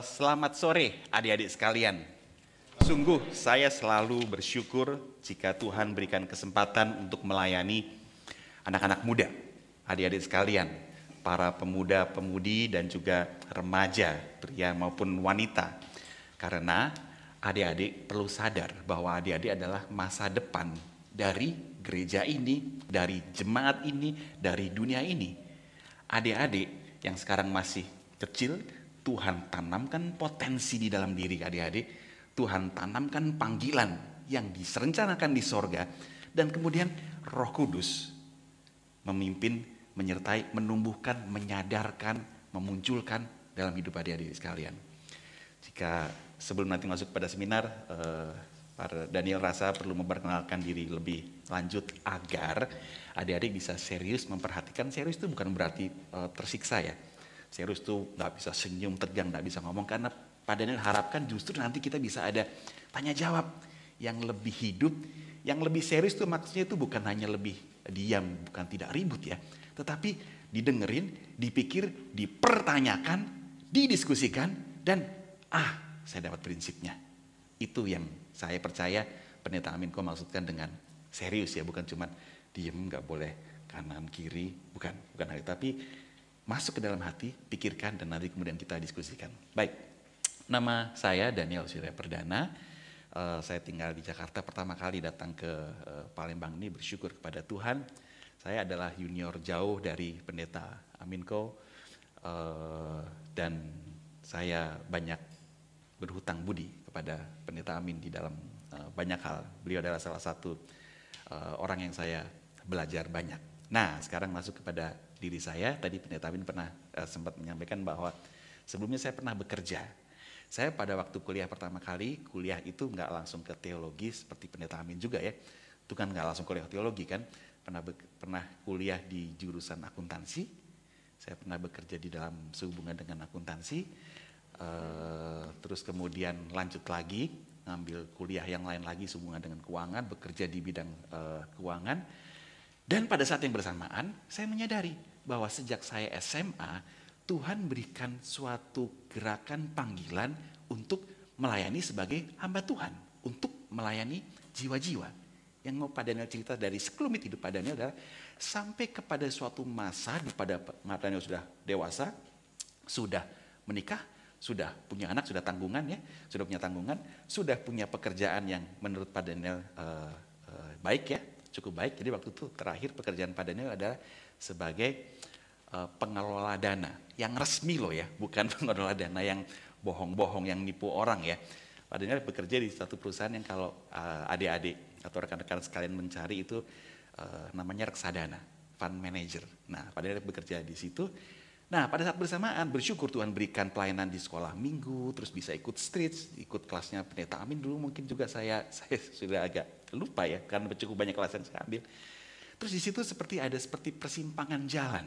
Selamat sore adik-adik sekalian. Sungguh saya selalu bersyukur jika Tuhan berikan kesempatan untuk melayani anak-anak muda, adik-adik sekalian, para pemuda-pemudi dan juga remaja, pria maupun wanita. Karena adik-adik perlu sadar bahwa adik-adik adalah masa depan dari gereja ini, dari jemaat ini, dari dunia ini. Adik-adik yang sekarang masih kecil, Tuhan tanamkan potensi di dalam diri adik-adik. Tuhan tanamkan panggilan yang diserencanakan di sorga. Dan kemudian Roh Kudus memimpin, menyertai, menumbuhkan, menyadarkan, memunculkan dalam hidup adik-adik sekalian. Jika sebelum nanti masuk pada seminar, Pak Daniel rasa perlu memperkenalkan diri lebih lanjut agar adik-adik bisa serius memperhatikan. Serius itu bukan berarti tersiksa ya. Serius itu nggak bisa senyum, tegang, nggak bisa ngomong, karena Pak Daniel harapkan justru nanti kita bisa ada tanya jawab yang lebih hidup, yang lebih serius. Itu maksudnya itu bukan hanya lebih diam, bukan tidak ribut ya, tetapi didengerin, dipikir, dipertanyakan, didiskusikan, dan saya dapat prinsipnya. Itu yang saya percaya Pendeta Aminko maksudkan dengan serius ya, bukan cuma diem, nggak boleh kanan kiri, bukan hal itu, tapi masuk ke dalam hati, pikirkan, dan nanti kemudian kita diskusikan. Baik, nama saya Daniel Surya Perdana. Saya tinggal di Jakarta, pertama kali datang ke Palembang ini bersyukur kepada Tuhan. Saya adalah junior jauh dari Pendeta Aminko, dan saya banyak berhutang budi kepada Pendeta Amin di dalam banyak hal. Beliau adalah salah satu orang yang saya belajar banyak. Nah, sekarang masuk kepada diri saya. Tadi Pendeta Amin pernah sempat menyampaikan bahwa sebelumnya saya pernah bekerja. Saya pada waktu kuliah pertama kali, kuliah itu nggak langsung ke teologi seperti Pendeta Amin juga ya. Itu kan nggak langsung kuliah teologi kan. Pernah kuliah di jurusan akuntansi. Saya pernah bekerja di dalam sehubungan dengan akuntansi. Terus kemudian lanjut lagi, ngambil kuliah yang lain lagi sehubungan dengan keuangan, bekerja di bidang keuangan. Dan pada saat yang bersamaan, saya menyadari bahwa sejak saya SMA, Tuhan berikan suatu gerakan panggilan untuk melayani sebagai hamba Tuhan, untuk melayani jiwa-jiwa. Yang mau Pak Daniel cerita dari sekelumit hidup Pak Daniel adalah sampai kepada suatu masa di pada Pak Daniel sudah dewasa, sudah menikah, sudah punya anak, sudah tanggungan ya, sudah punya tanggungan, sudah punya pekerjaan yang menurut Pak Daniel baik ya, cukup baik. Jadi waktu itu terakhir pekerjaan Pak Daniel adalah sebagai pengelola dana yang resmi loh ya, bukan pengelola dana yang bohong-bohong, yang nipu orang ya. Pak Daniel bekerja di satu perusahaan yang kalau adik-adik atau rekan-rekan sekalian mencari itu namanya reksadana, fund manager. Nah, Pak Daniel bekerja di situ. Nah, pada saat bersamaan bersyukur Tuhan berikan pelayanan di sekolah minggu, terus bisa ikut street, ikut kelasnya Pendeta Amin dulu, mungkin juga saya sudah agak lupa ya, karena cukup banyak kelas yang saya ambil. Terus di situ seperti persimpangan jalan.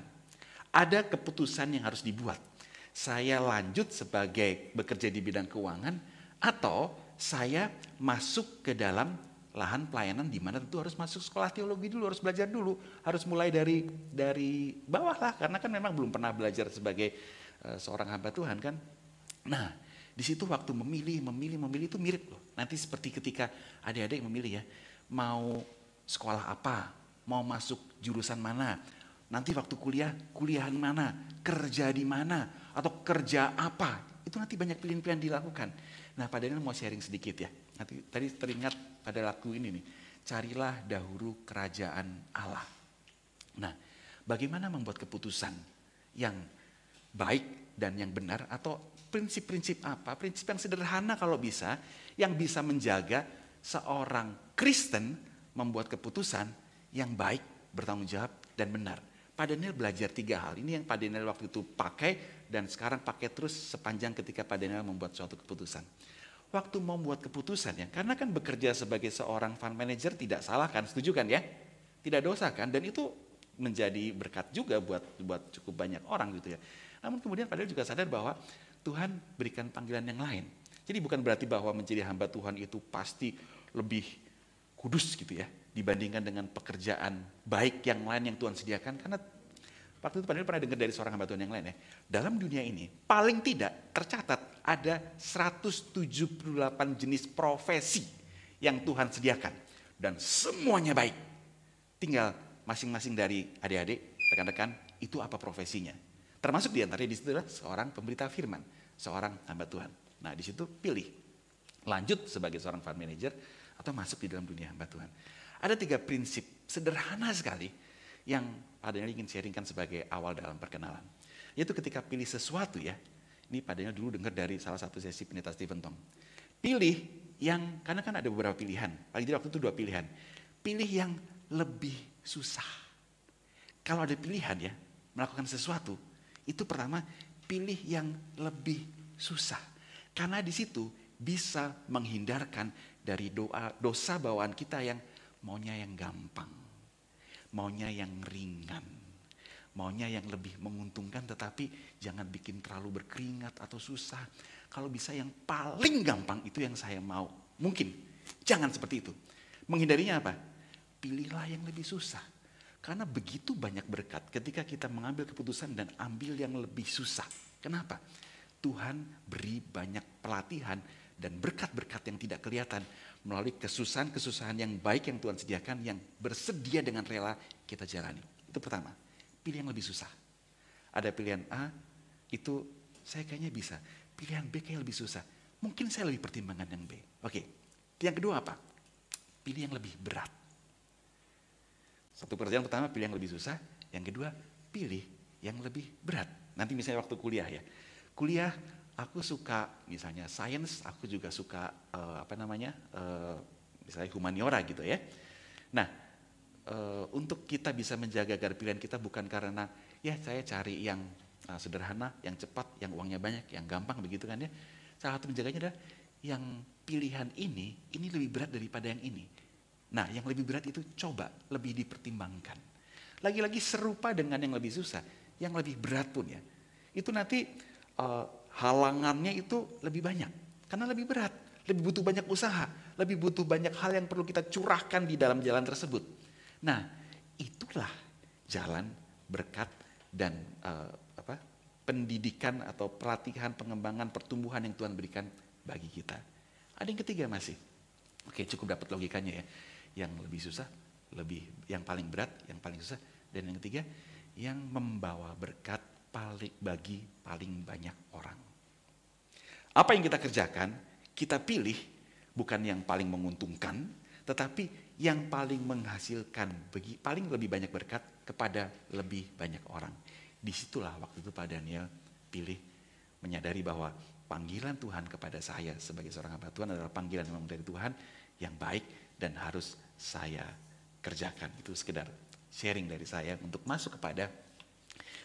Ada keputusan yang harus dibuat. Saya lanjut sebagai bekerja di bidang keuangan, atau saya masuk ke dalam lahan pelayanan di mana tentu harus masuk sekolah teologi dulu, harus belajar dulu, harus mulai dari bawah lah, karena kan memang belum pernah belajar sebagai seorang hamba Tuhan kan. Nah, di situ waktu memilih itu mirip loh. Nanti seperti ketika adik-adik memilih ya, mau sekolah apa, mau masuk jurusan mana, nanti waktu kuliahan mana, kerja di mana, atau kerja apa, itu nanti banyak pilihan-pilihan dilakukan. Nah, Pak Daniel mau sharing sedikit ya. Nanti tadi teringat pada waktu ini nih, carilah dahulu kerajaan Allah. Nah, bagaimana membuat keputusan yang baik dan yang benar, atau prinsip-prinsip apa? Prinsip yang sederhana kalau bisa, yang bisa menjaga seorang Kristen membuat keputusan yang baik, bertanggung jawab, dan benar. Pak Daniel belajar 3 hal. Ini yang Pak Daniel waktu itu pakai dan sekarang pakai terus sepanjang ketika Pak Daniel membuat suatu keputusan. Waktu mau membuat keputusan ya, karena kan bekerja sebagai seorang fund manager tidak salah kan, setuju kan ya? Tidak dosa kan, dan itu menjadi berkat juga buat cukup banyak orang gitu ya. Namun kemudian Pak Daniel juga sadar bahwa Tuhan berikan panggilan yang lain. Jadi bukan berarti bahwa menjadi hamba Tuhan itu pasti lebih kudus gitu ya, dibandingkan dengan pekerjaan baik yang lain yang Tuhan sediakan. Karena Waktu itu Pak Daniel pernah dengar dari seorang hamba Tuhan yang lain ya. Dalam dunia ini paling tidak tercatat ada 178 jenis profesi yang Tuhan sediakan. Dan semuanya baik. Tinggal masing-masing dari adik-adik, rekan-rekan, itu apa profesinya. Termasuk diantaranya di situ adalah seorang pemberita firman, seorang hamba Tuhan. Nah di situ pilih, lanjut sebagai seorang farm manager atau masuk di dalam dunia hamba Tuhan. Ada 3 prinsip sederhana sekali yang Pak Daniel ingin sharingkan sebagai awal dalam perkenalan. Yaitu ketika pilih sesuatu ya, ini Pak Daniel dulu dengar dari salah satu sesi pendeta Stephen Tong. Pilih yang, karena kan ada beberapa pilihan, paling tidak waktu itu 2 pilihan. Pilih yang lebih susah. Kalau ada pilihan ya, melakukan sesuatu, itu pertama pilih yang lebih susah. Karena di situ bisa menghindarkan dari dosa bawaan kita yang maunya yang gampang, maunya yang ringan, maunya yang lebih menguntungkan tetapi jangan bikin terlalu berkeringat atau susah. Kalau bisa yang paling gampang itu yang saya mau. Mungkin, jangan seperti itu. Menghindarinya apa? Pilihlah yang lebih susah. Karena begitu banyak berkat ketika kita mengambil keputusan dan ambil yang lebih susah. Kenapa? Tuhan beri banyak pelatihan dan berkat-berkat yang tidak kelihatan melalui kesusahan-kesusahan yang baik yang Tuhan sediakan yang bersedia dengan rela kita jalani. Itu pertama, pilih yang lebih susah. Ada pilihan A, itu saya kayaknya bisa. Pilihan B kayaknya lebih susah. Mungkin saya lebih pertimbangkan yang B. Oke, yang kedua apa? Pilih yang lebih berat. Satu pekerjaan pertama pilih yang lebih susah, yang kedua pilih yang lebih berat. Nanti misalnya waktu kuliah ya. Kuliah aku suka misalnya sains, aku juga suka misalnya humaniora gitu ya. Nah, untuk kita bisa menjaga agar pilihan kita bukan karena ya saya cari yang sederhana, yang cepat, yang uangnya banyak, yang gampang begitu kan ya. Salah satu menjaganya adalah yang pilihan ini lebih berat daripada yang ini. Nah, yang lebih berat itu coba lebih dipertimbangkan. Lagi-lagi serupa dengan yang lebih susah, yang lebih berat pun ya. Itu nanti halangannya itu lebih banyak. Karena lebih berat, lebih butuh banyak usaha, lebih butuh banyak hal yang perlu kita curahkan di dalam jalan tersebut. Nah, itulah jalan berkat dan pendidikan atau pelatihan, pengembangan, pertumbuhan yang Tuhan berikan bagi kita. Ada yang ketiga masih. Oke, cukup dapat logikanya ya. Yang lebih susah, yang paling berat, yang paling susah. Dan yang ketiga, yang membawa berkat bagi paling banyak orang. Apa yang kita kerjakan, kita pilih bukan yang paling menguntungkan, tetapi yang paling menghasilkan, paling lebih banyak berkat kepada lebih banyak orang. Disitulah waktu itu Pak Daniel pilih menyadari bahwa panggilan Tuhan kepada saya sebagai seorang hamba Tuhan adalah panggilan memang dari Tuhan yang baik dan harus saya kerjakan. Itu sekedar sharing dari saya untuk masuk kepada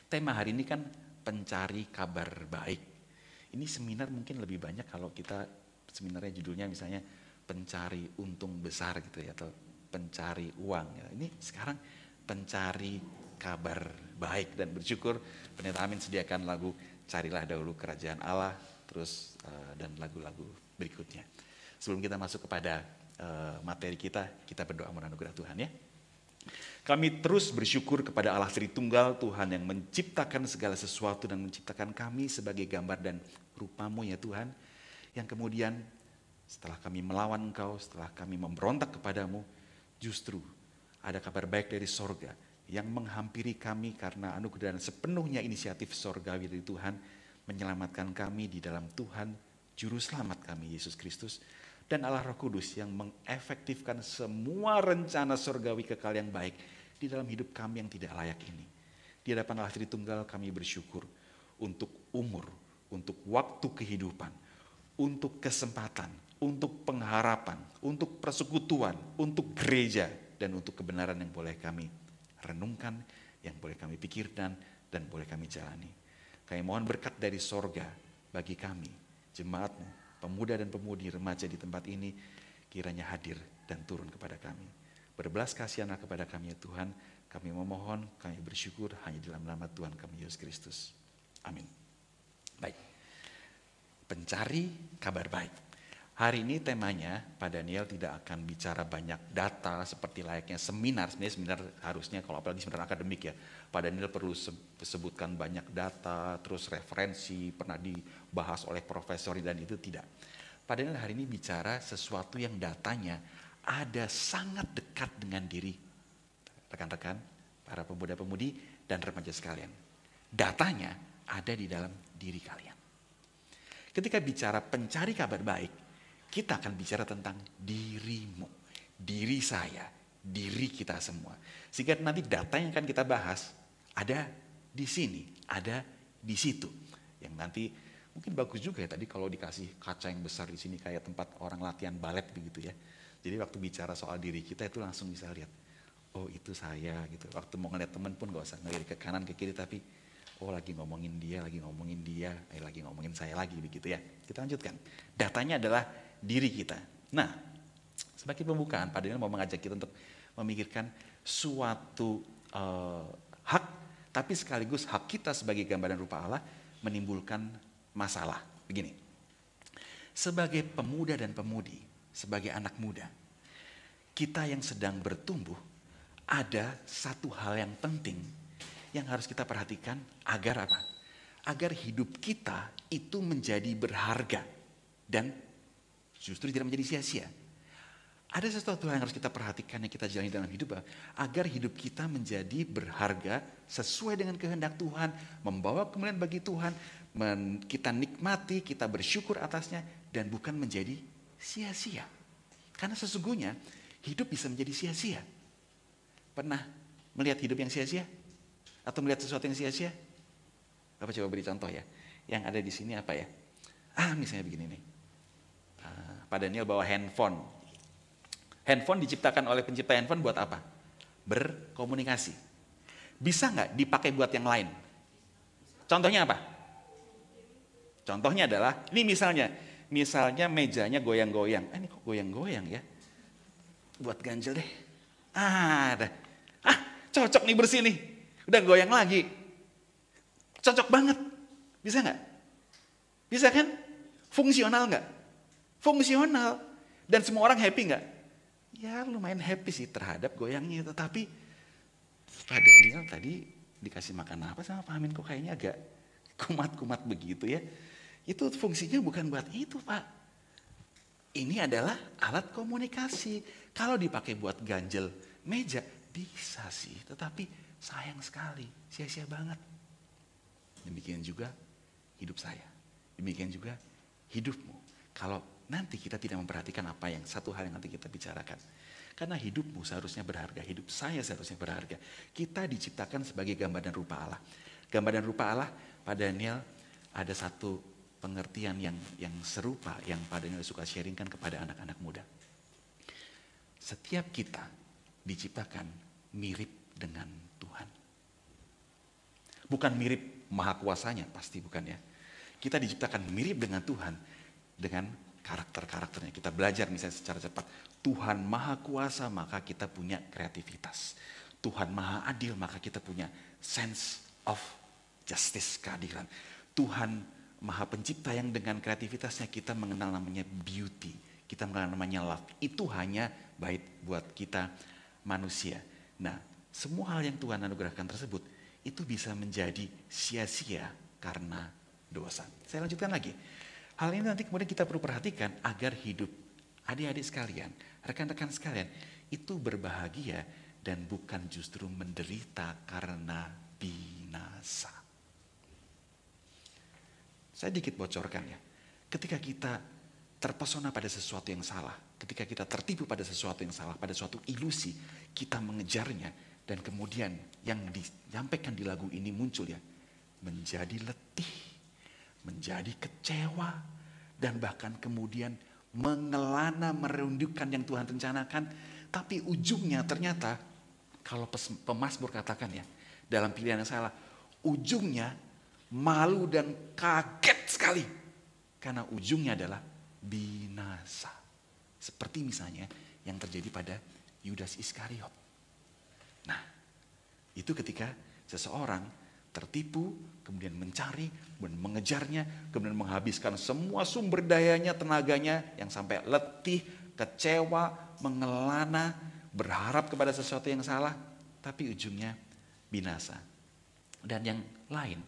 tema hari ini kan pencari kabar baik. Ini seminar mungkin lebih banyak kalau kita seminarnya judulnya misalnya pencari untung besar gitu ya atau pencari uang. Ya. Ini sekarang pencari kabar baik dan bersyukur Pendeta Amin sediakan lagu Carilah Dahulu Kerajaan Allah terus dan lagu-lagu berikutnya. Sebelum kita masuk kepada materi kita berdoa mohon anugerah Tuhan ya. Kami terus bersyukur kepada Allah Tritunggal Tuhan yang menciptakan segala sesuatu dan menciptakan kami sebagai gambar dan rupa-Mu ya Tuhan. Yang kemudian setelah kami melawan Engkau, setelah kami memberontak kepadamu, justru ada kabar baik dari sorga yang menghampiri kami karena anugerah dan sepenuhnya inisiatif sorgawi dari Tuhan menyelamatkan kami di dalam Tuhan Juru Selamat kami Yesus Kristus. Dan Allah Roh Kudus yang mengefektifkan semua rencana surgawi kekal yang baik di dalam hidup kami yang tidak layak ini. Di hadapan Allah Tritunggal kami bersyukur untuk umur, untuk waktu kehidupan, untuk kesempatan, untuk pengharapan, untuk persekutuan, untuk gereja, dan untuk kebenaran yang boleh kami renungkan, yang boleh kami pikirkan, dan boleh kami jalani. Kami mohon berkat dari sorga bagi kami, jemaat-Mu, pemuda dan pemudi remaja di tempat ini kiranya hadir dan turun kepada kami. Berbelas kasihanlah kepada kami ya Tuhan. Kami memohon, kami bersyukur hanya dalam nama Tuhan kami Yesus Kristus. Amin. Baik. Pencari kabar baik. Hari ini temanya Pak Daniel tidak akan bicara banyak data data seperti layaknya seminar. Sebenarnya seminar harusnya, kalau apalagi seminar akademik ya, Pak Daniel perlu sebutkan banyak data, terus referensi, pernah dibahas oleh profesor, dan itu tidak. Pak Daniel hari ini bicara sesuatu yang datanya ada sangat dekat dengan diri rekan-rekan, para pemuda-pemudi dan remaja sekalian. Datanya ada di dalam diri kalian. Ketika bicara pencari kabar baik, kita akan bicara tentang dirimu, diri saya, diri kita semua. Sehingga nanti data yang akan kita bahas ada di sini, ada di situ. Yang nanti mungkin bagus juga ya tadi kalau dikasih kaca yang besar di sini kayak tempat orang latihan balet begitu ya. Jadi waktu bicara soal diri kita itu langsung bisa lihat, oh itu saya gitu. Waktu mau ngeliat teman pun gak usah ngelirik ke kanan ke kiri, tapi oh lagi ngomongin dia, lagi ngomongin saya lagi begitu ya. Kita lanjutkan. Datanya adalah diri kita. Nah, sebagai pembukaan, Pak Daniel mau mengajak kita untuk memikirkan suatu hak, tapi sekaligus hak kita sebagai gambaran rupa Allah menimbulkan masalah. Begini, sebagai pemuda dan pemudi, sebagai anak muda, kita yang sedang bertumbuh, ada satu hal yang penting yang harus kita perhatikan agar apa? Agar hidup kita itu menjadi berharga dan justru tidak menjadi sia-sia. Ada sesuatu yang harus kita perhatikan yang kita jalani dalam hidup agar hidup kita menjadi berharga sesuai dengan kehendak Tuhan, membawa kemuliaan bagi Tuhan, kita nikmati, kita bersyukur atasnya dan bukan menjadi sia-sia. Karena sesungguhnya hidup bisa menjadi sia-sia. Pernah melihat hidup yang sia-sia? Atau melihat sesuatu yang sia-sia? Bapak coba beri contoh ya. Yang ada di sini apa ya? Misalnya begini nih. Pak Daniel bawa handphone. Handphone diciptakan oleh pencipta handphone buat apa? Berkomunikasi. Bisa nggak dipakai buat yang lain? Contohnya apa? Contohnya adalah, ini misalnya mejanya goyang-goyang. Ini kok goyang-goyang ya? Buat ganjel deh. Cocok nih bersih nih. Udah goyang lagi. Cocok banget. Bisa nggak? Bisa kan? Fungsional nggak? Fungsional. Dan semua orang happy nggak? Ya lumayan happy sih terhadap goyangnya. Tetapi Pak Daniel tadi dikasih makan apa sama Pak Amin kok kayaknya agak kumat-kumat begitu ya. Itu fungsinya bukan buat itu Pak. Ini adalah alat komunikasi. Kalau dipakai buat ganjel meja bisa sih. Tetapi sayang sekali. Sia-sia banget. Demikian juga hidup saya. Demikian juga hidupmu. Kalau nanti kita tidak memperhatikan apa yang satu hal yang nanti kita bicarakan. Karena hidupmu seharusnya berharga, hidup saya seharusnya berharga. Kita diciptakan sebagai gambar dan rupa Allah. Gambar dan rupa Allah, Pak Daniel ada satu pengertian yang serupa yang Pak Daniel suka sharingkan kepada anak-anak muda. Setiap kita diciptakan mirip dengan Tuhan. Bukan mirip maha kuasanya, pasti bukan ya. Kita diciptakan mirip dengan Tuhan dengan karakter-karakternya. Kita belajar misalnya secara cepat. Tuhan maha kuasa maka kita punya kreativitas. Tuhan maha adil maka kita punya sense of justice, keadilan. Tuhan maha pencipta yang dengan kreativitasnya kita mengenal namanya beauty. Kita mengenal namanya love. Itu hanya baik buat kita manusia. Nah, semua hal yang Tuhan anugerahkan tersebut itu bisa menjadi sia-sia karena dosa. Saya lanjutkan lagi. Hal ini nanti kemudian kita perlu perhatikan agar hidup adik-adik sekalian, rekan-rekan sekalian itu berbahagia dan bukan justru menderita karena binasa. Saya dikit bocorkan ya. Ketika kita terpesona pada sesuatu yang salah, ketika kita tertipu pada sesuatu yang salah, pada suatu ilusi, kita mengejarnya dan kemudian yang disampaikan di lagu ini muncul ya, menjadi letih, menjadi kecewa, dan bahkan kemudian mengelana merundukkan yang Tuhan rencanakan. Tapi ujungnya ternyata, kalau pemazmur katakan ya, dalam pilihan yang salah, ujungnya malu dan kaget sekali. Karena ujungnya adalah binasa. Seperti misalnya yang terjadi pada Yudas Iskariot. Nah, itu ketika seseorang tertipu, kemudian mencari, kemudian mengejarnya, kemudian menghabiskan semua sumber dayanya, tenaganya, yang sampai letih, kecewa, mengelana, berharap kepada sesuatu yang salah, tapi ujungnya binasa. Dan yang lain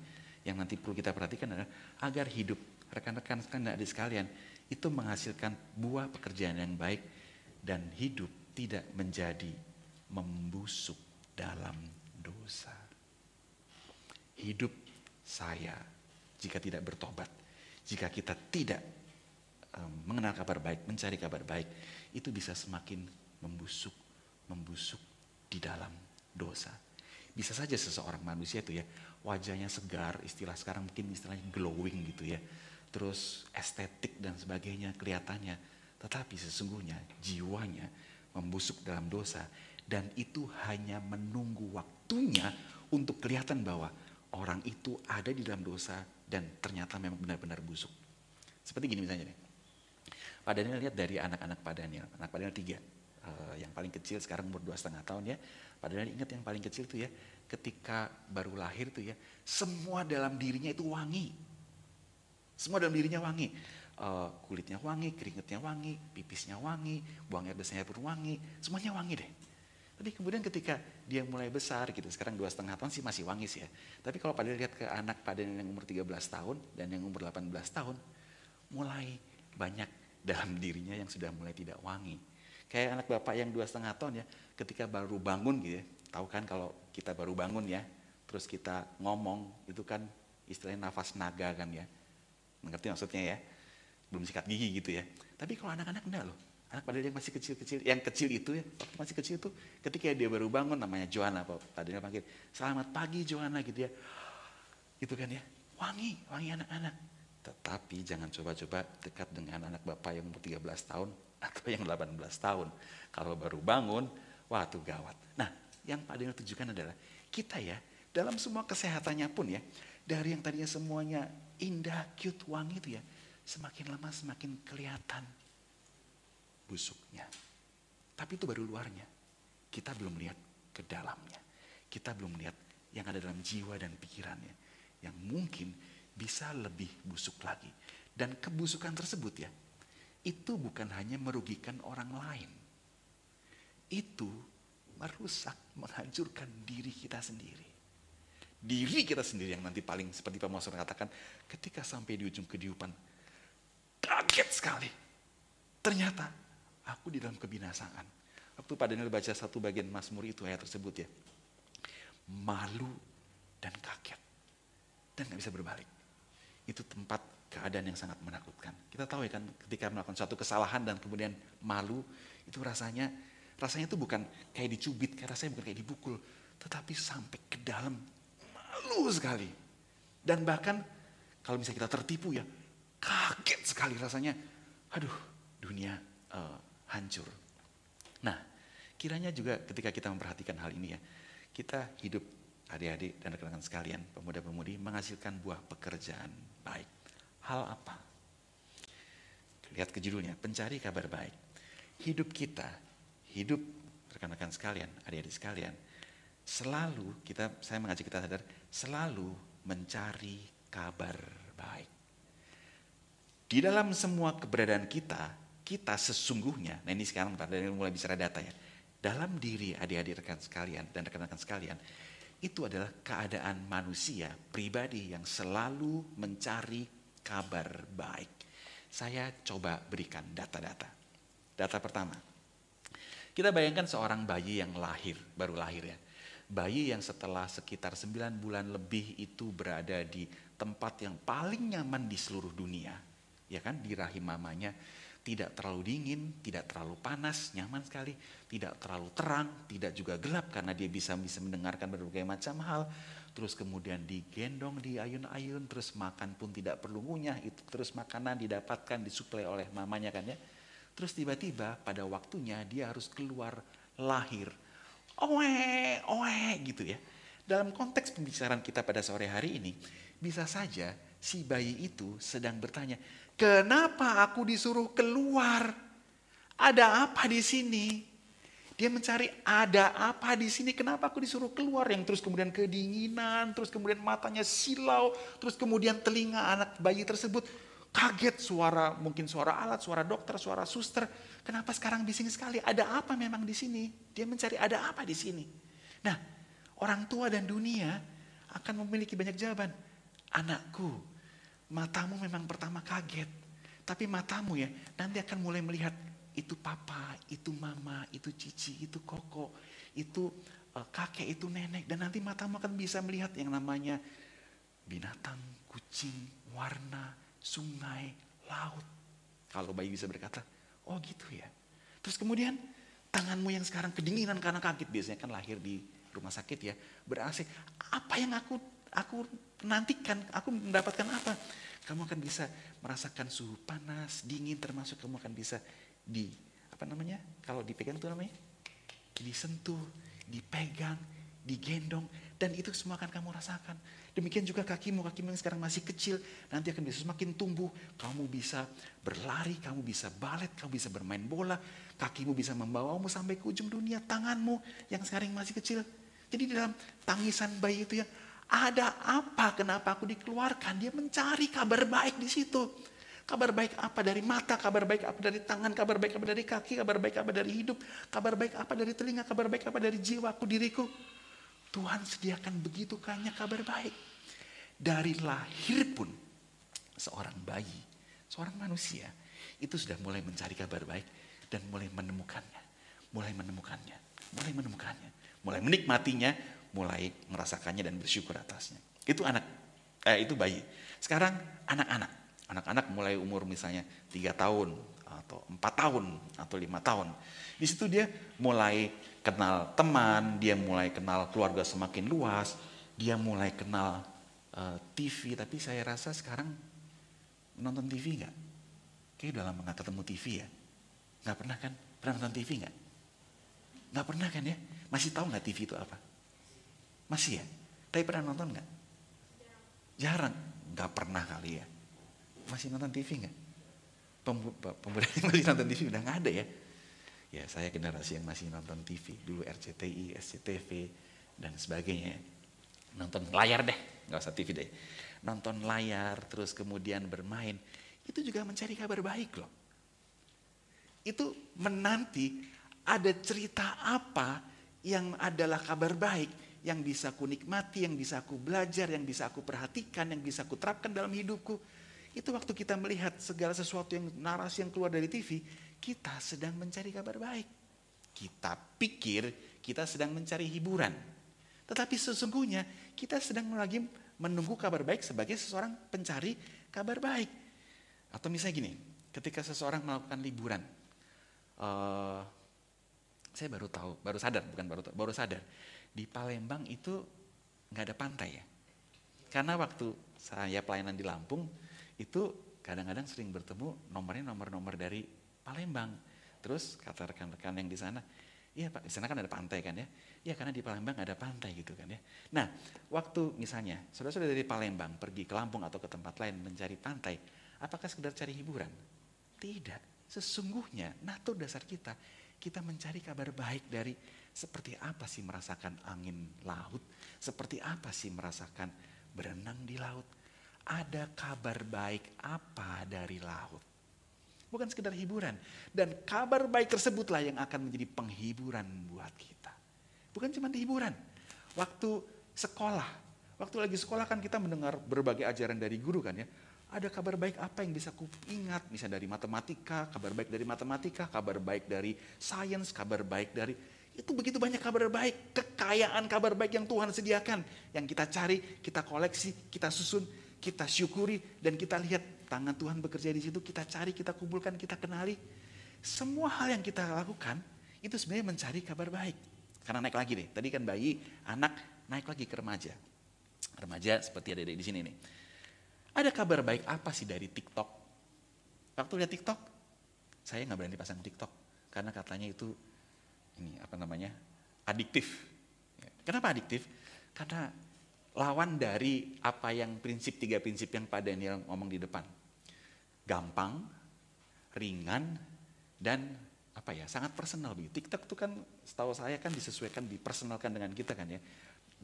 yang nanti perlu kita perhatikan adalah agar hidup rekan-rekan adik sekalian itu menghasilkan buah pekerjaan yang baik dan hidup tidak menjadi membusuk dalam dosa. Hidup saya jika tidak bertobat, jika kita tidak mengenal kabar baik, mencari kabar baik, itu bisa semakin membusuk di dalam dosa. Bisa saja seseorang manusia itu ya, wajahnya segar, istilah sekarang mungkin istilahnya glowing gitu ya. Terus estetik dan sebagainya kelihatannya. Tetapi sesungguhnya jiwanya membusuk dalam dosa. Dan itu hanya menunggu waktunya untuk kelihatan bahwa orang itu ada di dalam dosa dan ternyata memang benar-benar busuk. Seperti gini misalnya nih. Pak Daniel lihat dari anak-anak Pak Daniel. Anak Pak Daniel 3. Yang paling kecil sekarang umur 2,5 tahun ya. Pak Daniel ingat yang paling kecil tuh ya. Ketika baru lahir tuh ya. Semua dalam dirinya itu wangi. Semua dalam dirinya wangi. Kulitnya wangi, keringetnya wangi, pipisnya wangi, buang air besarnya pun wangi. Semuanya wangi deh. Tapi kemudian ketika dia mulai besar gitu. Sekarang 2,5 tahun sih masih wangi sih ya. Tapi kalau Pak Daniel lihat ke anak Pak Daniel yang umur 13 tahun dan yang umur 18 tahun. Mulai banyak dalam dirinya yang sudah mulai tidak wangi. Kayak anak bapak yang 2,5 tahun ya, ketika baru bangun gitu ya, tahu kan kalau kita baru bangun ya, terus kita ngomong, itu kan istilahnya nafas naga kan ya. Mengerti maksudnya ya? Belum sikat gigi gitu ya. Tapi kalau anak-anak enggak loh. Anak padahal yang masih kecil-kecil, yang kecil itu ya, waktu masih kecil itu, ketika dia baru bangun namanya Joanna, padahal panggil, selamat pagi Joanna gitu ya. Gitu kan ya, wangi anak-anak. Tetapi jangan coba-coba dekat dengan anak bapak yang umur 13 tahun atau yang 18 tahun. Kalau baru bangun, wah tuh gawat. Nah, yang Pak Daniel tujukan adalah kita ya, dalam semua kesehatannya pun ya, dari yang tadinya semuanya indah, cute, wangi itu ya, semakin lama semakin kelihatan busuknya. Tapi itu baru luarnya. Kita belum lihat ke dalamnya. Kita belum lihat yang ada dalam jiwa dan pikirannya. Yang mungkin bisa lebih busuk lagi. Dan kebusukan tersebut ya, itu bukan hanya merugikan orang lain. Itu merusak, menghancurkan diri kita sendiri. Diri kita sendiri yang nanti paling seperti Pak Mosor katakan, ketika sampai di ujung kehidupan, kaget sekali. Ternyata aku di dalam kebinasaan. Waktu Pak Daniel baca satu bagian Mazmur itu ayat tersebut ya, malu dan kaget. Dan gak bisa berbalik. Itu tempat keadaan yang sangat menakutkan. Kita tahu ya kan ketika melakukan suatu kesalahan dan kemudian malu, itu rasanya itu bukan kayak dicubit, rasanya bukan kayak dipukul, tetapi sampai ke dalam malu sekali. Dan bahkan kalau misalnya kita tertipu ya, kaget sekali rasanya, aduh dunia hancur. Nah, kiranya juga ketika kita memperhatikan hal ini ya, kita hidup adik-adik dan rekan-rekan sekalian, pemuda-pemudi menghasilkan buah pekerjaan baik. Hal apa? Lihat ke judulnya, pencari kabar baik. Hidup kita, hidup rekan-rekan sekalian, adik-adik sekalian, selalu saya mengajak kita sadar, selalu mencari kabar baik. Di dalam semua keberadaan kita sesungguhnya, nah ini sekarang Pak Daniel mulai bicara data ya, dalam diri adik-adik rekan sekalian dan rekan-rekan sekalian, itu adalah keadaan manusia pribadi yang selalu mencari kabar baik. Saya coba berikan data-data. Data pertama, kita bayangkan seorang bayi yang baru lahir ya. Bayi yang setelah sekitar 9 bulan lebih itu berada di tempat yang paling nyaman di seluruh dunia. Ya kan, di rahim mamanya. Tidak terlalu dingin, tidak terlalu panas, nyaman sekali. Tidak terlalu terang, tidak juga gelap karena dia bisa mendengarkan berbagai macam hal. Terus kemudian digendong, diayun-ayun, terus makan pun tidak perlu ngunyah. Itu terus makanan didapatkan, disuplai oleh mamanya kan ya. Terus tiba-tiba pada waktunya dia harus keluar lahir. Oe gitu ya. Dalam konteks pembicaraan kita pada sore hari ini, bisa saja si bayi itu sedang bertanya, kenapa aku disuruh keluar? Ada apa di sini? Dia mencari ada apa di sini? Kenapa aku disuruh keluar? Yang terus kemudian kedinginan, terus kemudian matanya silau, terus kemudian telinga anak bayi tersebut Kaget mungkin suara alat, suara dokter, suara suster. Kenapa sekarang bising sekali? Ada apa memang di sini? Dia mencari ada apa di sini. Nah, orang tua dan dunia akan memiliki banyak jawaban. Anakku, matamu memang pertama kaget. Tapi matamu ya nanti akan mulai melihat itu papa, itu mama, itu cici, itu koko, itu kakek, itu nenek. Dan nanti matamu akan bisa melihat yang namanya binatang, kucing, warna, sungai, laut. Kalau bayi bisa berkata, oh gitu ya. Terus kemudian tanganmu yang sekarang kedinginan karena kaget, biasanya kan lahir di rumah sakit ya, ber-AC. Apa yang aku nantikan, aku mendapatkan apa? Kamu akan bisa merasakan suhu panas, dingin, termasuk kamu akan bisa kalau dipegang itu namanya, disentuh, dipegang, digendong, dan itu semua akan kamu rasakan. Demikian juga kakimu yang sekarang masih kecil, nanti akan bisa semakin tumbuh. Kamu bisa berlari, kamu bisa balet, kamu bisa bermain bola, kakimu bisa membawamu sampai ke ujung dunia, tanganmu yang sekarang masih kecil. Jadi dalam tangisan bayi itu yang ada apa, kenapa aku dikeluarkan, dia mencari kabar baik di situ. Kabar baik apa dari mata, kabar baik apa dari tangan, kabar baik apa dari kaki, kabar baik apa dari hidup, kabar baik apa dari telinga, kabar baik apa dari jiwaku, diriku. Tuhan sediakan begitu banyak kabar baik. Dari lahir pun seorang bayi, seorang manusia itu sudah mulai mencari kabar baik dan mulai menemukannya, mulai menikmatinya, mulai merasakannya dan bersyukur atasnya. Itu bayi. Sekarang anak-anak mulai umur misalnya 3 tahun atau 4 tahun atau 5 tahun. Di situ dia mulai kenal teman, dia mulai kenal keluarga semakin luas, dia mulai kenal TV. Tapi saya rasa sekarang nonton TV nggak? Kayaknya udah lama nggak ketemu TV ya. Nggak pernah kan? Pernah nonton TV nggak? Nggak pernah kan ya? Masih tahu nggak TV itu apa? Masih ya? Tapi pernah nonton nggak? Jarang. Nggak pernah kali ya. Masih nonton TV nggak? Pemuda yang masih nonton TV udah nggak ada ya. Ya saya generasi yang masih nonton TV. Dulu RCTI, SCTV dan sebagainya. Nonton layar deh, nggak usah TV deh. Nonton layar, terus kemudian bermain. Itu juga mencari kabar baik loh. Itu menanti ada cerita apa yang adalah kabar baik yang bisa aku nikmati, yang bisa aku belajar, yang bisa aku perhatikan, yang bisa aku terapkan dalam hidupku. Itu waktu kita melihat segala sesuatu yang narasi yang keluar dari TV, kita sedang mencari kabar baik. Kita pikir kita sedang mencari hiburan. Tetapi sesungguhnya kita sedang lagi menunggu kabar baik sebagai seseorang pencari kabar baik. Atau misalnya gini, ketika seseorang melakukan liburan, saya baru sadar di Palembang itu nggak ada pantai ya. Karena waktu saya pelayanan di Lampung itu kadang-kadang sering bertemu nomor dari Palembang. Terus kata rekan-rekan yang di sana, iya Pak, di sana kan ada pantai kan ya. Iya karena di Palembang ada pantai gitu kan ya. Nah waktu misalnya saudara-saudara dari Palembang pergi ke Lampung atau ke tempat lain mencari pantai, apakah sekedar cari hiburan? Tidak. Sesungguhnya natur dasar kita mencari kabar baik dari seperti apa sih merasakan angin laut, seperti apa sih merasakan berenang di laut. Ada kabar baik apa dari laut? Bukan sekedar hiburan. Dan kabar baik tersebutlah yang akan menjadi penghiburan buat kita. Bukan cuma hiburan. Waktu lagi sekolah kan kita mendengar berbagai ajaran dari guru kan ya. Ada kabar baik apa yang bisa ku ingat, misalnya dari matematika, kabar baik dari sains, kabar baik dari, itu begitu banyak kabar baik, kekayaan kabar baik yang Tuhan sediakan, yang kita cari, kita koleksi, kita susun, kita syukuri, dan kita lihat tangan Tuhan bekerja di situ, kita cari, kita kumpulkan, kita kenali. Semua hal yang kita lakukan, itu sebenarnya mencari kabar baik. Karena naik lagi deh, tadi kan bayi, anak, naik lagi ke remaja. Remaja seperti ada di sini nih. Ada kabar baik apa sih dari TikTok? Waktu lihat TikTok, saya nggak berani pasang TikTok karena katanya itu adiktif. Kenapa adiktif? Karena lawan dari apa yang tiga prinsip yang Pak Daniel ngomong di depan. Gampang, ringan, dan sangat personal. TikTok itu kan setahu saya kan disesuaikan, dipersonalkan dengan kita kan ya.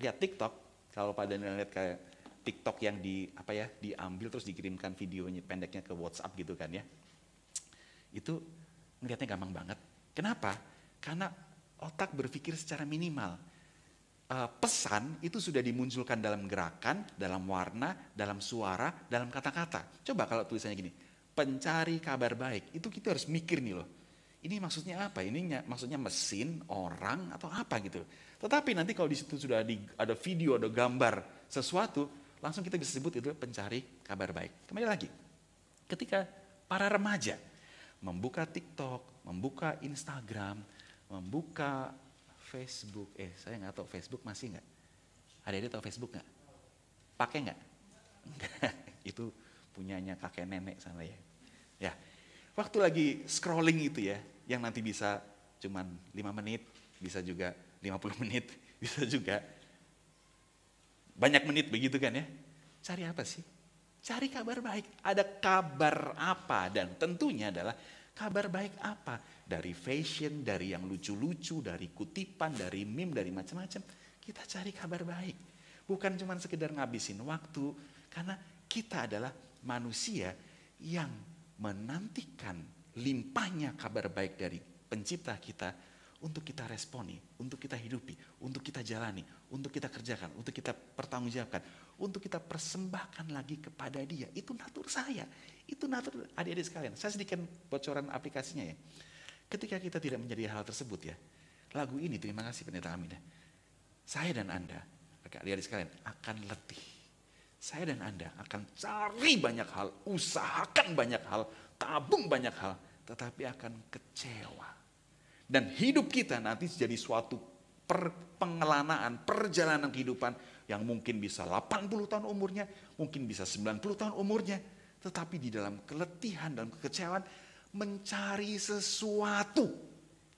Lihat TikTok, kalau Pak Daniel lihat kayak TikTok yang diambil terus dikirimkan videonya pendeknya ke WhatsApp gitu kan ya. Itu ngelihatnya gampang banget. Kenapa? Karena otak berpikir secara minimal. Pesan itu sudah dimunculkan dalam gerakan, dalam warna, dalam suara, dalam kata-kata. Coba kalau tulisannya gini, pencari kabar baik, itu kita harus mikir nih loh. Ini maksudnya apa? Ini maksudnya mesin, orang, atau apa gitu. Tetapi nanti kalau di situ sudah ada video, ada gambar, sesuatu, langsung kita bisa sebut itu pencari kabar baik. Kembali lagi, ketika para remaja membuka TikTok, membuka Instagram, membuka Facebook, saya nggak tahu Facebook masih nggak? Ada tahu Facebook nggak? Pakai nggak? Itu punyanya kakek nenek sana ya. Ya, waktu lagi scrolling itu ya, yang nanti bisa cuman 5 menit, bisa juga 50 menit, bisa juga banyak menit begitu kan ya. Cari apa sih? Cari kabar baik. Ada kabar apa? Dan tentunya adalah kabar baik apa? Dari fashion, dari yang lucu-lucu, dari kutipan, dari meme, dari macam-macam. Kita cari kabar baik. Bukan cuma sekedar ngabisin waktu. Karena kita adalah manusia yang menantikan limpahnya kabar baik dari pencipta kita untuk kita responi, untuk kita hidupi, untuk kita jalani, untuk kita kerjakan, untuk kita pertanggungjawabkan, untuk kita persembahkan lagi kepada Dia. Itu natur saya, itu natur adik-adik sekalian. Saya sedikit bocoran aplikasinya ya. Ketika kita tidak menjadi hal tersebut ya, lagu ini terima kasih Pendeta Amin ya. Saya dan Anda, adik-adik sekalian akan letih. Saya dan Anda akan cari banyak hal, usahakan banyak hal, tabung banyak hal, tetapi akan kecewa. Dan hidup kita nanti jadi suatu pengelanaan, perjalanan kehidupan yang mungkin bisa 80 tahun umurnya, mungkin bisa 90 tahun umurnya. Tetapi di dalam keletihan dan kekecewaan mencari sesuatu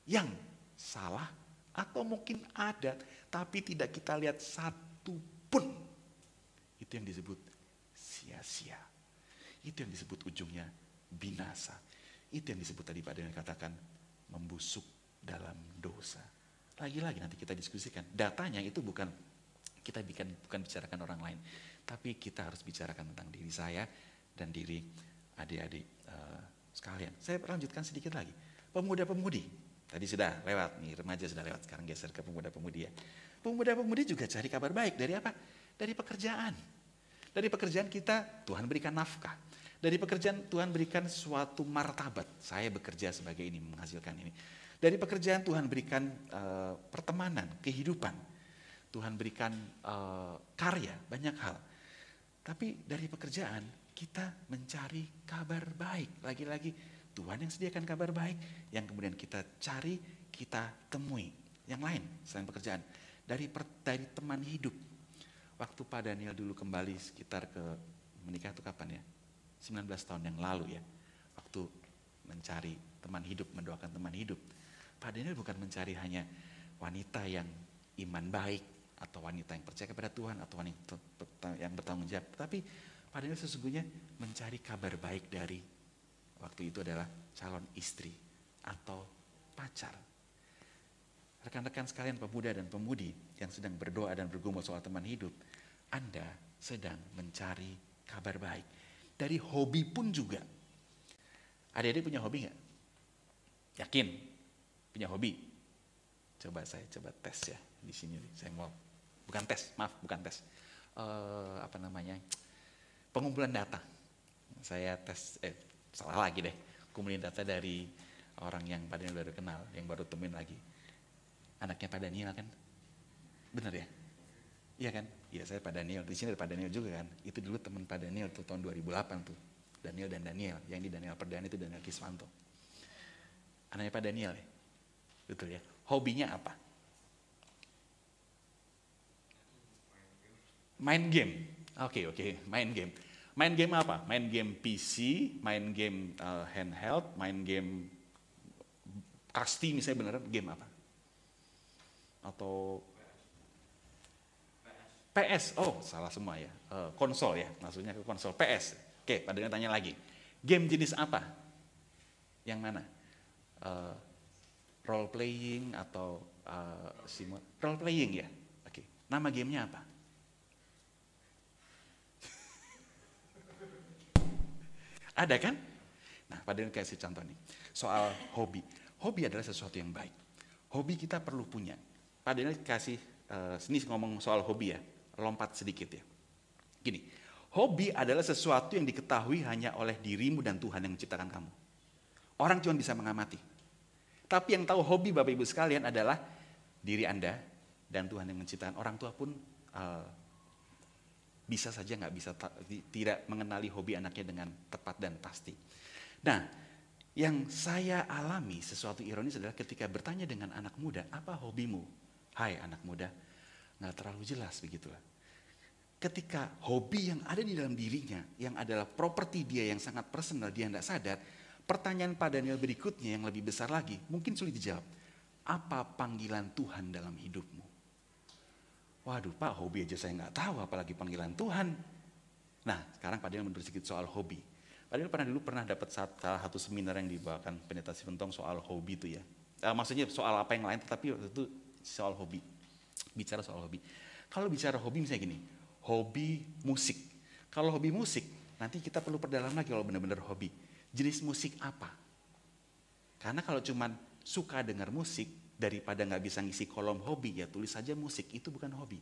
yang salah atau mungkin ada, tapi tidak kita lihat satu pun. Itu yang disebut sia-sia. Itu yang disebut ujungnya binasa. Itu yang disebut tadi Pak Daniel katakan membusuk dalam dosa. Lagi-lagi nanti kita diskusikan. Datanya itu bukan bicarakan orang lain, tapi kita harus bicarakan tentang diri saya dan diri adik-adik sekalian. Saya lanjutkan sedikit lagi. Pemuda-pemudi, tadi sudah lewat nih, remaja sudah lewat, sekarang geser ke pemuda-pemudi ya. Pemuda-pemudi juga cari kabar baik dari apa? Dari pekerjaan. Dari pekerjaan kita Tuhan berikan nafkah. Dari pekerjaan Tuhan berikan suatu martabat. Saya bekerja sebagai ini, menghasilkan ini. Dari pekerjaan Tuhan berikan pertemanan, kehidupan. Tuhan berikan karya, banyak hal. Tapi dari pekerjaan kita mencari kabar baik. Lagi-lagi Tuhan yang sediakan kabar baik. Yang kemudian kita cari, kita temui. Yang lain selain pekerjaan. Dari teman hidup. Waktu Pak Daniel dulu kembali sekitar ke menikah itu kapan ya? 19 tahun yang lalu ya. Waktu mencari teman hidup, mendoakan teman hidup. Pak Daniel bukan mencari hanya wanita yang iman baik, atau wanita yang percaya kepada Tuhan, atau wanita yang bertanggung jawab. Tapi Pak Daniel sesungguhnya mencari kabar baik dari waktu itu adalah calon istri atau pacar. Rekan-rekan sekalian pemuda dan pemudi yang sedang berdoa dan bergumul soal teman hidup, Anda sedang mencari kabar baik. Dari hobi pun juga. Adik-adik punya hobi nggak? Yakin? Punya hobi? Saya coba tes ya di sini. Saya mau bukan tes. Pengumpulan data. Saya tes. Salah lagi deh. Kumpulin data dari orang yang Pak Daniel baru kenal, yang baru temuin lagi. Anaknya Pak Daniel kan? Benar ya? Iya kan? Iya, saya Pak Daniel. Di sini ada Pak Daniel juga kan? Itu dulu teman Pak Daniel tuh tahun 2008 tuh. Daniel dan Daniel. Yang ini Daniel Perdana itu Daniel Kiswanto. Anaknya Pak Daniel ya? Betul ya? Hobinya apa? Main game. Oke, main game. Main game apa? Main game PC, main game handheld, main game kasti misalnya beneran, game apa? Atau PS, salah semua ya, konsol ya, maksudnya ke konsol PS. Oke, Pak Daniel tanya lagi, game jenis apa? Yang mana? Role playing atau role playing ya? Oke, nama gamenya apa? Ada kan? Nah, Pak Daniel kasih contoh nih. Soal hobi. Hobi adalah sesuatu yang baik. Hobi kita perlu punya. Pak Daniel kasih, sini ngomong soal hobi ya. Lompat sedikit ya. Gini, hobi adalah sesuatu yang diketahui hanya oleh dirimu dan Tuhan yang menciptakan kamu. Orang cuma bisa mengamati. Tapi yang tahu hobi Bapak Ibu sekalian adalah diri Anda dan Tuhan yang menciptakan. Orang tua pun bisa saja nggak bisa tidak mengenali hobi anaknya dengan tepat dan pasti. Nah, yang saya alami sesuatu ironis adalah ketika bertanya dengan anak muda, apa hobimu? Hai anak muda, nggak terlalu jelas begitulah. Ketika hobi yang ada di dalam dirinya, yang adalah properti dia yang sangat personal, dia tidak sadar, pertanyaan Pak Daniel berikutnya yang lebih besar lagi, mungkin sulit dijawab. Apa panggilan Tuhan dalam hidupmu? Waduh Pak, hobi aja saya nggak tahu, apalagi panggilan Tuhan. Nah, sekarang Pak Daniel menurut sedikit soal hobi. Pak Daniel pernah dapat salah satu seminar yang dibawakan Pendeta Simentong soal hobi itu ya. Maksudnya soal apa yang lain, tetapi waktu itu soal hobi. Bicara soal hobi. Kalau bicara hobi misalnya gini, hobi musik. Kalau hobi musik, nanti kita perlu perdalam lagi kalau benar-benar hobi. Jenis musik apa? Karena kalau cuman suka dengar musik, daripada nggak bisa ngisi kolom hobi, ya tulis saja musik, itu bukan hobi.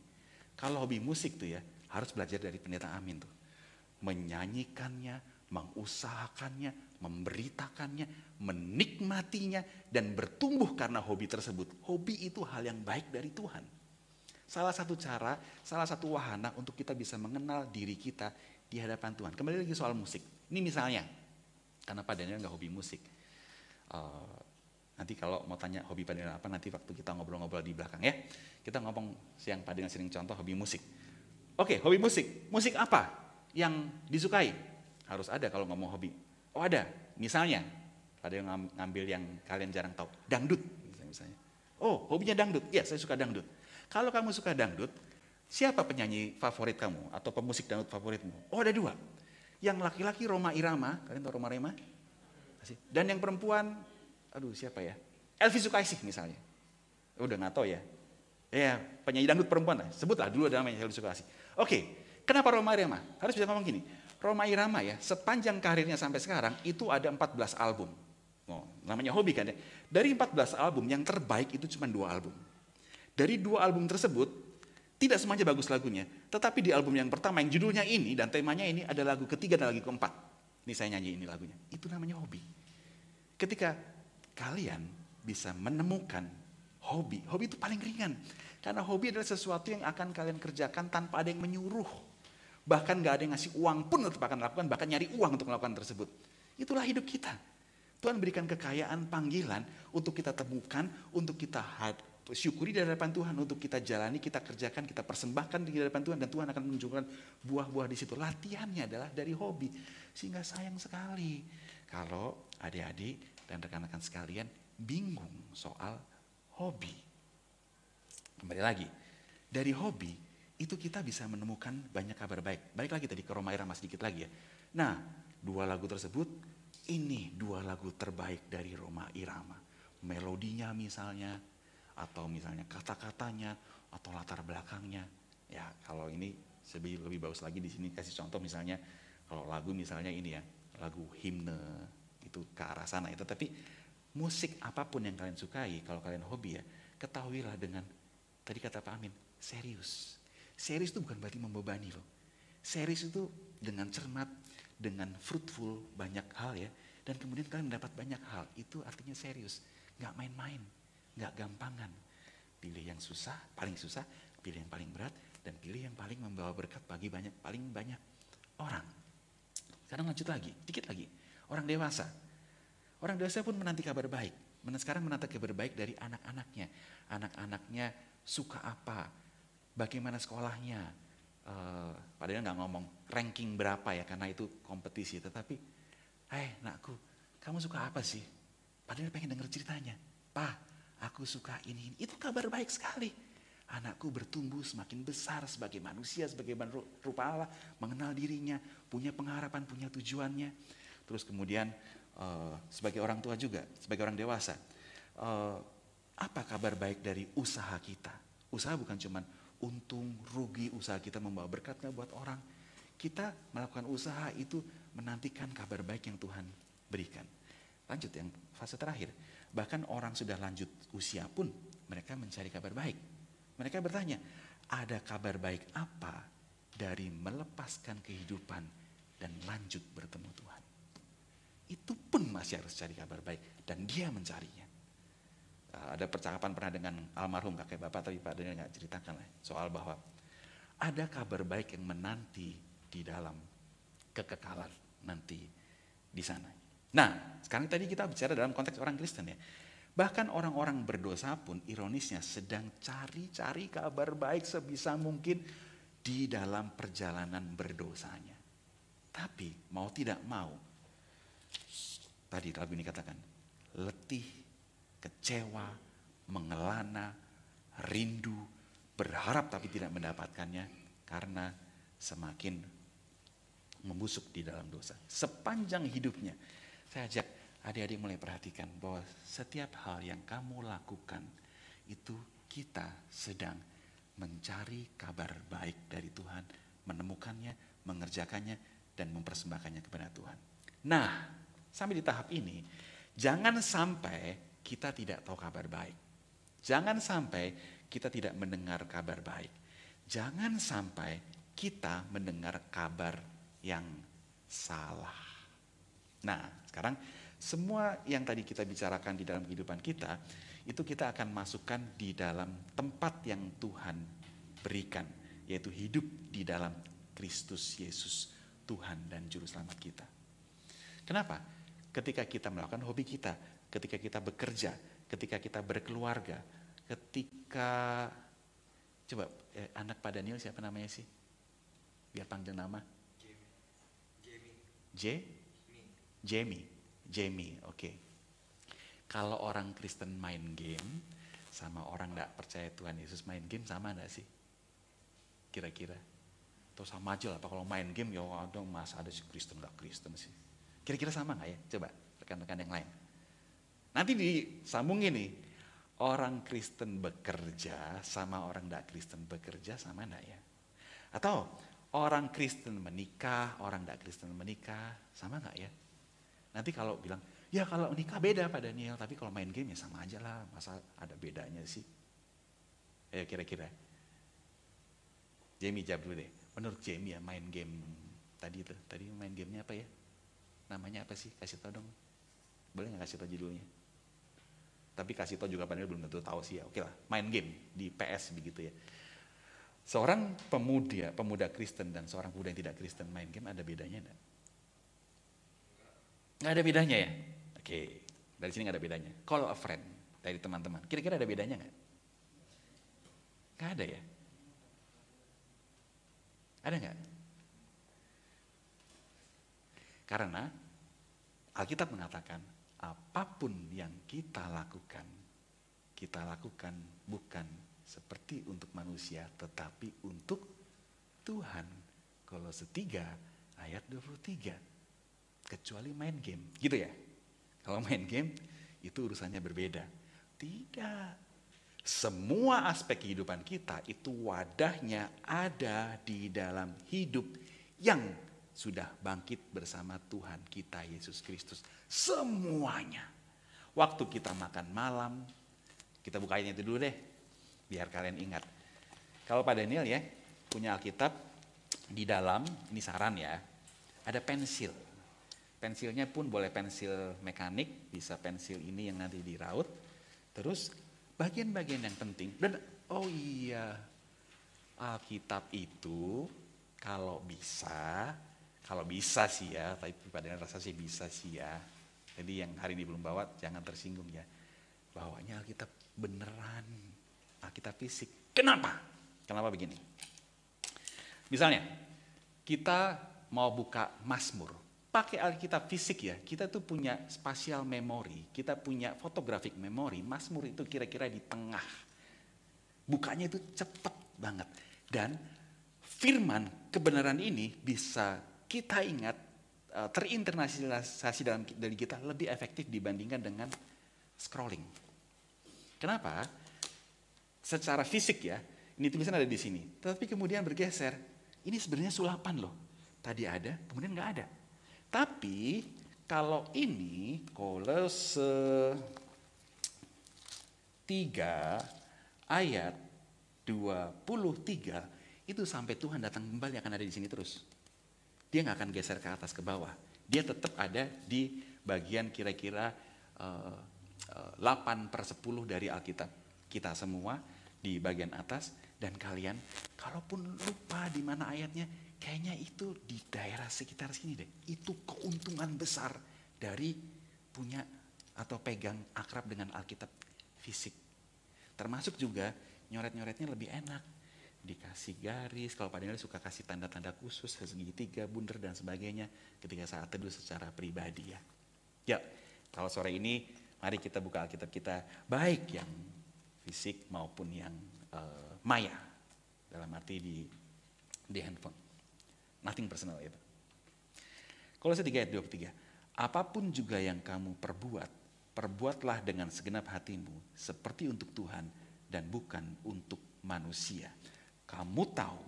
Kalau hobi musik tuh ya, harus belajar dari Pendeta Amin tuh. Menyanyikannya, mengusahakannya, memberitakannya, menikmatinya, dan bertumbuh karena hobi tersebut. Hobi itu hal yang baik dari Tuhan. Salah satu cara, salah satu wahana untuk kita bisa mengenal diri kita di hadapan Tuhan. Kembali lagi soal musik. Ini misalnya, karena Pak Daniel nggak hobi musik. Nanti kalau mau tanya hobi Pak Daniel apa, nanti waktu kita ngobrol-ngobrol di belakang ya. Kita ngomong siang Pak Daniel sering contoh hobi musik. Oke, hobi musik. Musik apa yang disukai? Harus ada kalau ngomong hobi. Oh ada, misalnya ada yang ngambil yang kalian jarang tahu, dangdut misalnya. Oh hobinya dangdut, ya saya suka dangdut. Kalau kamu suka dangdut, siapa penyanyi favorit kamu atau pemusik dangdut favoritmu? Oh ada dua. Yang laki-laki Rhoma Irama, kalian tahu Rhoma Irama? Dan yang perempuan, aduh siapa ya? Elvi Sukaesih misalnya. Udah nggak tahu ya. Ya penyanyi dangdut perempuan lah, sebutlah dulu namanya Elvi Sukaesih. Oke, kenapa Rhoma Irama? Harus bisa ngomong gini. Rhoma Irama ya, sepanjang karirnya sampai sekarang itu ada 14 album. Oh, namanya hobi kan ya. Dari 14 album yang terbaik itu cuma 2 album. Dari 2 album tersebut, tidak semuanya bagus lagunya. Tetapi di album yang pertama yang judulnya ini dan temanya ini ada lagu ketiga dan lagu keempat. Ini saya nyanyi ini lagunya. Itu namanya hobi. Ketika kalian bisa menemukan hobi. Hobi itu paling ringan. Karena hobi adalah sesuatu yang akan kalian kerjakan tanpa ada yang menyuruh. Bahkan gak ada yang ngasih uang pun untuk akan lakukan. Bahkan nyari uang untuk melakukan tersebut. Itulah hidup kita. Tuhan berikan kekayaan, panggilan untuk kita temukan, untuk kita syukuri di hadapan Tuhan, untuk kita jalani, kita kerjakan, kita persembahkan di hadapan Tuhan, dan Tuhan akan menunjukkan buah-buah di situ. Latihannya adalah dari hobi. Sehingga sayang sekali kalau adik-adik dan rekan-rekan sekalian bingung soal hobi. Kembali lagi, dari hobi itu kita bisa menemukan banyak kabar baik. Balik lagi tadi ke Rhoma Irama sedikit lagi ya. Nah, 2 lagu tersebut, ini 2 lagu terbaik dari Rhoma Irama. Melodinya misalnya, atau misalnya kata-katanya, atau latar belakangnya. Ya, kalau ini lebih bagus lagi di sini kasih contoh misalnya, kalau lagu misalnya ini ya, lagu himne, itu ke arah sana. Tapi musik apapun yang kalian sukai, kalau kalian hobi ya, ketahuilah dengan, tadi kata Pak Amin, serius. Serius itu bukan berarti membebani loh. Serius itu dengan cermat, dengan fruitful, banyak hal ya. Dan kemudian kalian mendapat banyak hal, itu artinya serius. Gak main-main, gak gampangan. Pilih yang susah, paling susah, pilih yang paling berat, dan pilih yang paling membawa berkat bagi paling banyak orang. Sekarang lanjut lagi, dikit lagi. Orang dewasa. Orang dewasa pun menanti kabar baik. Sekarang menanti kabar baik dari anak-anaknya. Anak-anaknya suka apa, bagaimana sekolahnya. Padahal nggak ngomong ranking berapa ya, karena itu kompetisi. Tetapi, nakku, kamu suka apa sih? Padahal pengen denger ceritanya. Pak, aku suka ini. Itu kabar baik sekali. Anakku bertumbuh semakin besar sebagai manusia, sebagai rupa Allah, mengenal dirinya, punya pengharapan, punya tujuannya. Terus kemudian sebagai orang tua juga, sebagai orang dewasa, apa kabar baik dari usaha kita? Usaha bukan cuma untung, rugi, usaha kita membawa berkat nggak buat orang. kita melakukan usaha itu menantikan kabar baik yang Tuhan berikan. Lanjut yang fase terakhir. Bahkan orang sudah lanjut usia pun mereka mencari kabar baik. Mereka bertanya, ada kabar baik apa dari melepaskan kehidupan dan lanjut bertemu Tuhan? Itu pun masih harus cari kabar baik dan dia mencarinya. Ada percakapan pernah dengan almarhum kakek bapak, tapi Pak Daniel nggak ceritakan soal bahwa ada kabar baik yang menanti di dalam kekekalan nanti di sana. Nah, sekarang tadi kita bicara dalam konteks orang Kristen ya. Bahkan orang-orang berdosa pun ironisnya sedang cari-cari kabar baik sebisa mungkin di dalam perjalanan berdosanya. Tapi mau tidak mau, tadi lagu ini katakan, letih, kecewa, mengelana, rindu, berharap tapi tidak mendapatkannya karena semakin membusuk di dalam dosa. Sepanjang hidupnya, saya ajak adik-adik mulai perhatikan bahwa setiap hal yang kamu lakukan itu kita sedang mencari kabar baik dari Tuhan, menemukannya, mengerjakannya, dan mempersembahkannya kepada Tuhan. Nah, sampai di tahap ini, jangan sampai kita tidak tahu kabar baik. Jangan sampai kita tidak mendengar kabar baik. Jangan sampai kita mendengar kabar yang salah. Nah, sekarang semua yang tadi kita bicarakan di dalam kehidupan kita, itu kita akan masukkan di dalam tempat yang Tuhan berikan, yaitu hidup di dalam Kristus Yesus, Tuhan dan Juru Selamat kita. Kenapa? Ketika kita melakukan hobi kita, ketika kita bekerja, ketika kita berkeluarga, ketika, coba anak Pak Daniel siapa namanya sih? Biar panggil nama. Jamie, oke. Kalau orang Kristen main game, sama orang gak percaya Tuhan Yesus main game sama gak sih? Kira-kira. Atau sama aja lah, kalau main game ya ada masa ada si Kristen gak Kristen sih. Kira-kira sama gak ya? Coba rekan-rekan yang lain. Nanti disambungin nih, orang Kristen bekerja sama orang gak Kristen bekerja sama gak ya? Atau orang Kristen menikah, orang gak Kristen menikah, sama gak ya? Nanti kalau bilang, ya kalau nikah beda Pak Daniel, tapi kalau main game ya sama aja lah, masa ada bedanya sih? Ayo kira-kira. Jamie jawab dulu deh. Menurut Jamie ya main game tadi main gamenya apa ya? Namanya apa sih? Kasih tau dong. Boleh gak kasih tau judulnya? Tapi kasih tau juga Pak Daniel belum tentu tahu sih ya. Oke lah, main game di PS begitu ya. Seorang pemuda Kristen dan seorang pemuda yang tidak Kristen main game ada bedanya enggak? Nggak ada bedanya ya? Oke, dari sini nggak ada bedanya. Call a friend dari teman-teman. Kira-kira ada bedanya nggak? Nggak ada ya? Ada nggak? Karena Alkitab mengatakan apapun yang kita lakukan bukan seperti untuk manusia, tetapi untuk Tuhan. Kolose 3 ayat 23. Kecuali main game, gitu ya. Kalau main game itu urusannya berbeda. Tidak. Semua aspek kehidupan kita itu wadahnya ada di dalam hidup yang sudah bangkit bersama Tuhan kita Yesus Kristus. Semuanya. Waktu kita makan malam, kita bukain itu dulu deh, biar kalian ingat. Kalau Pak Daniel ya, punya Alkitab, di dalam, ini saran ya, ada pensil. Pensilnya pun boleh pensil mekanik, bisa pensil ini yang nanti diraut. Terus bagian-bagian yang penting. Dan oh iya, Alkitab itu kalau bisa sih ya, tapi pada rasa sih bisa sih ya. Jadi yang hari ini belum bawa jangan tersinggung ya. Bawanya Alkitab beneran, Alkitab fisik. Kenapa? Kenapa begini? Misalnya, kita mau buka Mazmur. Pakai Alkitab fisik ya, kita tuh punya spatial memory, kita punya photographic memory, Mazmur itu kira-kira di tengah. Bukanya itu cepat banget. Dan firman kebenaran ini bisa kita ingat, terinternalisasi dalam diri kita lebih efektif dibandingkan dengan scrolling. Kenapa? Secara fisik ya, ini tulisan ada di sini, tetapi kemudian bergeser. Ini sebenarnya sulapan loh. tadi ada, kemudian nggak ada. Tapi kalau ini Kolose 3 ayat 23 itu sampai Tuhan datang kembali akan ada di sini terus. Dia nggak akan geser ke atas ke bawah. Dia tetap ada di bagian kira-kira 8/10 dari Alkitab. Kita semua di bagian atas, dan kalian kalaupun lupa di mana ayatnya, kayaknya itu di daerah sekitar sini deh. Itu keuntungan besar dari punya atau pegang akrab dengan Alkitab fisik. Termasuk juga nyoret-nyoretnya lebih enak. Dikasih garis, kalau Pak Daniel suka kasih tanda-tanda khusus, segitiga, bundar dan sebagainya ketika saat teduh secara pribadi ya. Ya, kalau sore ini mari kita buka Alkitab kita, baik yang fisik maupun yang maya, dalam arti di handphone. Nothing personal ya Pak. Kolose 3 ayat 23. Apapun juga yang kamu perbuat, perbuatlah dengan segenap hatimu seperti untuk Tuhan dan bukan untuk manusia. Kamu tahu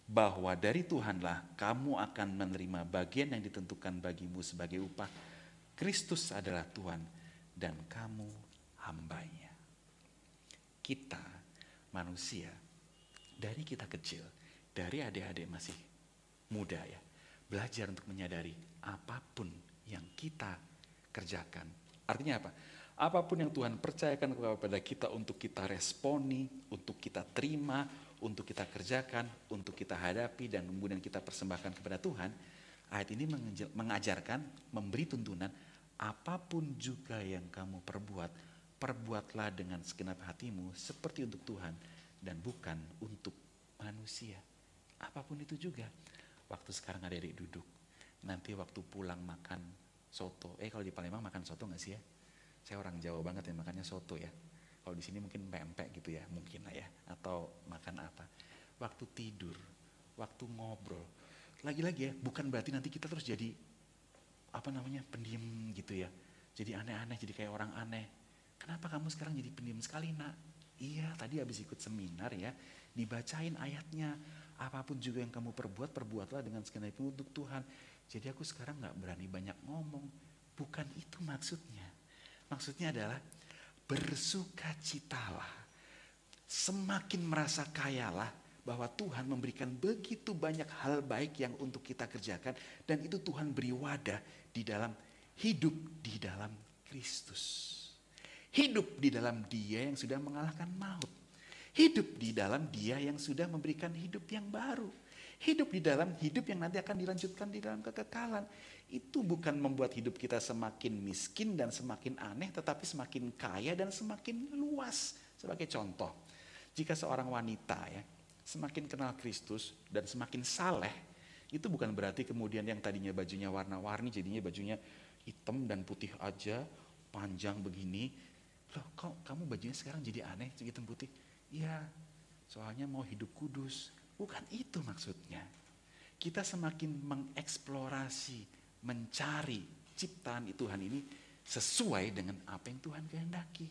bahwa dari Tuhanlah kamu akan menerima bagian yang ditentukan bagimu sebagai upah. Kristus adalah Tuhan dan kamu hambanya. Kita manusia, dari kita kecil, dari adik-adik masih muda ya, belajar untuk menyadari apapun yang kita kerjakan. Artinya apa? Apapun yang Tuhan percayakan kepada kita untuk kita responi, untuk kita terima, untuk kita kerjakan, untuk kita hadapi dan kemudian kita persembahkan kepada Tuhan. Ayat ini mengajarkan, memberi tuntunan, apapun juga yang kamu perbuat, perbuatlah dengan segenap hatimu seperti untuk Tuhan dan bukan untuk manusia. Apapun itu juga. Waktu sekarang adik-adik duduk, nanti waktu pulang makan soto. Kalau di Palembang makan soto nggak sih ya? Saya orang Jawa banget ya, makannya soto ya. Kalau di sini mungkin pempek gitu ya, mungkin lah ya. Atau makan apa. Waktu tidur, waktu ngobrol. Lagi-lagi ya, bukan berarti nanti kita terus jadi pendiam gitu ya. Jadi aneh-aneh, jadi kayak orang aneh. Kenapa kamu sekarang jadi pendiam sekali nak? Iya, tadi habis ikut seminar ya, dibacain ayatnya. Apapun juga yang kamu perbuat, perbuatlah dengan segenap hati untuk Tuhan. Jadi aku sekarang gak berani banyak ngomong. Bukan itu maksudnya. Maksudnya adalah bersukacitalah. Semakin merasa kayalah bahwa Tuhan memberikan begitu banyak hal baik yang untuk kita kerjakan. Dan itu Tuhan beri wadah di dalam hidup di dalam Kristus. Hidup di dalam Dia yang sudah mengalahkan maut. Hidup di dalam Dia yang sudah memberikan hidup yang baru. Hidup di dalam hidup yang nanti akan dilanjutkan di dalam kekekalan. Itu bukan membuat hidup kita semakin miskin dan semakin aneh, tetapi semakin kaya dan semakin luas. Sebagai contoh, jika seorang wanita ya semakin kenal Kristus dan semakin saleh, itu bukan berarti kemudian yang tadinya bajunya warna-warni jadinya bajunya hitam dan putih aja, panjang begini. Loh, kok kamu bajunya sekarang jadi aneh, hitam putih? Iya, soalnya mau hidup kudus. Bukan itu maksudnya. Kita semakin mengeksplorasi, mencari ciptaan Tuhan ini sesuai dengan apa yang Tuhan kehendaki.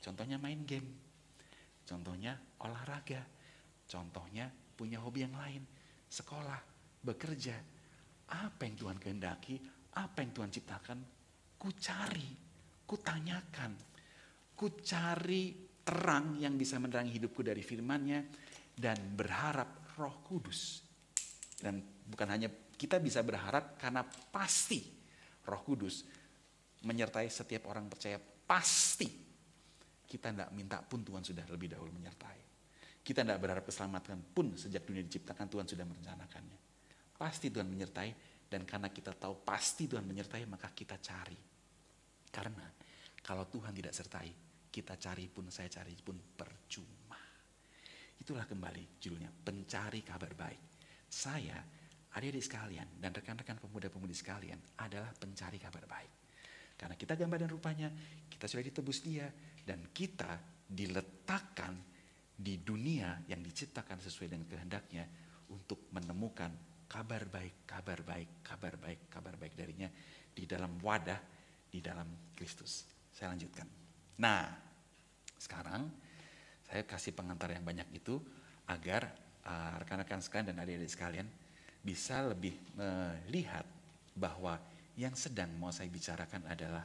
Contohnya main game, contohnya olahraga, contohnya punya hobi yang lain, sekolah, bekerja. Apa yang Tuhan kehendaki, apa yang Tuhan ciptakan, ku cari, ku tanyakan, ku cari terang yang bisa menerangi hidupku dari firman-Nya dan berharap Roh Kudus. Dan bukan hanya kita bisa berharap karena pasti Roh Kudus menyertai setiap orang percaya, pasti. Kita tidak minta pun Tuhan sudah lebih dahulu menyertai. Kita tidak berharap keselamatan pun sejak dunia diciptakan Tuhan sudah merencanakannya. Pasti Tuhan menyertai, dan karena kita tahu pasti Tuhan menyertai, maka kita cari. Karena kalau Tuhan tidak sertai, kita cari pun, saya cari pun percuma. Itulah kembali judulnya, pencari kabar baik. Saya, adik-adik sekalian, dan rekan-rekan pemuda-pemudi sekalian adalah pencari kabar baik. Karena kita gambar dan rupanya, kita sudah ditebus Dia, dan kita diletakkan di dunia yang diciptakan sesuai dengan kehendaknya untuk menemukan kabar baik, kabar baik, kabar baik, kabar baik darinya di dalam wadah, di dalam Kristus. Saya lanjutkan. Nah, sekarang saya kasih pengantar yang banyak itu agar rekan-rekan sekalian dan adik-adik sekalian bisa lebih melihat bahwa yang sedang mau saya bicarakan adalah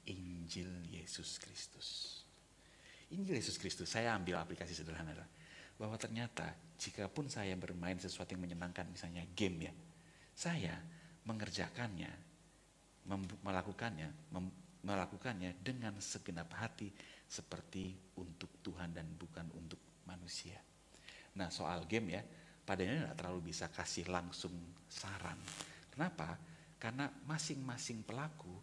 Injil Yesus Kristus. Injil Yesus Kristus, saya ambil aplikasi sederhana bahwa ternyata jikapun saya bermain sesuatu yang menyenangkan, misalnya game ya, saya mengerjakannya, melakukannya dengan segenap hati seperti untuk Tuhan dan bukan untuk manusia. Nah, soal game ya, padanya tidak terlalu bisa kasih langsung saran. Kenapa? Karena masing-masing pelaku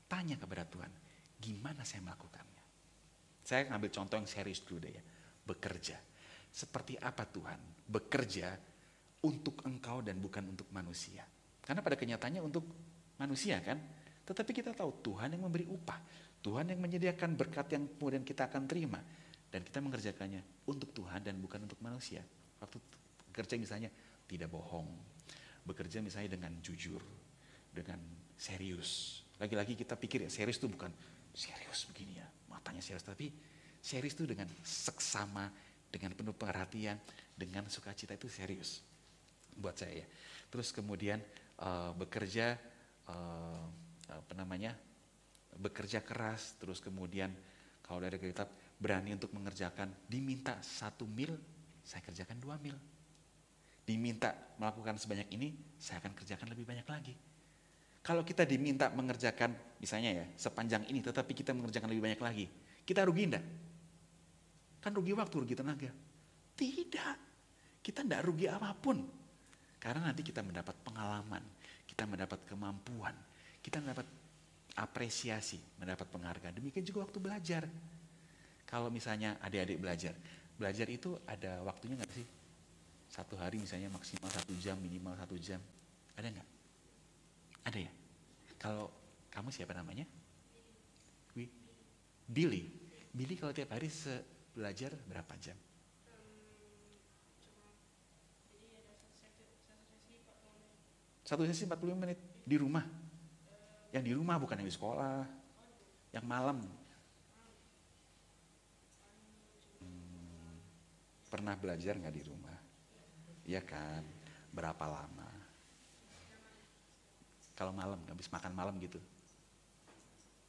tanya kepada Tuhan, gimana saya melakukannya? Saya ngambil contoh yang serius dulu deh ya. Bekerja. Seperti apa Tuhan bekerja untuk engkau dan bukan untuk manusia? Karena pada kenyataannya untuk manusia kan. Tetapi kita tahu Tuhan yang memberi upah. Tuhan yang menyediakan berkat yang kemudian kita akan terima. Dan kita mengerjakannya untuk Tuhan dan bukan untuk manusia. Waktu bekerja misalnya tidak bohong. Bekerja misalnya dengan jujur. Dengan serius. Lagi-lagi kita pikir ya serius itu bukan serius begini ya. Matanya serius. Tapi serius itu dengan seksama, dengan penuh perhatian, dengan sukacita, itu serius buat saya ya. Terus kemudian bekerja bekerja keras, terus kemudian kalau dari kitab berani untuk mengerjakan, diminta 1 mil, saya kerjakan 2 mil. Diminta melakukan sebanyak ini, saya akan kerjakan lebih banyak lagi. Kalau kita diminta mengerjakan misalnya ya sepanjang ini, tetapi kita mengerjakan lebih banyak lagi, kita rugi enggak? Kan rugi waktu, rugi tenaga. Tidak, kita tidak rugi apapun. Karena nanti kita mendapat pengalaman, kita mendapat kemampuan, kita mendapat apresiasi, mendapat penghargaan. Demikian juga waktu belajar. Kalau misalnya adik-adik belajar itu ada waktunya nggak sih? 1 hari misalnya maksimal 1 jam, minimal 1 jam. Ada nggak? Ada ya? Kalau kamu siapa namanya? Billy. Billy kalau tiap hari belajar berapa jam? Satu sesi 45 menit di rumah. Yang di rumah bukan yang di sekolah. Yang malam. Pernah belajar nggak di rumah? Iya kan? Berapa lama? Kalau malam, habis makan malam gitu.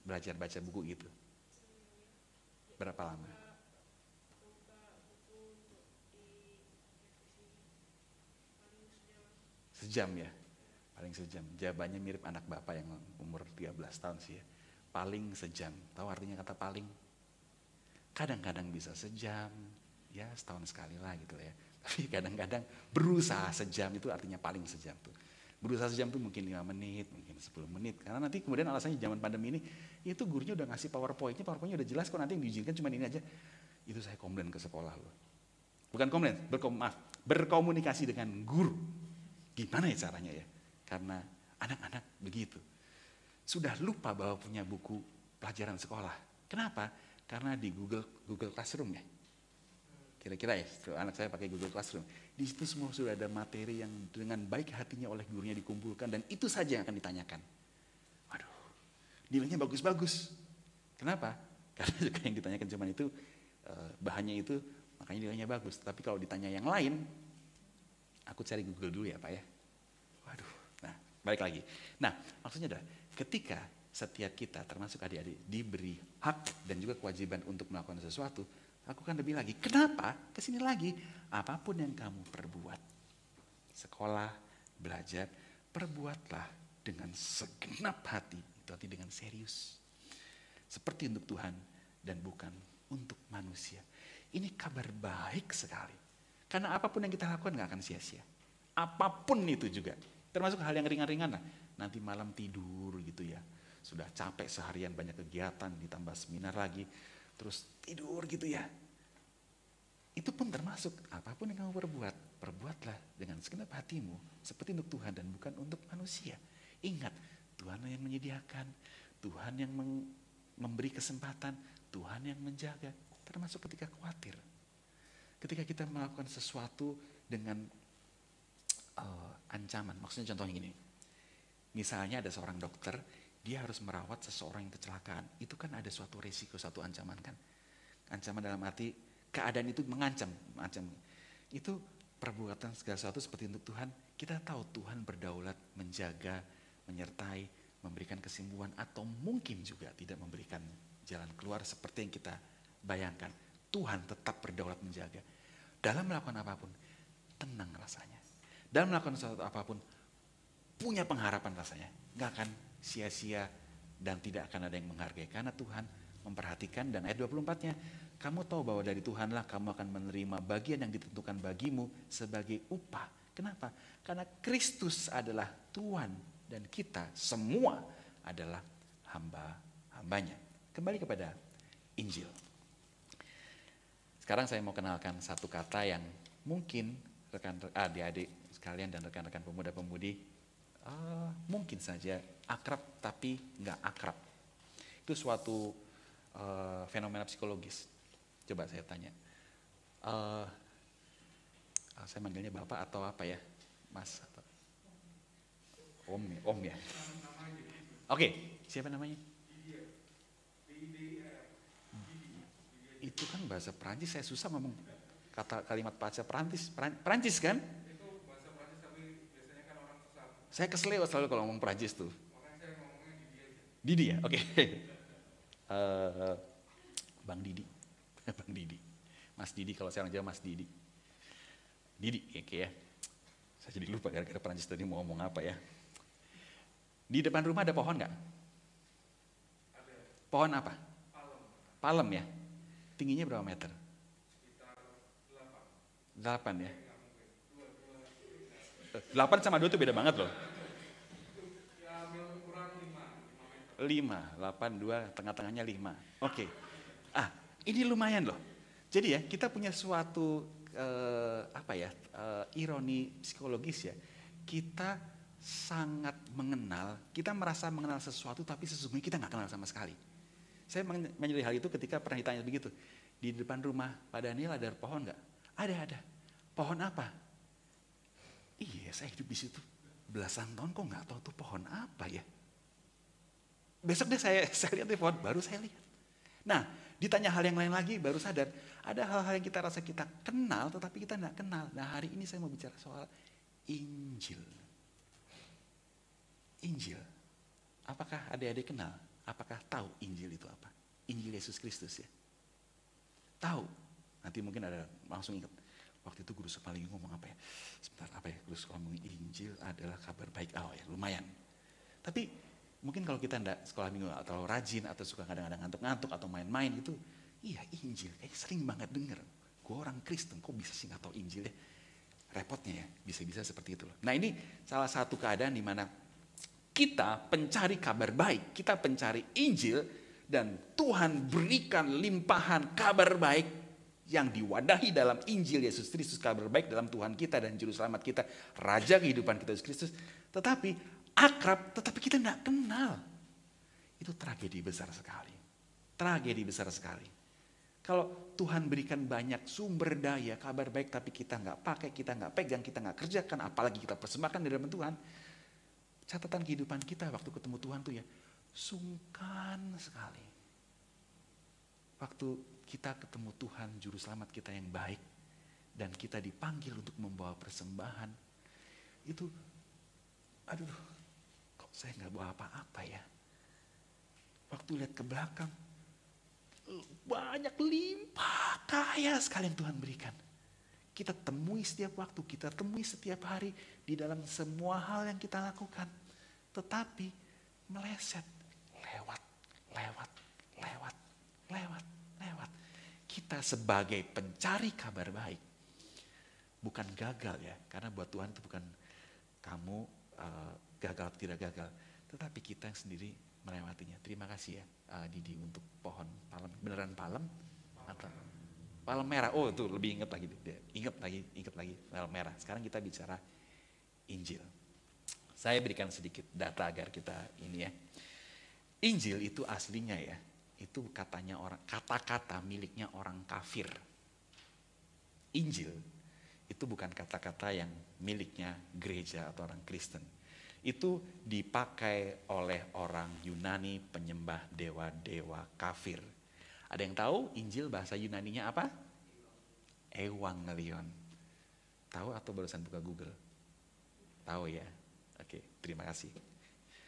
Belajar baca buku gitu. Berapa lama? Sejam ya? Paling sejam. Jawabannya mirip anak bapak yang umur 13 tahun sih ya. Paling sejam. Tahu artinya kata paling? Kadang-kadang bisa sejam, ya setahun sekali lah gitu ya. Tapi kadang-kadang berusaha sejam, itu artinya paling sejam tuh. Berusaha sejam tuh mungkin 5 menit, mungkin 10 menit. Karena nanti kemudian alasannya zaman pandemi ini, itu gurunya udah ngasih powerpointnya udah jelas kok, nanti yang diizinkan cuma ini aja. Itu saya komplain ke sekolah loh. Bukan komplain, berkomunikasi dengan guru. Gimana ya caranya ya? Karena anak-anak begitu. Sudah lupa bahwa punya buku pelajaran sekolah. Kenapa? Karena di Google Classroom ya. Kira-kira ya, anak saya pakai Google Classroom. Di situ semua sudah ada materi yang dengan baik hatinya oleh gurunya dikumpulkan, dan itu saja yang akan ditanyakan. Waduh, nilainya bagus-bagus. Kenapa? Karena juga yang ditanyakan cuma itu, bahannya itu, makanya nilainya bagus. Tapi kalau ditanya yang lain, aku cari Google dulu ya Pak ya. Waduh, nah balik lagi. Nah maksudnya adalah ketika setiap kita termasuk adik-adik diberi hak dan juga kewajiban untuk melakukan sesuatu, lakukan lebih lagi. Kenapa? Kesini lagi, apapun yang kamu perbuat, sekolah, belajar, perbuatlah dengan segenap hati, itu artinya dengan serius. Seperti untuk Tuhan dan bukan untuk manusia. Ini kabar baik sekali. Karena apapun yang kita lakukan gak akan sia-sia. Apapun itu juga. Termasuk hal yang ringan-ringan lah. Nanti malam tidur gitu ya. Sudah capek seharian banyak kegiatan, ditambah seminar lagi. Terus tidur gitu ya. Itu pun termasuk apapun yang kamu perbuat. Perbuatlah dengan segenap hatimu. Seperti untuk Tuhan dan bukan untuk manusia. Ingat, Tuhan yang menyediakan. Tuhan yang memberi kesempatan. Tuhan yang menjaga. Termasuk ketika khawatir. Ketika kita melakukan sesuatu dengan ancaman, maksudnya contohnya gini, misalnya ada seorang dokter, dia harus merawat seseorang yang kecelakaan, itu kan ada suatu resiko, suatu ancaman kan. Ancaman dalam arti keadaan itu mengancam. Itu perbuatan segala sesuatu seperti untuk Tuhan, kita tahu Tuhan berdaulat, menjaga, menyertai, memberikan kesembuhan, atau mungkin juga tidak memberikan jalan keluar seperti yang kita bayangkan. Tuhan tetap berdaulat menjaga. Dalam melakukan apapun, tenang rasanya. Dalam melakukan sesuatu apapun, punya pengharapan rasanya. Gak akan sia-sia dan tidak akan ada yang menghargai. Karena Tuhan memperhatikan, dan ayat 24-nya, kamu tahu bahwa dari Tuhanlah kamu akan menerima bagian yang ditentukan bagimu sebagai upah. Kenapa? Karena Kristus adalah Tuhan dan kita semua adalah hamba-hambanya. Kembali kepada Injil. Sekarang saya mau kenalkan satu kata yang mungkin adik-adik sekalian dan rekan-rekan pemuda-pemudi mungkin saja akrab tapi nggak akrab. Itu suatu fenomena psikologis. Coba saya tanya, saya manggilnya Bapak atau apa ya, Mas? Atau Om ya? Oke, siapa namanya? Itu kan bahasa Perancis, saya susah ngomong kalimat bahasa Perancis kan? Itu bahasa Perancis tapi biasanya kan orang susah. Saya kesel selalu kalau ngomong Perancis tuh. Makanya saya ngomongnya Didi aja. Didi ya, oke. Bang Didi. Bang Didi, Mas Didi, kalau saya orang Jawa Mas Didi. Didi, oke ya. Saya jadi lupa gara-gara Perancis tadi mau ngomong apa ya. Di depan rumah ada pohon nggak? Ada. Pohon apa? Palem. Palem ya. Tingginya berapa meter? Sekitar 8. 8 ya. 8 sama 2 itu beda banget loh. Ya ambil kurang 5 meter. 5, 8, 2, tengah-tengahnya 5. Oke. Ini lumayan loh. Jadi ya, kita punya suatu ironi psikologis ya. Kita sangat mengenal, kita merasa mengenal sesuatu tapi sesungguhnya kita nggak kenal sama sekali. Saya menyadari hal itu ketika pernah ditanya begitu. Di depan rumah Pak Daniel ada pohon nggak? Ada. Pohon apa? Iya, saya hidup di situ belasan tahun kok nggak tahu tuh pohon apa ya. Besok deh saya lihat di pohon, baru saya lihat. Nah, ditanya hal yang lain lagi, baru sadar. Ada hal-hal yang kita rasa kita kenal, tetapi kita tidak kenal. Nah, hari ini saya mau bicara soal Injil. Injil. Apakah adik-adik kenal? Apakah tahu Injil itu apa? Injil Yesus Kristus ya. Tahu. Nanti mungkin ada langsung ingat. Waktu itu guru sekolah lagi ngomong apa ya? Sebentar, apa ya? Guru sekolah ngomong Injil adalah kabar baik. Oh ya, lumayan. Tapi mungkin kalau kita enggak sekolah minggu atau rajin atau suka kadang-kadang ngantuk-ngantuk atau main-main itu, iya Injil, sering banget denger. Gue orang Kristen, kok bisa sih nggak tahu Injil ya? Repotnya ya, bisa-bisa seperti itu loh. Nah ini salah satu keadaan di mana kita pencari kabar baik, kita pencari Injil dan Tuhan berikan limpahan kabar baik yang diwadahi dalam Injil Yesus Kristus, kabar baik dalam Tuhan kita dan Juru Selamat kita, Raja kehidupan kita Yesus Kristus. Tetapi akrab, tetapi kita tidak kenal. Itu tragedi besar sekali. Tragedi besar sekali. Kalau Tuhan berikan banyak sumber daya, kabar baik, tapi kita nggak pakai, kita nggak pegang, kita nggak kerjakan, apalagi kita persembahkan di dalam Tuhan. Catatan kehidupan kita waktu ketemu Tuhan tuh ya, sungkan sekali. Waktu kita ketemu Tuhan, Juru Selamat kita yang baik, dan kita dipanggil untuk membawa persembahan, itu, aduh, saya nggak bawa apa-apa ya. Waktu lihat ke belakang, banyak limpah kaya sekali yang Tuhan berikan. Kita temui setiap waktu, kita temui setiap hari di dalam semua hal yang kita lakukan. Tetapi meleset, lewat. Kita sebagai pencari kabar baik, bukan gagal ya, karena buat Tuhan itu bukan kamu gagal tidak gagal, tetapi kita yang sendiri melewatinya. Terima kasih ya Didi untuk pohon palem, beneran palem atau palem merah? Oh itu lebih ingat lagi palem merah. Sekarang kita bicara Injil. Saya berikan sedikit data agar kita ini ya. Injil itu aslinya ya, itu katanya orang, kata-kata miliknya orang kafir. Injil itu bukan kata-kata yang miliknya gereja atau orang Kristen. Itu dipakai oleh orang Yunani penyembah dewa-dewa kafir. Ada yang tahu Injil bahasa Yunaninya apa? Evangelion. Tahu atau barusan buka Google? Tahu ya? Oke, terima kasih.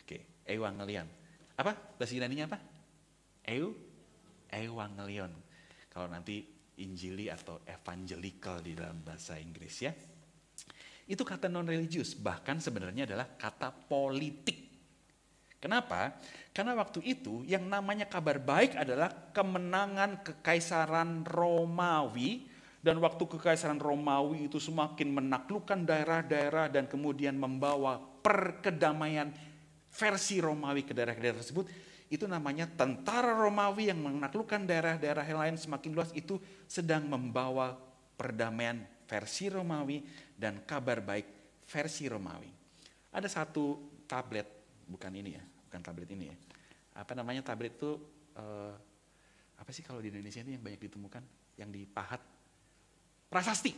Oke, Evangelion. Apa? Bahasa Yunaninya apa? Evangelion. Kalau nanti Injili atau evangelical di dalam bahasa Inggris ya. Itu kata non religius, bahkan sebenarnya adalah kata politik. Kenapa? Karena waktu itu yang namanya kabar baik adalah kemenangan kekaisaran Romawi. Dan waktu kekaisaran Romawi itu semakin menaklukkan daerah-daerah dan kemudian membawa perkedamaian versi Romawi ke daerah-daerah tersebut. Itu namanya tentara Romawi yang menaklukkan daerah-daerah yang lain semakin luas, itu sedang membawa perdamaian versi Romawi dan kabar baik versi Romawi. Ada satu tablet, bukan ini ya, bukan tablet ini ya. Apa namanya tablet itu, apa sih kalau di Indonesia ini yang banyak ditemukan, yang dipahat? Prasasti.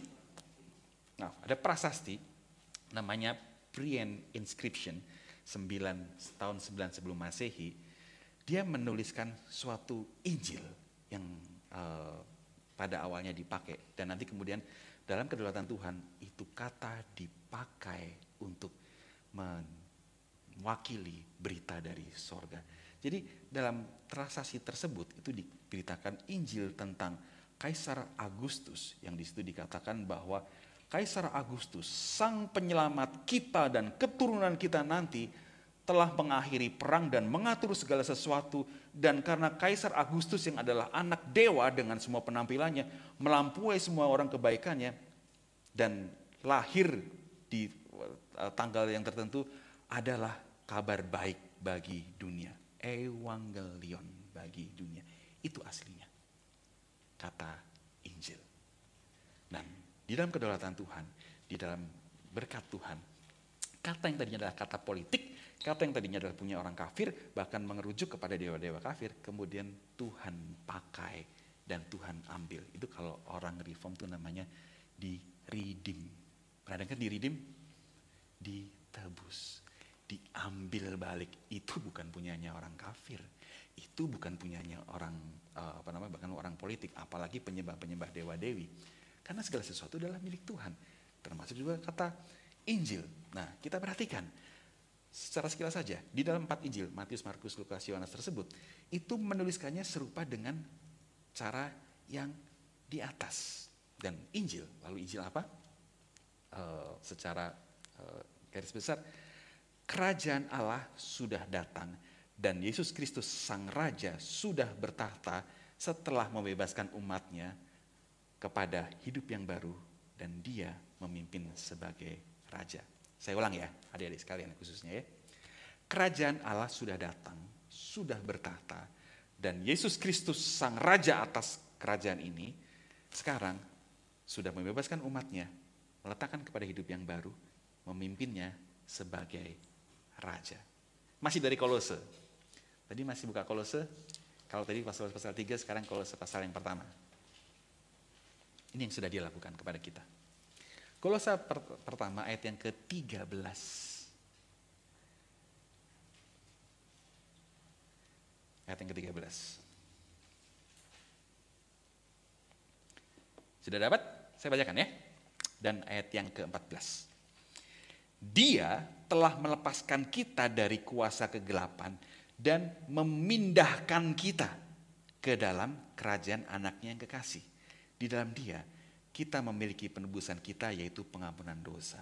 Nah, ada prasasti, namanya Priene Inscription, tahun 9 sebelum Masehi. Dia menuliskan suatu Injil yang pada awalnya dipakai. Dan nanti kemudian dalam kedaulatan Tuhan, itu kata dipakai untuk mewakili berita dari sorga. Jadi dalam prasasti tersebut itu diberitakan Injil tentang Kaisar Agustus, yang di situ dikatakan bahwa Kaisar Agustus, sang penyelamat kita dan keturunan kita nanti, telah mengakhiri perang dan mengatur segala sesuatu. Dan karena Kaisar Agustus yang adalah anak dewa dengan semua penampilannya, melampaui semua orang kebaikannya, dan lahir di tanggal yang tertentu, adalah kabar baik bagi dunia. Evangelion bagi dunia. Itu aslinya kata Injil. Dan di dalam kedaulatan Tuhan, di dalam berkat Tuhan, kata yang tadinya adalah kata politik, kata yang tadinya adalah punya orang kafir, bahkan mengerujuk kepada dewa-dewa kafir, kemudian Tuhan pakai dan Tuhan ambil. Itu kalau orang reform itu namanya di-redeem. Pernah dengar di-redeem? Ditebus, diambil balik. Itu bukan punyanya orang kafir. Itu bukan punyanya orang bahkan orang politik, apalagi penyembah-penyembah dewa-dewi. Karena segala sesuatu adalah milik Tuhan. Termasuk juga kata Injil. Nah, kita perhatikan secara sekilas saja di dalam 4 Injil, Matius, Markus, Lukas, Yohanes tersebut, itu menuliskannya serupa dengan cara yang di atas. Dan Injil, lalu Injil apa? Secara garis besar, kerajaan Allah sudah datang dan Yesus Kristus Sang Raja sudah bertahta setelah membebaskan umatnya kepada hidup yang baru, dan dia memimpin sebagai Raja. Saya ulang ya, adik-adik sekalian khususnya ya. Kerajaan Allah sudah datang, sudah bertahta, dan Yesus Kristus Sang Raja atas kerajaan ini sekarang sudah membebaskan umatnya, meletakkan kepada hidup yang baru, memimpinnya sebagai Raja. Masih dari Kolose. Tadi masih buka Kolose. Kalau tadi pasal 3, sekarang Kolose pasal yang pertama. Ini yang sudah dia lakukan kepada kita. Kolose pertama ayat yang ke-13. Ayat yang ke-13. Sudah dapat? Saya bacakan ya. Dan ayat yang ke-14. Dia telah melepaskan kita dari kuasa kegelapan dan memindahkan kita ke dalam kerajaan anaknya yang kekasih. Di dalam dia, kita memiliki penebusan kita, yaitu pengampunan dosa.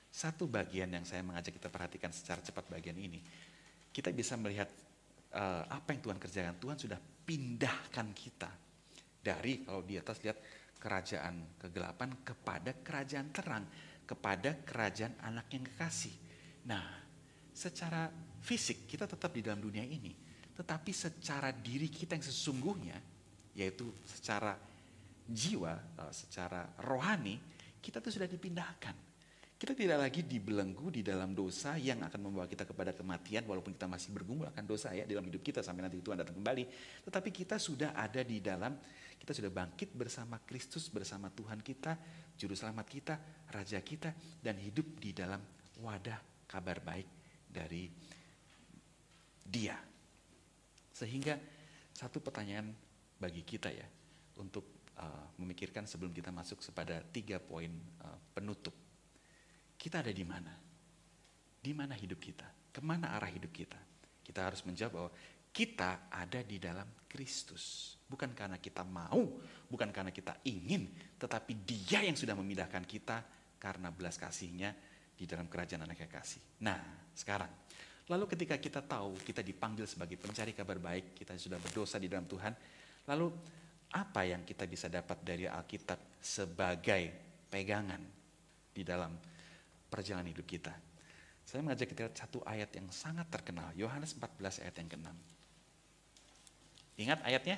Satu bagian yang saya mengajak kita perhatikan secara cepat bagian ini. Kita bisa melihat apa yang Tuhan kerjakan. Tuhan sudah pindahkan kita dari, kalau di atas lihat, kerajaan kegelapan kepada kerajaan terang, kepada kerajaan anak yang kekasih. Nah, secara fisik kita tetap di dalam dunia ini, tetapi secara diri kita yang sesungguhnya, yaitu secara jiwa, secara rohani, kita tuh sudah dipindahkan. Kita tidak lagi dibelenggu di dalam dosa yang akan membawa kita kepada kematian, walaupun kita masih bergumul akan dosa ya dalam hidup kita sampai nanti Tuhan datang kembali. Tetapi kita sudah ada di dalam, kita sudah bangkit bersama Kristus, bersama Tuhan kita, Juru Selamat kita, Raja kita, dan hidup di dalam wadah kabar baik dari Dia. Sehingga satu pertanyaan bagi kita ya, untuk memikirkan sebelum kita masuk kepada 3 poin penutup. Kita ada di mana? Di mana hidup kita? Kemana arah hidup kita? Kita harus menjawab bahwa kita ada di dalam Kristus. Bukan karena kita mau, bukan karena kita ingin, tetapi Dia yang sudah memindahkan kita karena belas kasih-Nya di dalam kerajaan anak kasih. Nah, sekarang, lalu ketika kita tahu kita dipanggil sebagai pencari kabar baik, kita sudah berdosa di dalam Tuhan, lalu apa yang kita bisa dapat dari Alkitab sebagai pegangan di dalam perjalanan hidup kita? Saya mengajak kita lihat satu ayat yang sangat terkenal, Yohanes 14 ayat yang ke-6. Ingat ayatnya?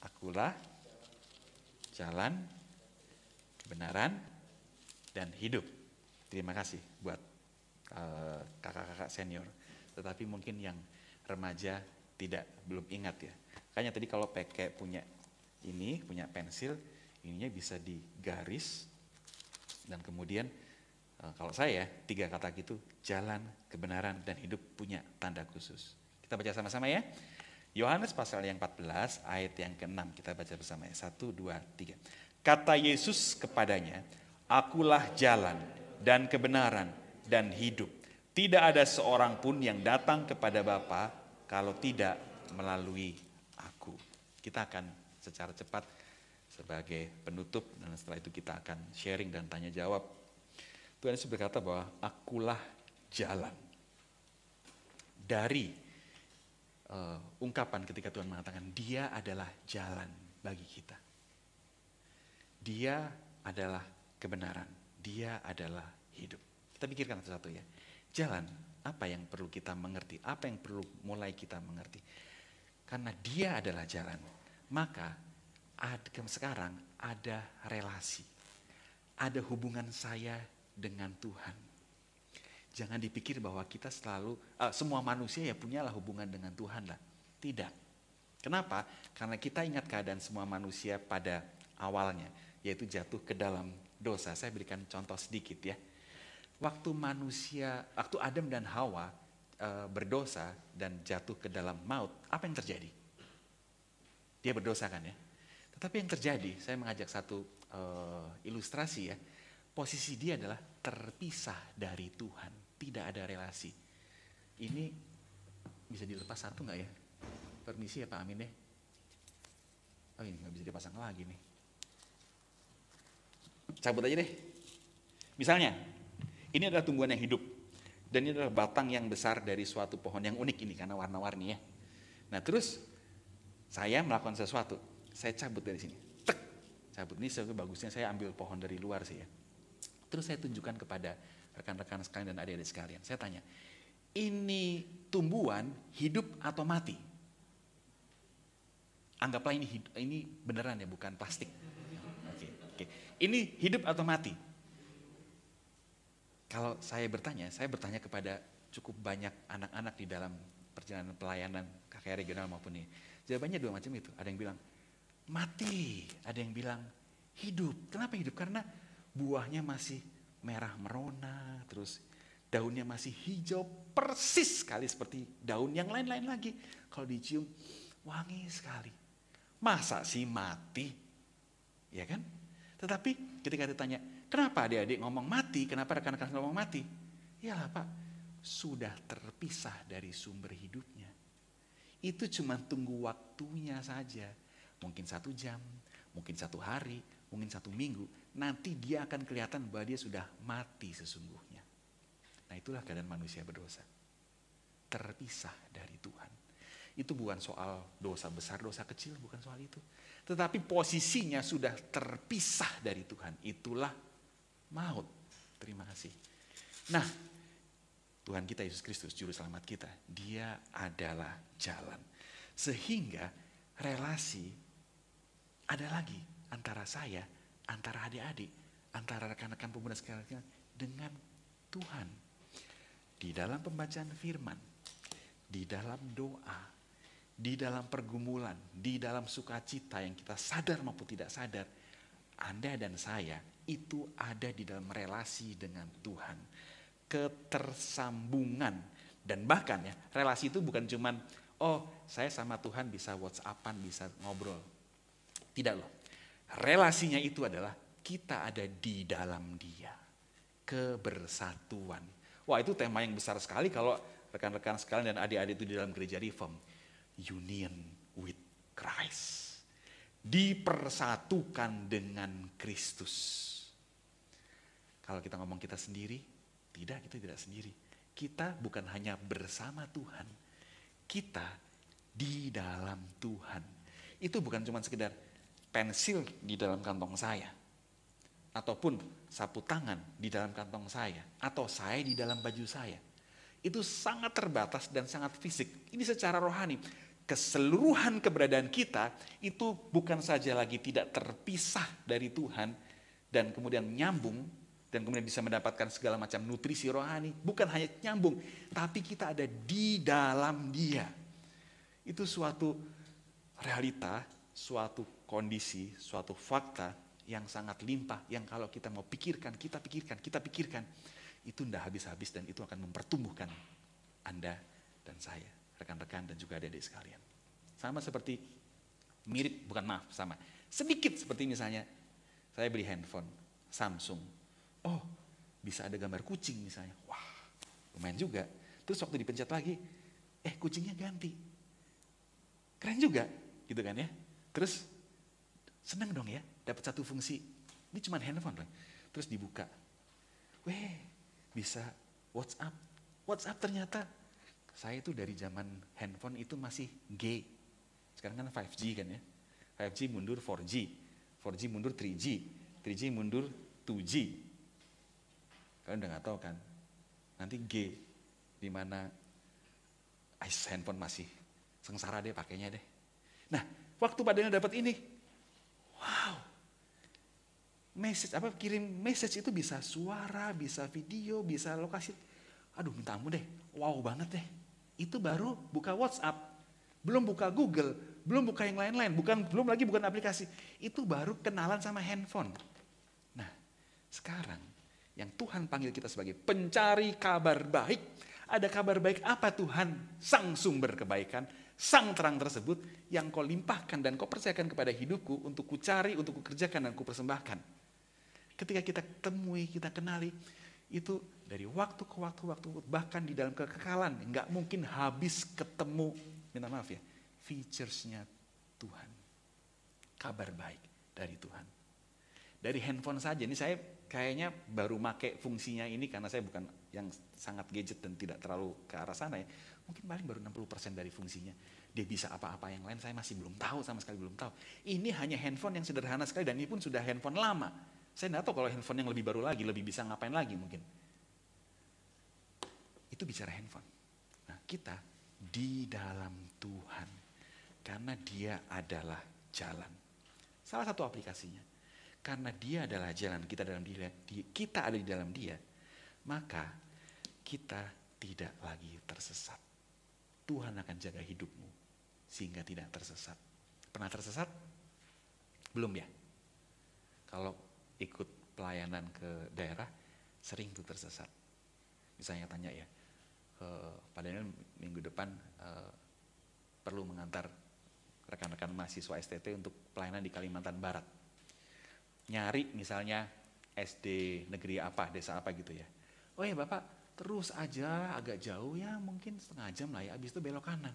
Akulah jalan, kebenaran, dan hidup. Terima kasih buat kakak-kakak senior. Tetapi mungkin yang remaja belum ingat ya. Makanya tadi kalau pakai punya pensil, ininya bisa digaris. Dan kemudian kalau saya 3 kata gitu, jalan, kebenaran, dan hidup punya tanda khusus. Kita baca sama-sama ya. Yohanes pasal yang 14 ayat yang ke-6 kita baca bersama ya. 1, 2, 3. Kata Yesus kepadanya, akulah jalan dan kebenaran dan hidup. Tidak ada seorang pun yang datang kepada Bapa kalau tidak melalui aku. Kita akan secara cepat sebagai penutup dan setelah itu kita akan sharing dan tanya jawab. Tuhan Yesus berkata bahwa akulah jalan. Dari ungkapan ketika Tuhan mengatakan Dia adalah jalan bagi kita. Dia adalah kebenaran. Dia adalah hidup. Kita pikirkan satu-satu ya. Jalan, apa yang perlu kita mengerti? Apa yang perlu mulai kita mengerti? Karena Dia adalah jalan. Maka sekarang ada relasi. Ada hubungan saya dengan Tuhan. Jangan dipikir bahwa kita selalu, semua manusia ya punyalah hubungan dengan Tuhan lah. Tidak. Kenapa? Karena kita ingat keadaan semua manusia pada awalnya, yaitu jatuh ke dalam dosa. Saya berikan contoh sedikit ya. Waktu Adam dan Hawa berdosa dan jatuh ke dalam maut, apa yang terjadi? Dia berdosa kan ya. Tetapi yang terjadi, saya mengajak satu ilustrasi ya. Posisi dia adalah terpisah dari Tuhan, tidak ada relasi. Ini bisa dilepas satu nggak ya? Permisi ya Pak Amin deh. Oh ini nggak bisa dipasang lagi nih. Cabut aja deh. Misalnya, ini adalah tumbuhan yang hidup. Dan ini adalah batang yang besar dari suatu pohon yang unik ini karena warna-warni ya. Nah terus saya melakukan sesuatu. Saya cabut dari sini. Tek, cabut. Ini bagusnya saya ambil pohon dari luar sih ya. Terus saya tunjukkan kepada rekan-rekan sekalian dan adik-adik sekalian. Saya tanya, ini tumbuhan hidup atau mati? Anggaplah ini beneran ya, bukan plastik. Oke. Ini hidup atau mati? Kalau saya bertanya kepada cukup banyak anak-anak di dalam perjalanan pelayanan KKR regional maupun ini. Jawabannya 2 macam itu. Ada yang bilang mati, ada yang bilang hidup. Kenapa hidup? Karena buahnya masih merah merona, terus daunnya masih hijau, persis sekali seperti daun yang lain-lain lagi. Kalau dicium, wangi sekali. Masa sih mati? Ya kan? Tetapi ketika ditanya, kenapa adik-adik ngomong mati? Kenapa rekan-rekan ngomong mati? Iyalah Pak, sudah terpisah dari sumber hidupnya. Itu cuma tunggu waktunya saja. Mungkin 1 jam, mungkin 1 hari, mungkin 1 minggu. Nanti dia akan kelihatan bahwa dia sudah mati sesungguhnya. Nah itulah keadaan manusia berdosa. Terpisah dari Tuhan. Itu bukan soal dosa besar, dosa kecil, bukan soal itu. Tetapi posisinya sudah terpisah dari Tuhan. Itulah maut. Terima kasih. Nah, Tuhan kita Yesus Kristus, Juru Selamat kita, Dia adalah jalan. Sehingga relasi ada lagi antara saya, antara adik-adik, antara rekan-rekan pemuda sekalian dengan Tuhan. Di dalam pembacaan firman, di dalam doa, di dalam pergumulan, di dalam sukacita yang kita sadar maupun tidak sadar, Anda dan saya itu ada di dalam relasi dengan Tuhan. Ketersambungan. Dan bahkan ya, relasi itu bukan cuman Oh, saya sama Tuhan bisa WhatsAppan, bisa ngobrol. Tidak loh. Relasinya itu adalah kita ada di dalam Dia. Kebersatuan. Wah, itu tema yang besar sekali kalau rekan-rekan sekalian dan adik-adik itu di dalam gereja Reform. Union with Christ. Dipersatukan dengan Kristus. Kalau kita ngomong kita sendiri, tidak, kita tidak sendiri. Kita bukan hanya bersama Tuhan, kita di dalam Tuhan. Itu bukan cuma sekedar pensil di dalam kantong saya, ataupun sapu tangan di dalam kantong saya, atau saya di dalam baju saya. Itu sangat terbatas dan sangat fisik. Ini secara rohani. Keseluruhan keberadaan kita itu bukan saja lagi tidak terpisah dari Tuhan, dan kemudian nyambung, dan kemudian bisa mendapatkan segala macam nutrisi rohani. Bukan hanya nyambung, tapi kita ada di dalam Dia. Itu suatu realita, suatu kondisi, suatu fakta yang sangat limpah, yang kalau kita mau pikirkan, kita pikirkan, itu tidak habis-habis, dan itu akan mempertumbuhkan Anda dan saya, rekan-rekan dan juga adik-adik sekalian. Sama seperti, sama. Sedikit seperti misalnya, saya beli handphone Samsung. Oh, bisa ada gambar kucing misalnya. Wah, lumayan juga. Terus waktu dipencet lagi, kucingnya ganti. Keren juga, gitu kan ya. Terus senang dong ya, dapat satu fungsi. Ini cuma handphone loh. Terus dibuka. Bisa WhatsApp. WhatsApp ternyata, saya itu dari zaman handphone itu masih G. Sekarang kan 5G kan ya. 5G mundur 4G. 4G mundur 3G. 3G mundur 2G. Kalian udah gak tahu kan, nanti G, di mana handphone masih sengsara deh pakainya deh. Nah, waktu padanya dapat ini, wow, kirim message itu bisa suara, bisa video, bisa lokasi. Aduh, minta ampun deh, wow banget deh. Itu baru buka WhatsApp, belum buka Google, belum buka yang lain-lain, belum lagi bukan aplikasi. Itu baru kenalan sama handphone. Nah, sekarang yang Tuhan panggil kita sebagai pencari kabar baik. Ada kabar baik apa Tuhan? Sang sumber kebaikan, sang terang tersebut yang kau limpahkan dan kau percayakan kepada hidupku untuk kucari, untuk kukerjakan dan kupersembahkan. Ketika kita temui, kita kenali, itu dari waktu ke waktu, bahkan di dalam kekekalan, nggak mungkin habis ketemu, minta maaf ya, featuresnya Tuhan. Kabar baik dari Tuhan. Dari handphone saja, ini saya kayaknya baru make fungsinya ini karena saya bukan yang sangat gadget dan tidak terlalu ke arah sana ya. Mungkin paling baru 60% dari fungsinya. Dia bisa apa-apa, yang lain saya masih belum tahu, sama sekali belum tahu. Ini hanya handphone yang sederhana sekali dan ini pun sudah handphone lama. Saya tidak tahu kalau handphone yang lebih baru lagi, lebih bisa ngapain lagi mungkin. Itu bicara handphone. Nah, kita di dalam Tuhan karena Dia adalah jalan. Salah satu aplikasinya. Karena Dia adalah jalan, kita ada di dalam Dia, maka kita tidak lagi tersesat. Tuhan akan jaga hidupmu sehingga tidak tersesat. Pernah tersesat? Belum ya? Kalau ikut pelayanan ke daerah, sering tuh tersesat. Misalnya tanya ya, padahal minggu depan perlu mengantar rekan-rekan mahasiswa STT untuk pelayanan di Kalimantan Barat. Nyari misalnya SD negeri apa, desa apa gitu ya. Oh ya Bapak, terus aja agak jauh ya, mungkin setengah jam lah ya, habis itu belok kanan.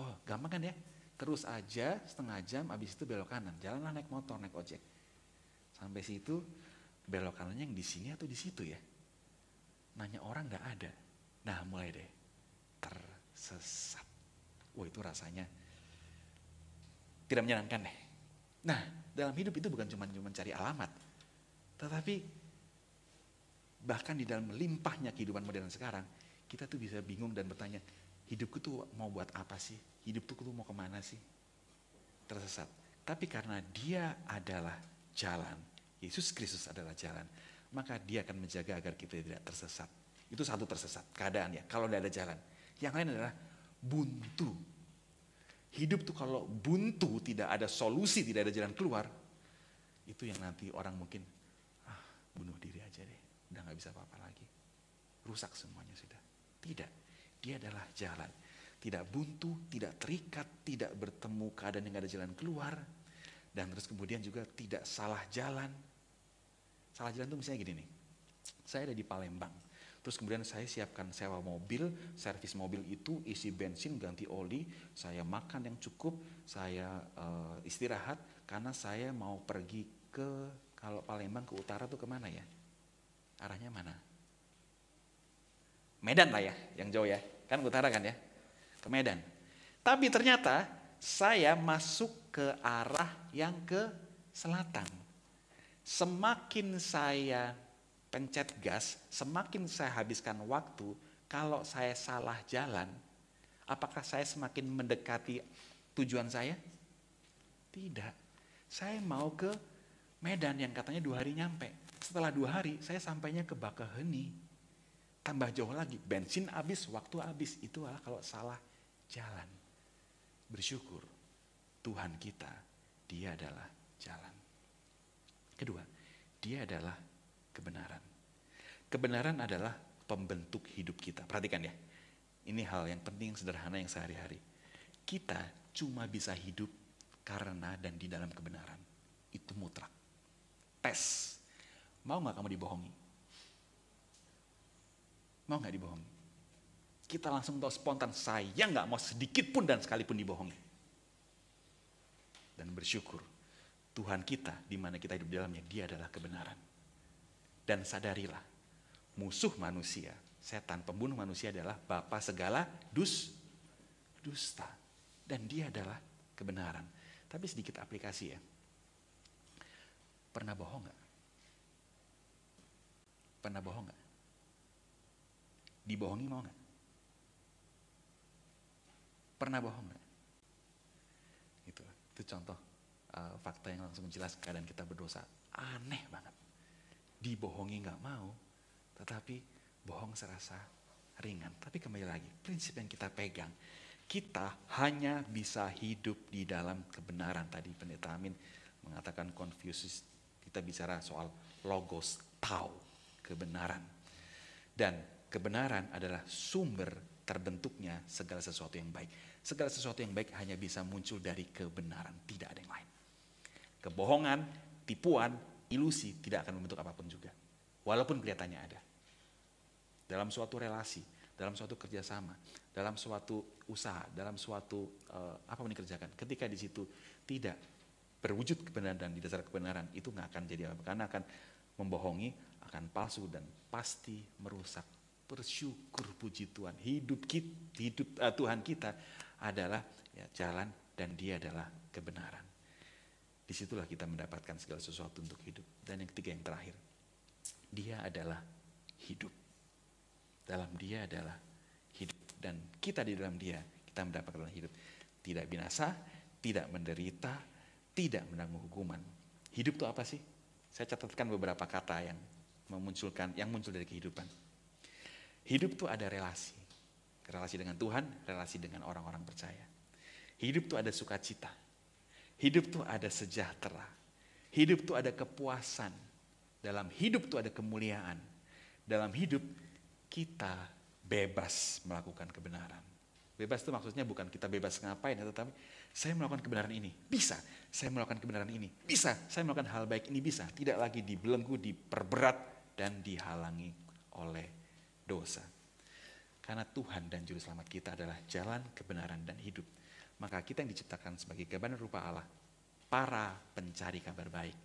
Oh gampang kan ya, terus aja setengah jam, habis itu belok kanan. Jalanlah naik motor, naik ojek. Sampai situ, belok kanannya yang di sini atau di situ ya. Nanya orang gak ada. Nah mulai deh, tersesat. Wah itu rasanya tidak menyenangkan deh. Nah, dalam hidup itu bukan cuma mencari alamat, tetapi bahkan di dalam limpahnya kehidupan modern sekarang, kita tuh bisa bingung dan bertanya, hidupku tuh mau buat apa sih? Hidupku tuh mau kemana sih? Tersesat. Tapi karena Dia adalah jalan, Yesus Kristus adalah jalan, maka Dia akan menjaga agar kita tidak tersesat. Itu satu tersesat, keadaan ya, kalau tidak ada jalan. Yang lain adalah buntu. Hidup tuh kalau buntu, tidak ada solusi, tidak ada jalan keluar, itu yang nanti orang mungkin, bunuh diri aja deh, udah gak bisa apa-apa lagi. Rusak semuanya sudah. Tidak, Dia adalah jalan. tidak buntu, tidak terikat, tidak bertemu keadaan yang gak ada jalan keluar, dan terus kemudian juga tidak salah jalan. Salah jalan tuh misalnya gini nih, saya ada di Palembang, terus kemudian saya siapkan sewa mobil, servis mobil itu, isi bensin, ganti oli, saya makan yang cukup, saya istirahat, karena saya mau pergi ke, kalau Palembang ke utara tuh kemana ya? Arahnya mana? Medan lah ya, yang jauh ya, kan ke utara kan ya, ke Medan. Tapi ternyata saya masuk ke arah yang ke selatan. Semakin saya pencet gas, semakin saya habiskan waktu. Kalau saya salah jalan, apakah saya semakin mendekati tujuan saya? Tidak. Saya mau ke Medan yang katanya 2 hari nyampe. Setelah 2 hari saya sampainya ke Bakaheni. Tambah jauh lagi, bensin habis, waktu habis. Itulah kalau salah jalan. Bersyukur Tuhan kita, Dia adalah jalan. Kedua, Dia adalah kebenaran. Kebenaran adalah pembentuk hidup kita. Perhatikan ya, ini hal yang penting, sederhana, yang sehari-hari. Kita cuma bisa hidup karena dan di dalam kebenaran. Itu mutlak. Tes. Mau gak kamu dibohongi? Mau gak dibohongi? Kita langsung tahu spontan, saya gak mau sedikit pun dan sekalipun dibohongi. Dan bersyukur Tuhan kita, di mana kita hidup di dalamnya, Dia adalah kebenaran. Dan sadarilah, musuh manusia, setan pembunuh manusia adalah bapa segala dusta. Dan Dia adalah kebenaran. Tapi sedikit aplikasi ya. Pernah bohong gak? Pernah bohong gak? Dibohongi mau gak? Pernah bohong gak? Itu contoh fakta yang langsung jelas keadaan kita berdosa. Aneh banget. Dibohongi gak mau, tetapi bohong serasa ringan. Tapi kembali lagi, prinsip yang kita pegang, kita hanya bisa hidup di dalam kebenaran. Tadi Pendeta Amin mengatakan Confucius, kita bicara soal logos, tau, kebenaran. Dan kebenaran adalah sumber terbentuknya segala sesuatu yang baik. Segala sesuatu yang baik hanya bisa muncul dari kebenaran, tidak ada yang lain. Kebohongan, tipuan, ilusi tidak akan membentuk apapun juga. Walaupun kelihatannya ada. Dalam suatu relasi, dalam suatu kerjasama, dalam suatu usaha, dalam suatu apapun dikerjakan. Ketika di situ tidak berwujud kebenaran dan di dasar kebenaran, itu nggak akan jadi apa, karena akan membohongi, akan palsu dan pasti merusak. Bersyukur, puji Tuhan, hidup Tuhan kita adalah ya, jalan, dan Dia adalah kebenaran. Disitulah kita mendapatkan segala sesuatu untuk hidup. Dan yang ketiga, yang terakhir, Dia adalah hidup. Dalam Dia adalah hidup, dan kita di dalam Dia, kita mendapatkan hidup. Tidak binasa, tidak menderita, tidak menanggung hukuman. Hidup itu apa sih? Saya catatkan beberapa kata yang muncul dari kehidupan. Hidup itu ada relasi. Relasi dengan Tuhan, relasi dengan orang-orang percaya. Hidup itu ada sukacita. Hidup itu ada sejahtera. Hidup itu ada kepuasan. Dalam hidup itu ada kemuliaan. Dalam hidup kita bebas melakukan kebenaran. Bebas itu maksudnya bukan kita bebas ngapain, tetapi saya melakukan kebenaran ini, bisa. Saya melakukan kebenaran ini, bisa. Saya melakukan hal baik ini, bisa. Tidak lagi dibelenggu, diperberat, dan dihalangi oleh dosa. Karena Tuhan dan Juru Selamat kita adalah jalan, kebenaran, dan hidup. Maka kita yang diciptakan sebagai gambaran rupa Allah, para pencari kabar baik,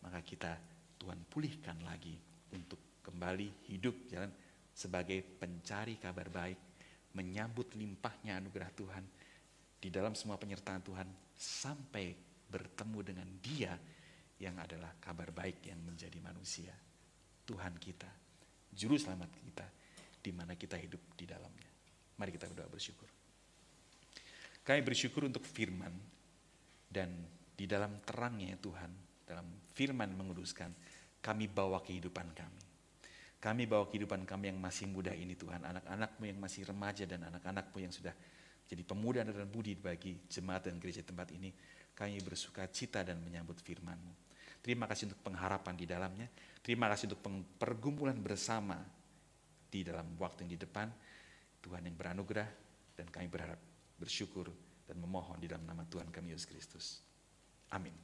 maka kita Tuhan pulihkan lagi untuk kembali hidup jalan sebagai pencari kabar baik, menyambut limpahnya anugerah Tuhan di dalam semua penyertaan Tuhan sampai bertemu dengan Dia yang adalah kabar baik yang menjadi manusia. Tuhan kita, Juru Selamat kita, di mana kita hidup di dalamnya. Mari kita berdoa bersyukur. Kami bersyukur untuk firman, dan di dalam terangnya Tuhan, dalam firman menguduskan, kami bawa kehidupan kami. Kami bawa kehidupan kami yang masih muda ini Tuhan, anak-anak-Mu yang masih remaja dan anak-anak-Mu yang sudah jadi pemuda dan budi bagi jemaat dan gereja tempat ini. Kami bersuka cita dan menyambut firman-Mu. Terima kasih untuk pengharapan di dalamnya. Terima kasih untuk pergumulan bersama di dalam waktu yang di depan. Tuhan yang beranugerah, Dan kami berharap, bersyukur, dan memohon di dalam nama Tuhan kami Yesus Kristus. Amin.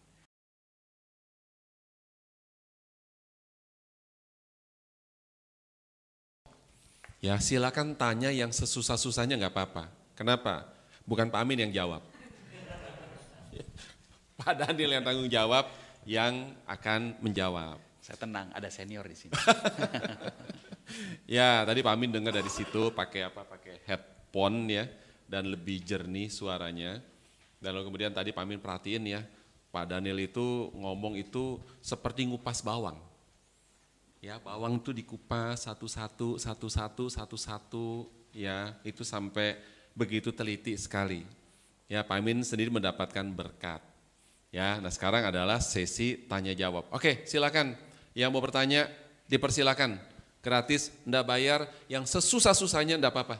Ya silakan tanya yang sesusah-susahnya nggak apa-apa. Kenapa? Bukan Pak Amin yang jawab. Pak Daniel yang tanggung jawab, yang akan menjawab. Saya tenang, ada senior di sini. Ya tadi Pak Amin dengar dari situ pakai apa? Pakai headphone ya, dan lebih jernih suaranya. Dan lalu kemudian tadi Pak Amin perhatiin ya, Pak Daniel itu ngomong itu seperti ngupas bawang. Ya, bawang itu dikupas satu-satu, ya itu sampai begitu teliti sekali. Ya, Pak Amin sendiri mendapatkan berkat. Ya, nah sekarang adalah sesi tanya jawab. Oke, silakan. Yang mau bertanya dipersilakan. Gratis, enggak bayar, yang sesusah-susahnya enggak apa-apa.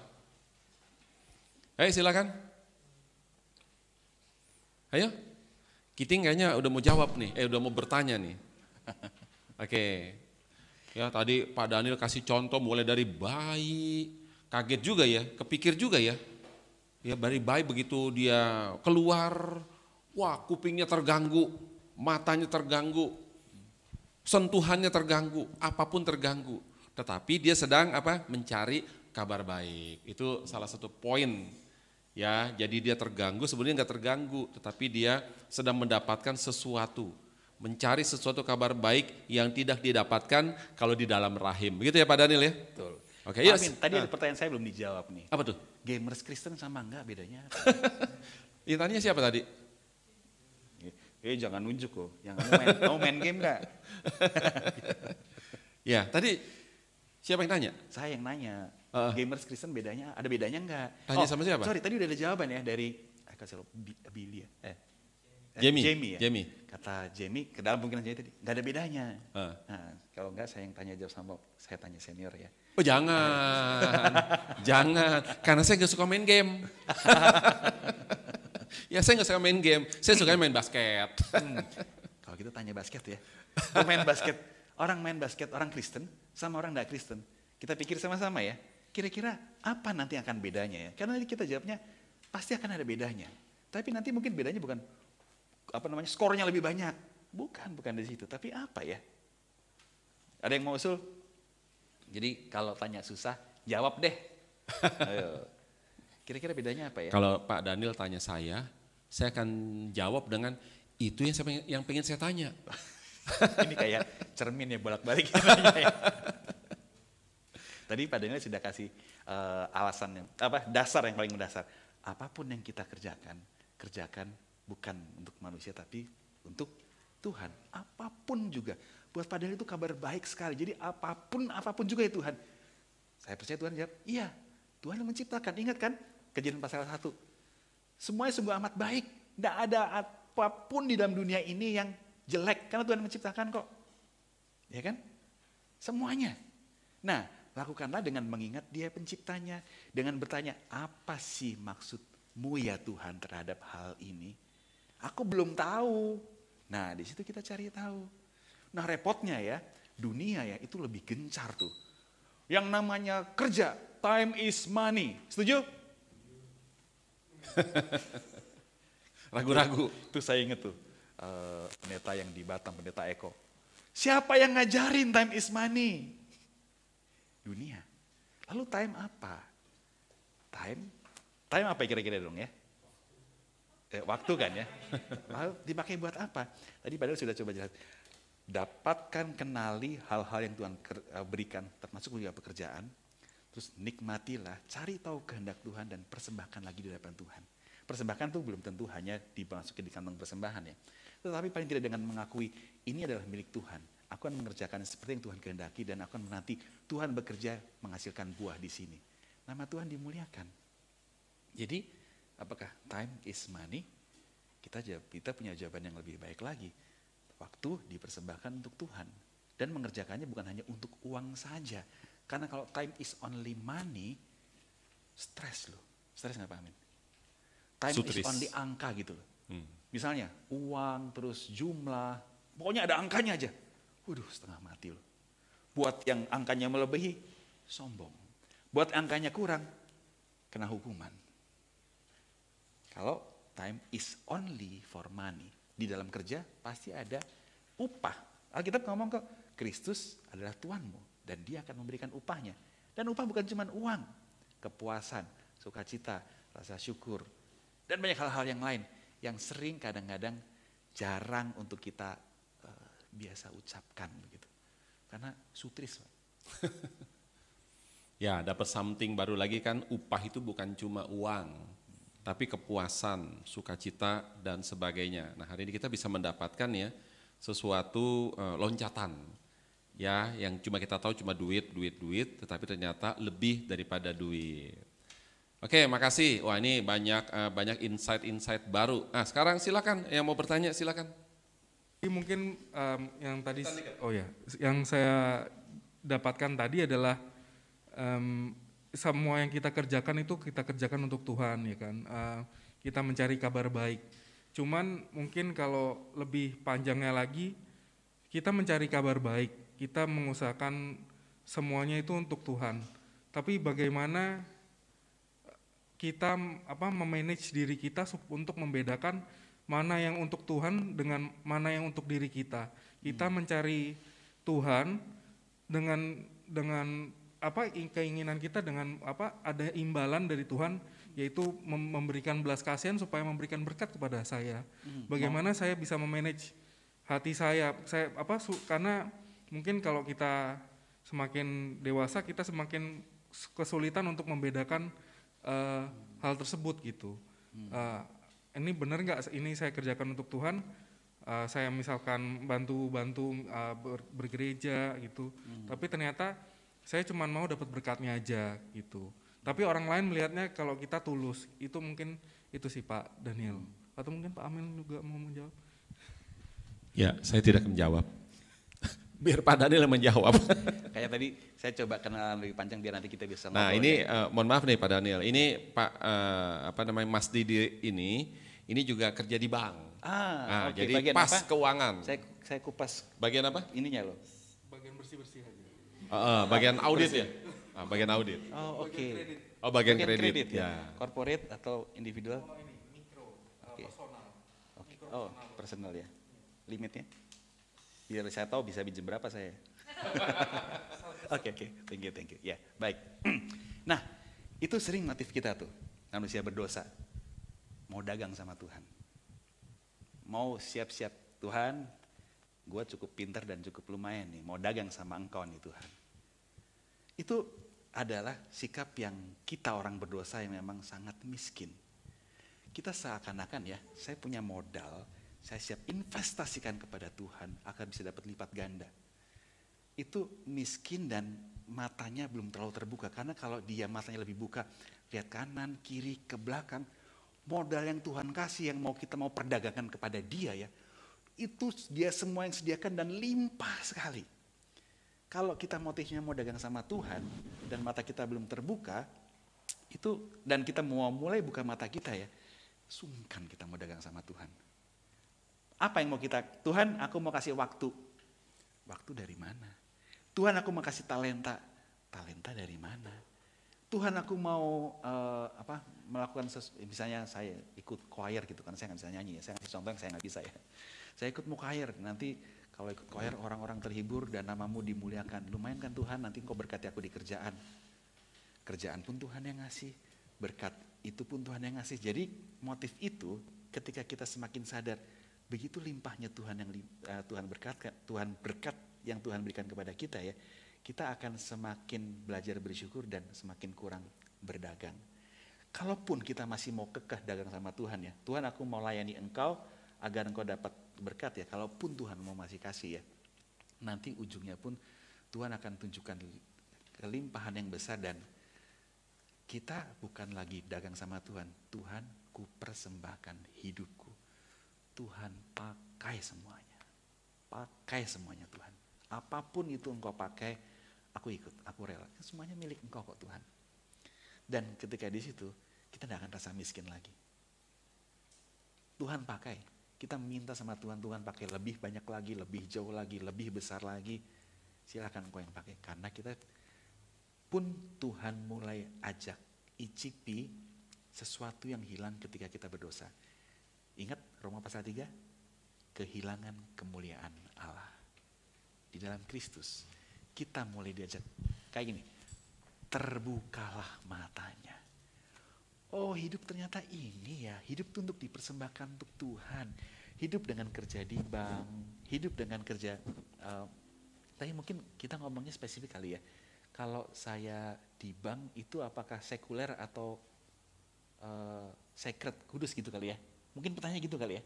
Ayo silakan. Ayo. Kiting kayaknya udah mau jawab nih, udah mau bertanya nih. Oke. Ya tadi Pak Daniel kasih contoh mulai dari bayi, kaget juga ya, kepikir juga ya. Ya dari bayi begitu dia keluar, wah kupingnya terganggu, matanya terganggu, sentuhannya terganggu, apapun terganggu. Tetapi dia sedang apa? Mencari kabar baik. Itu salah satu poin. Ya, jadi dia terganggu, sebenarnya enggak terganggu, tetapi dia sedang mendapatkan sesuatu. Mencari sesuatu kabar baik yang tidak didapatkan kalau di dalam rahim. Begitu ya Pak Daniel ya? Betul. Oke, Pak yes. Amin, tadi ada pertanyaan saya belum dijawab nih. Apa tuh? Gamers Kristen sama enggak bedanya? Yang tanya siapa tadi? Jangan nunjuk kok, yang mau main game enggak? Ya, tadi siapa yang tanya? Saya yang nanya, Gamers Kristen bedanya, ada bedanya enggak? Tanya sama siapa? Sorry, tadi udah ada jawaban ya dari, kasih lo, Billy ya? Jamie. Ya? Kata Jamie, ke dalam mungkin tadi, nggak ada bedanya. Nah, kalau nggak saya yang tanya jawab sama, saya tanya senior ya. Oh jangan, jangan, karena saya nggak suka main game. Ya saya nggak suka main game, saya suka main basket. Kalau gitu tanya basket ya. Kalau main basket, orang Kristen sama orang nggak Kristen, kita pikir sama-sama ya. Kira-kira apa nanti akan bedanya ya? Karena nanti kita jawabnya pasti akan ada bedanya. Tapi nanti mungkin bedanya bukan skornya lebih banyak. Bukan di situ. Tapi apa ya? Ada yang mau usul? Jadi kalau tanya susah, jawab deh. Ayo. Kira-kira bedanya apa ya? Kalau Pak Daniel tanya saya akan jawab dengan itu yang pengen saya tanya. Ini kayak cermin ya bolak-balik. Tadi Pak Daniel sudah kasih alasan yang dasar yang paling mendasar. Apapun yang kita kerjakan bukan untuk manusia tapi untuk Tuhan. Apapun juga. Buat Pak Daniel itu kabar baik sekali. Jadi apapun juga ya Tuhan. Saya percaya Tuhan jawab, iya. Tuhan yang menciptakan. Ingat kan? Kejadian pasal 1. Semuanya sungguh amat baik. Tidak ada apapun di dalam dunia ini yang jelek. Karena Tuhan menciptakan kok. Ya kan? Semuanya. Nah, lakukanlah dengan mengingat Dia penciptanya. Dengan bertanya, apa sih maksud-Mu ya Tuhan terhadap hal ini? Aku belum tahu. Nah, di situ kita cari tahu. Nah, repotnya ya, dunia ya itu lebih gencar tuh. Yang namanya kerja, time is money. Setuju? Ragu-ragu. Tuh saya inget tuh, pendeta yang di Batam, pendeta Eko. Siapa yang ngajarin time is money? Dunia. Lalu time apa? Time apa kira-kira dong ya? Waktu kan ya. Lalu dipakai buat apa? Tadi padahal sudah coba jelas. Dapatkan, kenali hal-hal yang Tuhan berikan, termasuk juga pekerjaan. Terus nikmatilah, cari tahu kehendak Tuhan dan persembahkan lagi di hadapan Tuhan. Persembahkan tuh belum tentu hanya dimasukin di kantong persembahan ya. Tetapi paling tidak dengan mengakui ini adalah milik Tuhan. Aku akan mengerjakan seperti yang Tuhan kehendaki dan aku akan menanti Tuhan bekerja menghasilkan buah di sini. Nama Tuhan dimuliakan. Jadi apakah time is money? Kita punya jawaban yang lebih baik lagi. Waktu dipersembahkan untuk Tuhan. Dan mengerjakannya bukan hanya untuk uang saja. Karena kalau time is only money, stres loh. Stres nggak Pak Amin? Time is only angka gitu loh. Misalnya uang, terus jumlah, pokoknya ada angkanya aja. Waduh setengah mati loh. Buat yang angkanya melebihi, sombong. Buat angkanya kurang, kena hukuman. Kalau time is only for money. Di dalam kerja pasti ada upah. Alkitab ngomong kok, Kristus adalah Tuhanmu dan dia akan memberikan upahnya. Dan upah bukan cuma uang, kepuasan, sukacita, rasa syukur, dan banyak hal-hal yang lain yang sering kadang-kadang jarang untuk kita biasa ucapkan begitu. Karena sutris, Pak. Ya, dapat something baru lagi kan, upah itu bukan cuma uang, tapi kepuasan, sukacita dan sebagainya. Nah, hari ini kita bisa mendapatkan ya sesuatu loncatan ya, yang cuma kita tahu cuma duit, tetapi ternyata lebih daripada duit. Oke, makasih. Wah, ini banyak insight baru. Nah, sekarang silakan yang mau bertanya silakan. Jadi mungkin yang tadi, yang saya dapatkan tadi adalah semua yang kita kerjakan itu kita kerjakan untuk Tuhan, ya kan. Kita mencari kabar baik. Cuman mungkin kalau lebih panjangnya lagi, kita mencari kabar baik, kita mengusahakan semuanya itu untuk Tuhan. Tapi bagaimana kita memanage diri kita untuk membedakan mana yang untuk Tuhan dengan mana yang untuk diri kita. Kita mencari Tuhan dengan keinginan kita, dengan ada imbalan dari Tuhan, yaitu memberikan belas kasihan supaya memberikan berkat kepada saya. Bagaimana saya bisa memanage hati saya karena mungkin kalau kita semakin dewasa kita semakin kesulitan untuk membedakan hal tersebut gitu. Ini benar nggak ini saya kerjakan untuk Tuhan? Saya misalkan bantu bergereja gitu, tapi ternyata saya cuma mau dapat berkatnya aja gitu. Tapi orang lain melihatnya kalau kita tulus, itu mungkin itu sih Pak Daniel. Atau mungkin Pak Amel juga mau menjawab. Ya, saya tidak menjawab. Biar Pak Daniel yang menjawab. Kayak tadi saya coba kenalan lebih panjang biar nanti kita bisa ngobrol. Nah, ini mohon maaf nih Pak Daniel. Ini Pak Mas Didi ini juga kerja di bank. Okay. Jadi bagian pas apa? keuangan. Saya kupas Bagian apa? ininya loh. Bagian bersih-bersih aja. Bagian audit ya? Bagian audit. Oh, oke. Oh, bagian kredit ya. Corporate atau individual? Ini mikro, personal. Okay. Oh, personal ya. Limitnya? Biar saya tahu bisa pinjam berapa saya. Oke. Thank you. Ya, baik. Nah, itu sering motif kita tuh. Manusia berdosa. Mau dagang sama Tuhan. Mau siap-siap Tuhan, gue cukup pintar dan cukup lumayan nih. Mau dagang sama Engkau nih Tuhan. Itu adalah sikap yang kita orang berdosa yang memang sangat miskin. Kita seakan-akan ya, saya punya modal, saya siap investasikan kepada Tuhan, akan bisa dapat lipat ganda. Itu miskin dan matanya belum terlalu terbuka. Karena kalau dia matanya lebih buka, lihat kanan, kiri, ke belakang, modal yang Tuhan kasih yang kita mau perdagangkan kepada dia ya, itu dia semua yang sediakan dan limpah sekali. Kalau kita motifnya mau dagang sama Tuhan dan mata kita belum terbuka, itu dan kita mau mulai buka mata kita ya, sungkan kita mau dagang sama Tuhan. Apa yang mau kita, Tuhan aku mau kasih waktu. Waktu dari mana? Tuhan aku mau kasih talenta. Talenta dari mana? Tuhan aku mau melakukan misalnya saya ikut choir gitu kan, saya nggak bisa nyanyi ya, saya ngasih contoh yang saya nggak bisa ya. Saya ikut mau choir, nanti kalau ikut choir orang-orang terhibur dan namamu dimuliakan. Lumayan kan Tuhan, nanti Engkau berkati aku di kerjaan. Kerjaan pun Tuhan yang ngasih, berkat itu pun Tuhan yang ngasih. Jadi motif itu ketika kita semakin sadar, begitu limpahnya Tuhan yang Tuhan berkat yang Tuhan berikan kepada kita ya, kita akan semakin belajar bersyukur dan semakin kurang berdagang. Kalaupun kita masih mau kekeh dagang sama Tuhan ya, Tuhan aku mau layani Engkau agar Engkau dapat berkat ya, kalaupun Tuhan mau masih kasih ya, nanti ujungnya pun Tuhan akan tunjukkan kelimpahan yang besar dan kita bukan lagi dagang sama Tuhan. Tuhan, ku persembahkan hidupku. Tuhan pakai semuanya. Pakai semuanya Tuhan. Apapun itu Engkau pakai, aku ikut, aku rela. Semuanya milik Engkau kok Tuhan. Dan ketika di situ, kita tidak akan rasa miskin lagi. Tuhan pakai. Kita minta sama Tuhan, Tuhan pakai lebih banyak lagi, lebih jauh lagi, lebih besar lagi. Silakan Engkau yang pakai. Karena kita pun Tuhan mulai ajak icipi sesuatu yang hilang ketika kita berdosa. Ingat Roma pasal 3? Kehilangan kemuliaan Allah. Di dalam Kristus, kita mulai diajak kayak gini, terbukalah matanya. Oh, hidup ternyata ini ya, hidup itu untuk dipersembahkan untuk Tuhan. Hidup dengan kerja di bank, hidup dengan kerja, tapi mungkin kita ngomongnya spesifik kali ya. Kalau saya di bank itu apakah sekuler atau sacred, kudus gitu kali ya? Mungkin pertanyaan gitu kali ya?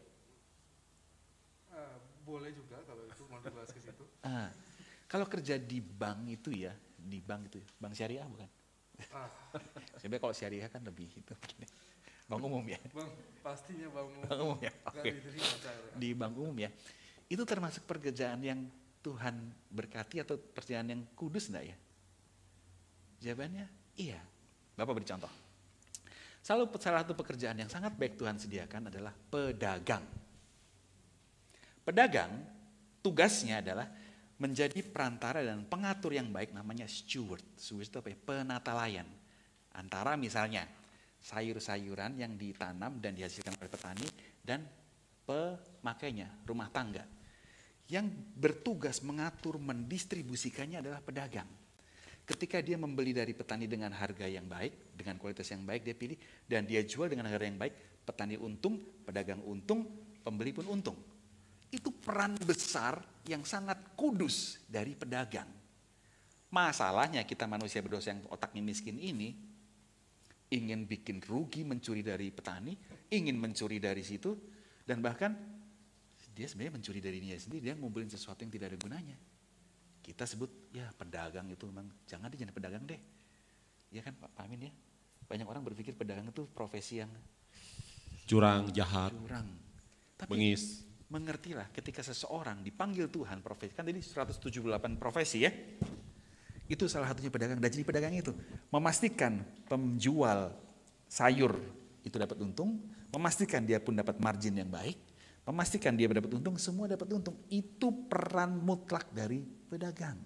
Boleh juga kalau itu mau dibahas ke situ. Kalau kerja di bank itu ya, di bank itu, bank syariah bukan? Sebenarnya kalau syariah kan lebih itu, bank umum ya. Bang, pastinya bank umum. Bank umum ya. Nggak Oke. diterima saya. Di bank umum ya. Itu termasuk pekerjaan yang Tuhan berkati atau pekerjaan yang kudus enggak ya? Jawabannya iya. Bapak beri contoh. Salah satu pekerjaan yang sangat baik Tuhan sediakan adalah pedagang. Pedagang tugasnya adalah menjadi perantara dan pengatur yang baik, namanya steward. Steward itu apa ya? Penata layan. Antara misalnya sayur-sayuran yang ditanam dan dihasilkan oleh petani dan pemakainya, rumah tangga. Yang bertugas mengatur, mendistribusikannya adalah pedagang. Ketika dia membeli dari petani dengan harga yang baik, dengan kualitas yang baik dia pilih, dan dia jual dengan harga yang baik, petani untung, pedagang untung, pembeli pun untung. Itu peran besar yang sangat kudus dari pedagang. Masalahnya kita manusia berdosa yang otaknya miskin ini, ingin bikin rugi, mencuri dari petani, ingin mencuri dari situ, dan bahkan dia sebenarnya mencuri dari dirinya sendiri, dia ngumpulin sesuatu yang tidak ada gunanya. Kita sebut, ya pedagang itu memang, jangan pedagang deh. Ya kan Pak Amin ya, banyak orang berpikir pedagang itu profesi yang Curang, jahat, curang. Tapi bengis. mengertilah ketika seseorang dipanggil Tuhan profesi, kan tadi 178 profesi ya, itu salah satunya pedagang. Dan jadi pedagang itu memastikan penjual sayur itu dapat untung, memastikan dia pun dapat margin yang baik, memastikan dia dapat untung, semua dapat untung. Itu peran mutlak dari pedagang.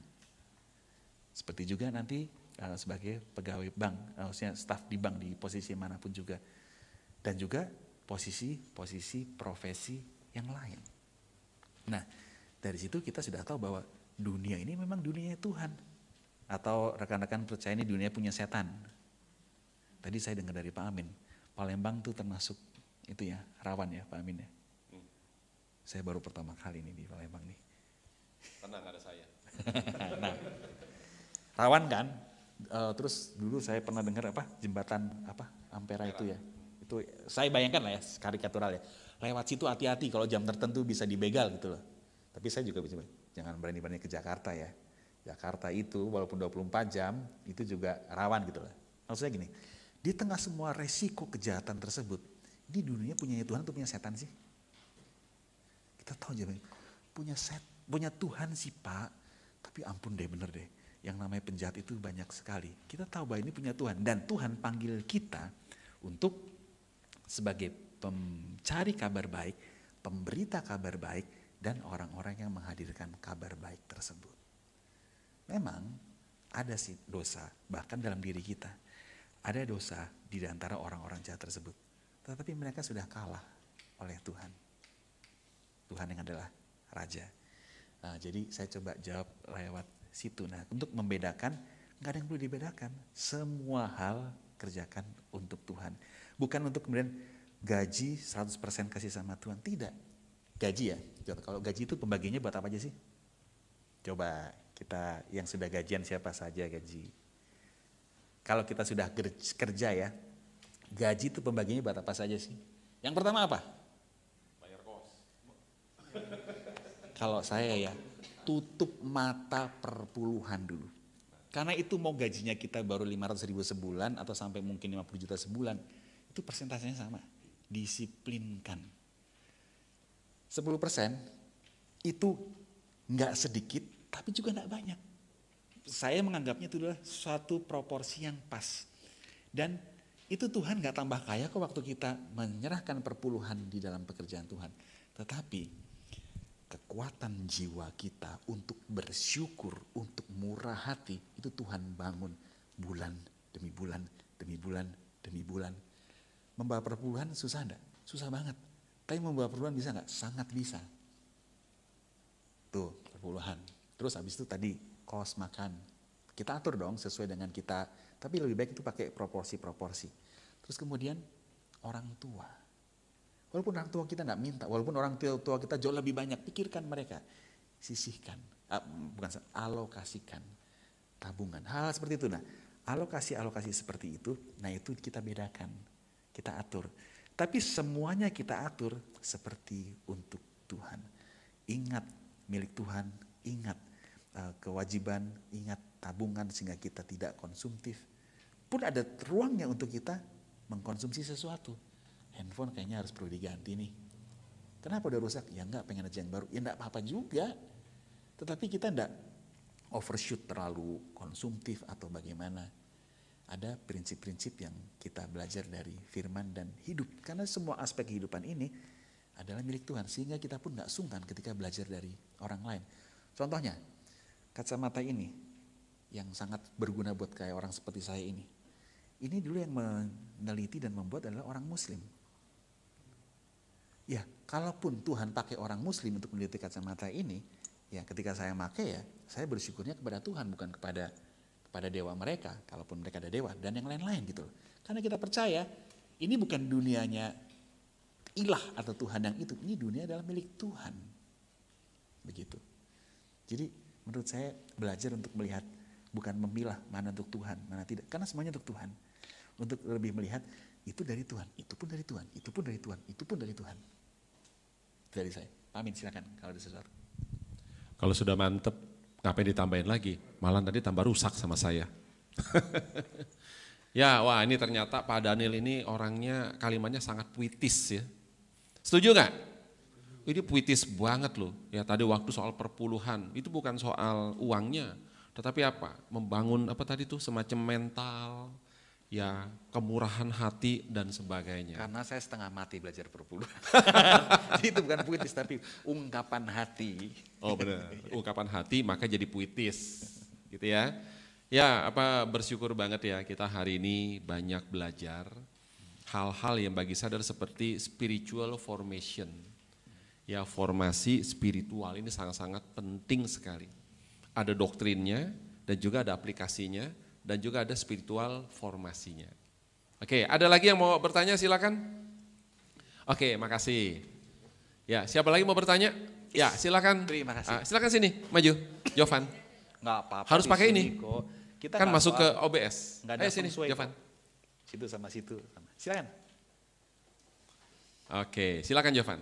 Seperti juga nanti sebagai pegawai bank, maksudnya staf di bank di posisi manapun juga. Dan juga posisi profesi yang lain. Nah, dari situ kita sudah tahu bahwa dunia ini memang dunia Tuhan. Atau rekan-rekan percaya ini dunia punya setan. Tadi saya dengar dari Pak Amin, Palembang tuh termasuk itu ya, rawan ya Pak Amin ya. Saya baru pertama kali ini di Palembang nih. Tenang, ada saya. Nah, rawan kan? Terus dulu saya pernah dengar jembatan Ampera itu ya. Itu saya bayangkan lah ya, karikatural ya. Lewat situ hati-hati kalau jam tertentu bisa dibegal gitu loh. Tapi saya juga bisa, jangan berani-berani ke Jakarta ya. Jakarta itu walaupun 24 jam itu juga rawan gitu loh. Maksudnya gini, di tengah semua resiko kejahatan tersebut, di dunia punya Tuhan atau punya setan sih? Kita tahu aja punya Tuhan sih Pak, tapi ampun deh, bener deh. Yang namanya penjahat itu banyak sekali. Kita tahu bahwa ini punya Tuhan, dan Tuhan panggil kita untuk sebagai pencari kabar baik, pemberita kabar baik, dan orang-orang yang menghadirkan kabar baik tersebut. Memang ada sih dosa, bahkan dalam diri kita. Ada dosa di antara orang-orang jahat tersebut. Tetapi mereka sudah kalah oleh Tuhan. Tuhan yang adalah Raja. Nah, jadi saya coba jawab lewat situ. Nah, untuk membedakan, nggak ada yang perlu dibedakan. Semua hal kerjakan untuk Tuhan. Bukan untuk kemudian gaji 100% kasih sama Tuhan. Tidak. Gaji ya. Kalau gaji itu pembagiannya buat apa aja sih? Coba kita yang sudah gajian siapa saja gaji. Kalau kita sudah kerja ya, gaji itu pembagiannya buat apa saja sih? Yang pertama apa? Bayar kos. Kalau saya ya, tutup mata perpuluhan dulu. Karena itu mau gajinya kita baru 500.000 sebulan atau sampai mungkin 50 juta sebulan, itu persentasenya sama. Disiplinkan. 10% itu nggak sedikit, tapi juga nggak banyak. Saya menganggapnya itu adalah suatu proporsi yang pas. Dan itu Tuhan nggak tambah kaya kok waktu kita menyerahkan perpuluhan di dalam pekerjaan Tuhan. Tetapi kekuatan jiwa kita untuk bersyukur, untuk murah hati, itu Tuhan bangun bulan demi bulan, demi bulan, demi bulan. Membawa perpuluhan susah enggak? Susah banget. Tapi membawa perpuluhan bisa enggak? Sangat bisa. Tuh, perpuluhan. Terus habis itu tadi kos makan. Kita atur dong sesuai dengan kita. Tapi lebih baik itu pakai proporsi-proporsi. Terus kemudian orang tua. Walaupun orang tua kita nggak minta, walaupun orang tua kita jauh lebih banyak, pikirkan mereka. Sisihkan, alokasikan tabungan. Hal seperti itu. Nah, alokasi seperti itu, nah itu kita bedakan, kita atur. Tapi semuanya kita atur seperti untuk Tuhan. Ingat milik Tuhan, ingat kewajiban, ingat tabungan sehingga kita tidak konsumtif. Pun ada ruangnya untuk kita mengkonsumsi sesuatu. Handphone kayaknya harus perlu diganti nih. Kenapa udah rusak? Ya enggak, pengen aja yang baru. Ya enggak apa-apa juga. Tetapi kita enggak overshoot terlalu konsumtif atau bagaimana. Ada prinsip-prinsip yang kita belajar dari firman dan hidup. Karena semua aspek kehidupan ini adalah milik Tuhan. Sehingga kita pun enggak sungkan ketika belajar dari orang lain. Contohnya, kacamata ini yang sangat berguna buat kayak orang seperti saya ini. Ini dulu yang meneliti dan membuat adalah orang Muslim. Ya, kalaupun Tuhan pakai orang Muslim untuk meneliti kacamata ini, ya ketika saya pakai ya, saya bersyukurnya kepada Tuhan bukan kepada dewa mereka, kalaupun mereka ada dewa dan yang lain-lain gitu. Karena kita percaya ini bukan dunianya ilah atau Tuhan yang itu, ini dunia adalah milik Tuhan. Begitu. Jadi menurut saya belajar untuk melihat, bukan memilah mana untuk Tuhan, mana tidak. Karena semuanya untuk Tuhan. Untuk lebih melihat, itu dari Tuhan, itu pun dari Tuhan, itu pun dari Tuhan, itu pun dari Tuhan. Itu dari saya. Pak Amin, silakan kalau ada sesuatu. Kalau sudah mantep, ngapain ditambahin lagi? Malah tadi tambah rusak sama saya. Ya, wah ini ternyata Pak Daniel ini orangnya, kalimatnya sangat puitis ya. Setuju nggak? Ini puitis banget loh. Ya tadi waktu soal perpuluhan, itu bukan soal uangnya. Tetapi apa? Membangun apa tadi tuh semacam mental, ya kemurahan hati dan sebagainya. Karena saya setengah mati belajar perpuluhan. Itu bukan puitis tapi ungkapan hati. Oh benar, ungkapan hati maka jadi puitis, gitu ya. Ya apa bersyukur banget ya kita hari ini banyak belajar hal-hal yang bagi sadar seperti spiritual formation. Ya formasi spiritual ini sangat-sangat penting sekali. Ada doktrinnya dan juga ada aplikasinya dan juga ada spiritual formasinya. Oke, ada lagi yang mau bertanya silakan. Oke, makasih. Ya, siapa lagi mau bertanya? Ya, silakan. Terima kasih. Silakan sini, maju. Jovan. Nggak apa-apa. Harus pakai ini. Kita kan masuk ke OBS. Nggak ada Ayo sini, Jovan. Situ sama situ. Silakan. Oke, silakan Jovan.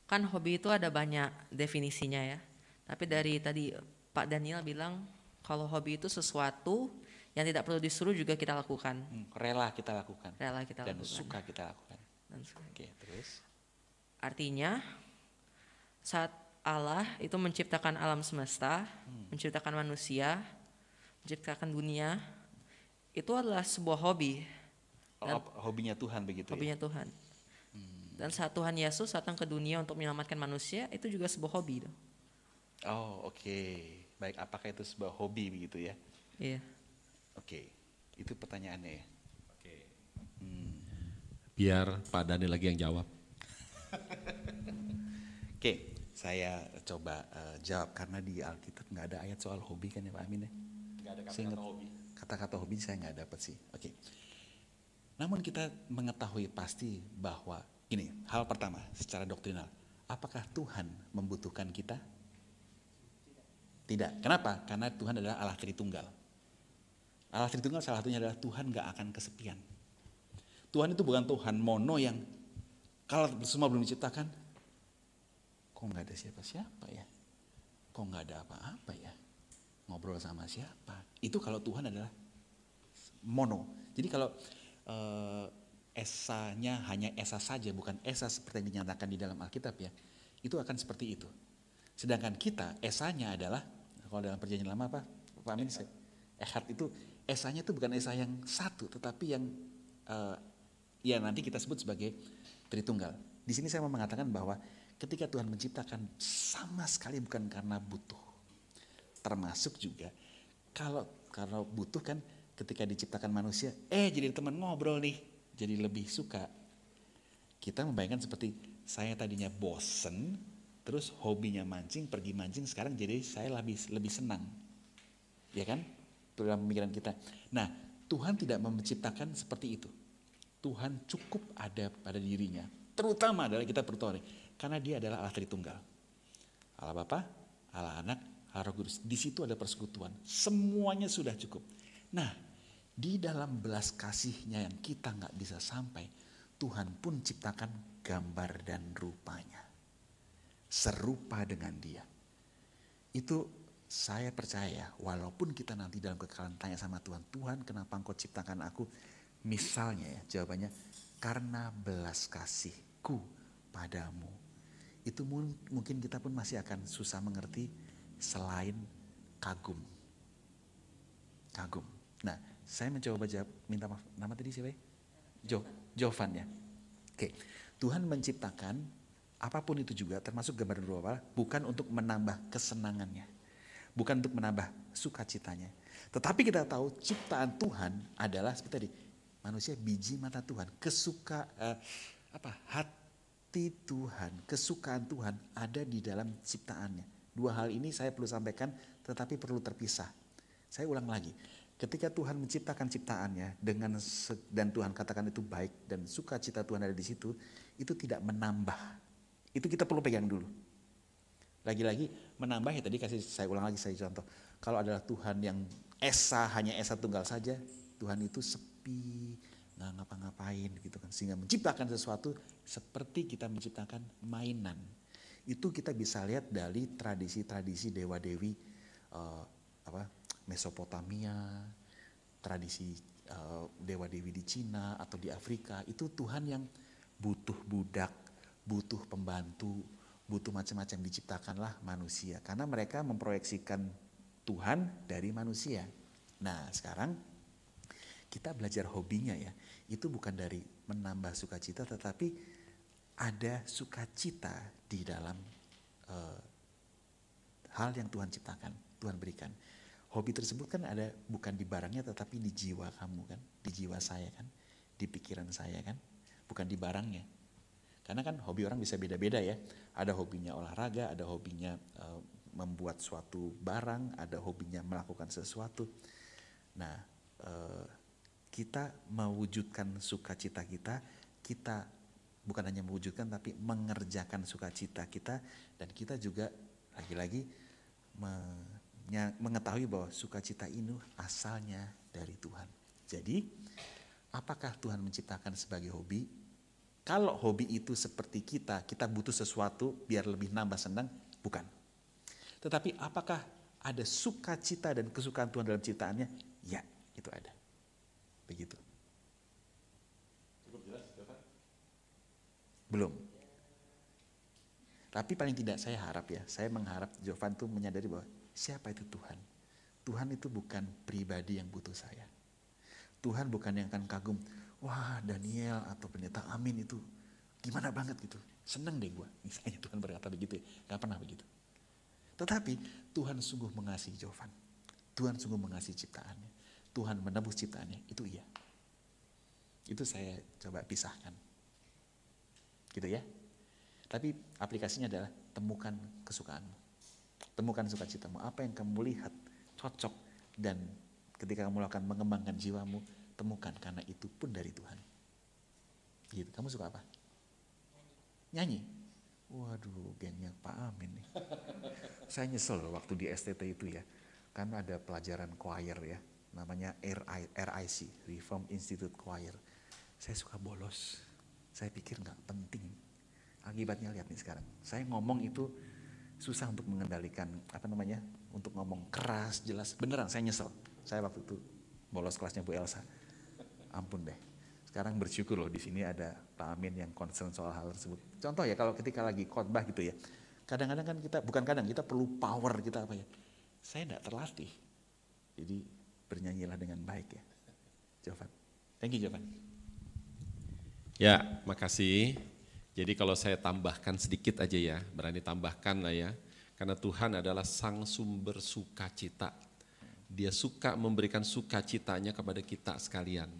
Kan hobi itu ada banyak definisinya ya. Tapi dari tadi Pak Daniel bilang kalau hobi itu sesuatu yang tidak perlu disuruh juga kita lakukan. Rela kita lakukan. Rela kita dan lakukan. suka kita lakukan. Dan suka. Oke, terus. Artinya saat Allah itu menciptakan alam semesta, menciptakan manusia, menciptakan dunia, itu adalah sebuah hobi. Hobinya Tuhan begitu Hobinya ya? Tuhan. Dan saat Tuhan Yesus datang ke dunia untuk menyelamatkan manusia, itu juga sebuah hobi. Oh oke. Baik, apakah itu sebuah hobi begitu ya? Iya. Oke, itu pertanyaannya ya? Oke. Biar Pak Daniel lagi yang jawab. Oke, saya coba jawab karena di Alkitab nggak ada ayat soal hobi kan ya Pak Amin ya? Nggak ada kata-kata hobi. Kata-kata hobi saya nggak dapat sih. Oke. Namun kita mengetahui pasti bahwa ini hal pertama secara doktrinal, apakah Tuhan membutuhkan kita? Tidak. Kenapa? Karena Tuhan adalah Allah Tritunggal. Allah Tritunggal salah satunya adalah Tuhan gak akan kesepian. Tuhan itu bukan Tuhan mono yang kalau semua belum diciptakan, kok gak ada siapa-siapa ya? Kok gak ada apa-apa ya? Ngobrol sama siapa? Itu kalau Tuhan adalah mono. Jadi kalau esanya hanya esa saja, bukan esa seperti yang dinyatakan di dalam Alkitab ya, itu akan seperti itu. Sedangkan kita esanya adalah, kalau dalam perjanjian lama apa? Pak Amin, ehad itu esanya itu bukan esa yang satu, tetapi yang ya nanti kita sebut sebagai Tritunggal. Di sini saya mau mengatakan bahwa ketika Tuhan menciptakan sama sekali bukan karena butuh, termasuk juga kalau butuh kan ketika diciptakan manusia, jadi teman ngobrol nih, jadi lebih suka. Kita membayangkan seperti saya tadinya bosen, terus hobinya mancing, pergi mancing, sekarang jadi saya lebih senang. Ya kan? Dalam pemikiran kita. Nah, Tuhan tidak menciptakan seperti itu. Tuhan cukup ada pada dirinya. Terutama adalah kita berdoa, karena dia adalah Allah Tritunggal. Allah Bapa, Allah Anak, Allah Roh Kudus. Di situ ada persekutuan. Semuanya sudah cukup. Nah, di dalam belas kasihnya yang kita nggak bisa sampai, Tuhan pun ciptakan gambar dan rupanya. Serupa dengan dia. Itu saya percaya, walaupun kita nanti dalam kekekalan tanya sama Tuhan, Tuhan kenapa engkau ciptakan aku? Misalnya ya, jawabannya, karena belas kasihku padamu. Itu mungkin kita pun masih akan susah mengerti selain kagum. Kagum. Nah, saya mencoba minta maaf, nama tadi siapa ya? Jovan ya. Oke, Tuhan menciptakan apapun itu juga, termasuk gambar dan rupa, bukan untuk menambah kesenangannya. Bukan untuk menambah sukacitanya. Tetapi kita tahu ciptaan Tuhan adalah seperti tadi, manusia biji mata Tuhan, hati Tuhan, kesukaan Tuhan ada di dalam ciptaannya. Dua hal ini saya perlu sampaikan, tetapi perlu terpisah. Saya ulang lagi, ketika Tuhan menciptakan ciptaannya dan Tuhan katakan itu baik dan sukacita Tuhan ada di situ, itu tidak menambah. Itu kita perlu pegang dulu. Lagi-lagi menambah ya tadi saya ulang lagi, saya contoh. Kalau adalah Tuhan yang hanya Esa tunggal saja, Tuhan itu sepi, nggak ngapa-ngapain gitu kan. Sehingga menciptakan sesuatu seperti kita menciptakan mainan. Itu kita bisa lihat dari tradisi-tradisi dewa-dewi Mesopotamia, tradisi dewa-dewi di Cina atau di Afrika. Itu Tuhan yang butuh budak, butuh pembantu, butuh macam-macam, diciptakanlah manusia. Karena mereka memproyeksikan Tuhan dari manusia. Nah sekarang kita belajar hobinya ya. Itu bukan dari menambah sukacita, tetapi ada sukacita di dalam hal yang Tuhan ciptakan, Tuhan berikan. Hobi tersebut kan ada bukan di barangnya, tetapi di jiwa kamu kan, di jiwa saya kan, di pikiran saya kan, bukan di barangnya. Karena kan hobi orang bisa beda-beda ya. Ada hobinya olahraga, ada hobinya membuat suatu barang, ada hobinya melakukan sesuatu. Nah, kita mewujudkan sukacita kita bukan hanya mewujudkan tapi mengerjakan sukacita kita, dan kita juga lagi-lagi mengetahui bahwa sukacita ini asalnya dari Tuhan. Jadi, apakah Tuhan menciptakan sebagai hobi? Kalau hobi itu seperti kita butuh sesuatu biar lebih nambah senang, bukan. Tetapi apakah ada sukacita dan kesukaan Tuhan dalam ciptaannya? Ya, itu ada. Begitu. Cukup jelas, Belum. Tapi paling tidak saya mengharap Jovan tuh menyadari bahwa siapa itu Tuhan. Tuhan itu bukan pribadi yang butuh saya. Tuhan bukan yang akan kagum, wah Daniel atau pendeta Amin itu gimana banget gitu. Seneng deh gue, misalnya Tuhan berkata begitu ya. Gak pernah begitu. Tetapi Tuhan sungguh mengasihi Jovan. Tuhan sungguh mengasihi ciptaannya. Tuhan menebus ciptaannya, itu iya. Itu saya coba pisahkan. Gitu ya. Tapi aplikasinya adalah temukan kesukaanmu. Temukan sukacitamu. Apa yang kamu lihat cocok, dan ketika kamu akan mengembangkan jiwamu, temukan, karena itu pun dari Tuhan. Gitu. Kamu suka apa? Nyanyi. Waduh, gengnya Pak Amin nih. Saya nyesel waktu di STT itu ya, karena ada pelajaran choir ya, namanya RIC, Reform Institute Choir. Saya suka bolos. Saya pikir nggak penting. Akibatnya lihat nih sekarang. Saya ngomong itu susah untuk mengendalikan untuk ngomong keras, jelas. Beneran saya nyesel. Saya waktu itu bolos kelasnya Bu Elsa. Ampun deh. Sekarang bersyukur loh di sini ada Pak Amin yang concern soal hal tersebut. Contoh ya, kalau ketika lagi khotbah gitu ya. Kadang-kadang kan kita perlu power, kita apa ya. Saya enggak terlatih. Jadi bernyanyilah dengan baik ya. Jovan. Thank you Jovan. Ya, makasih. Jadi kalau saya tambahkan sedikit aja ya, berani tambahkan lah ya. Karena Tuhan adalah sang sumber sukacita. Dia suka memberikan sukacitanya kepada kita sekalian.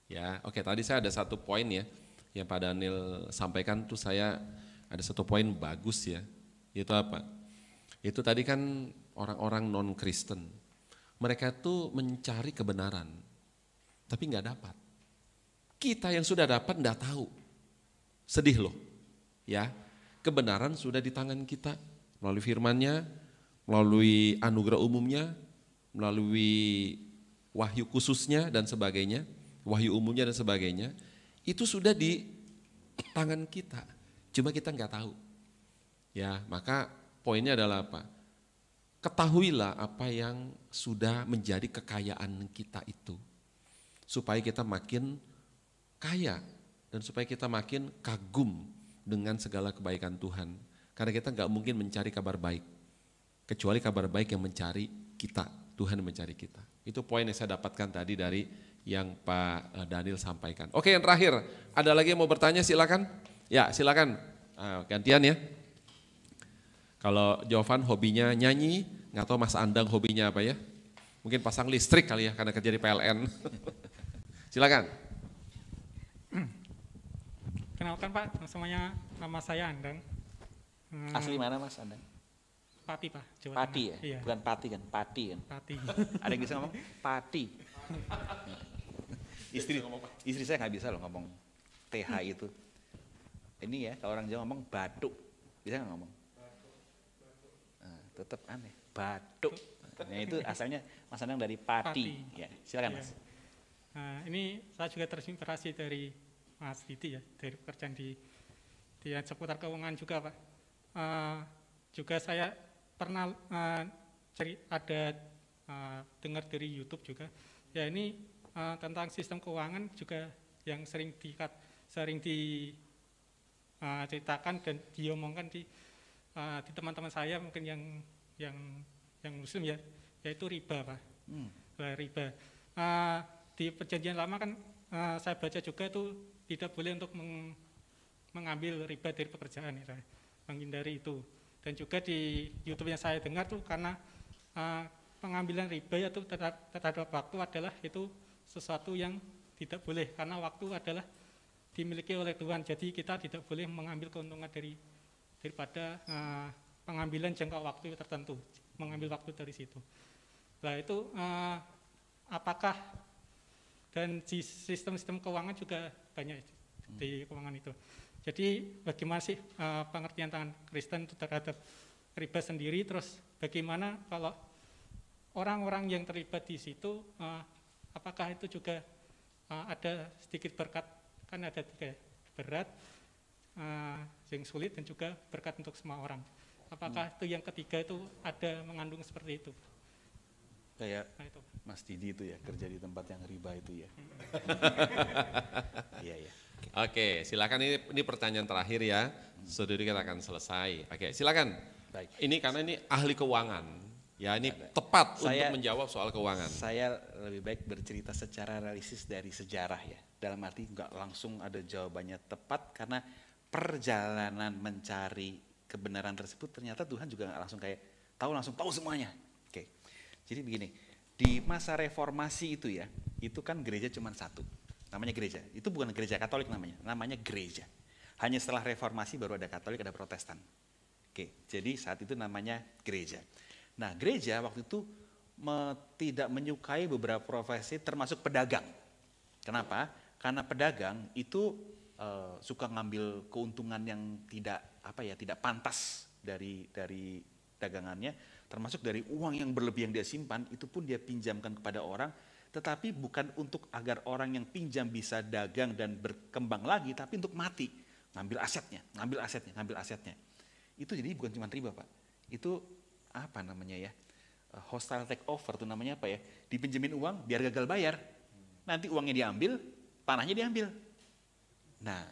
Ya, oke, tadi saya ada satu poin ya yang Pak Daniel sampaikan tuh, saya ada satu poin bagus ya. Itu apa? Itu tadi kan orang-orang non-Kristen. Mereka tuh mencari kebenaran, tapi nggak dapat. Kita yang sudah dapat nggak tahu. Sedih loh. Ya, kebenaran sudah di tangan kita melalui firman-Nya, melalui anugerah umumnya, melalui wahyu khususnya dan sebagainya, wahyu umumnya dan sebagainya, itu sudah di tangan kita. Cuma kita nggak tahu. Ya, maka poinnya adalah apa? Ketahuilah apa yang sudah menjadi kekayaan kita itu, supaya kita makin kaya dan supaya kita makin kagum dengan segala kebaikan Tuhan. Karena kita nggak mungkin mencari kabar baik, kecuali kabar baik yang mencari kita, Tuhan mencari kita. Itu poin yang saya dapatkan tadi dari yang Pak Daniel sampaikan. Oke, yang terakhir, ada lagi yang mau bertanya, silakan. Ya, silakan. Gantian ya. Kalau Jovan hobinya nyanyi, nggak tahu Mas Andang hobinya apa ya? Mungkin pasang listrik kali ya, karena kerja di PLN. Silakan. Kenalkan Pak, semuanya, nama saya Andang. Asli mana Mas Andang? Pati Pak, Jawa Pati Tengah. ya? Iya, Bukan Pati kan? Pati kan? Pati. Ada yang bisa ngomong? Pati. Istri saya nggak bisa loh ngomong TH itu. Ini ya, kalau orang Jawa ngomong batuk. Bisa nggak ngomong? Nah, tetap aneh. Batuk. Nah, itu asalnya Mas Andang dari Pati. Ya, silakan Iya. Mas. Ini saya juga terinspirasi dari Mas Didi ya, dari pekerjaan di seputar keuangan juga Pak. Juga saya pernah dengar dari YouTube juga. Ya ini tentang sistem keuangan juga yang sering diceritakan dan diomongkan di teman-teman saya mungkin yang Muslim ya, yaitu riba Pak. Riba. Di perjanjian lama kan saya baca juga itu tidak boleh untuk mengambil riba dari pekerjaan ya, menghindari itu. Dan juga di YouTube yang saya dengar tuh karena pengambilan riba itu terhadap waktu adalah itu sesuatu yang tidak boleh, karena waktu adalah dimiliki oleh Tuhan. Jadi kita tidak boleh mengambil keuntungan daripada pengambilan jangka waktu tertentu, mengambil waktu dari situ. Nah itu apakah dan di sistem-sistem keuangan juga banyak di keuangan itu. Jadi bagaimana sih pengertian tangan Kristen itu terhadap riba sendiri, terus bagaimana kalau orang-orang yang terlibat di situ, apakah itu juga ada sedikit berkat, kan ada tiga, berat, yang sulit dan juga berkat untuk semua orang. Apakah itu yang ketiga itu ada mengandung seperti itu? Kayak Nah, itu. Mas Didi itu ya, kerja di tempat yang riba itu ya. Iya, iya. Oke, silakan, ini pertanyaan terakhir ya. Saudara kita akan selesai. Oke, silakan. Baik. Ini karena ini ahli keuangan. Ya, ini tepat Saya- untuk menjawab soal keuangan. Saya lebih baik bercerita secara realistis dari sejarah ya. Dalam arti nggak langsung ada jawabannya tepat, karena perjalanan mencari kebenaran tersebut ternyata Tuhan juga nggak langsung kayak langsung tahu semuanya. Oke. Jadi begini, di masa reformasi itu ya, itu kan gereja cuma satu, namanya gereja. Itu bukan gereja Katolik namanya gereja. Hanya setelah reformasi baru ada Katolik, ada Protestan. Oke, jadi saat itu namanya gereja. Nah, gereja waktu itu tidak menyukai beberapa profesi termasuk pedagang. Kenapa? Karena pedagang itu suka ngambil keuntungan yang tidak pantas dari dagangannya, termasuk dari uang yang berlebih yang dia simpan, itu pun dia pinjamkan kepada orang, tetapi bukan untuk agar orang yang pinjam bisa dagang dan berkembang lagi, tapi untuk mati, ngambil asetnya. Itu jadi bukan cuma riba Pak, itu apa namanya ya, hostile takeover tuh namanya apa ya, dipinjemin uang biar gagal bayar, nanti uangnya diambil, tanahnya diambil. Nah,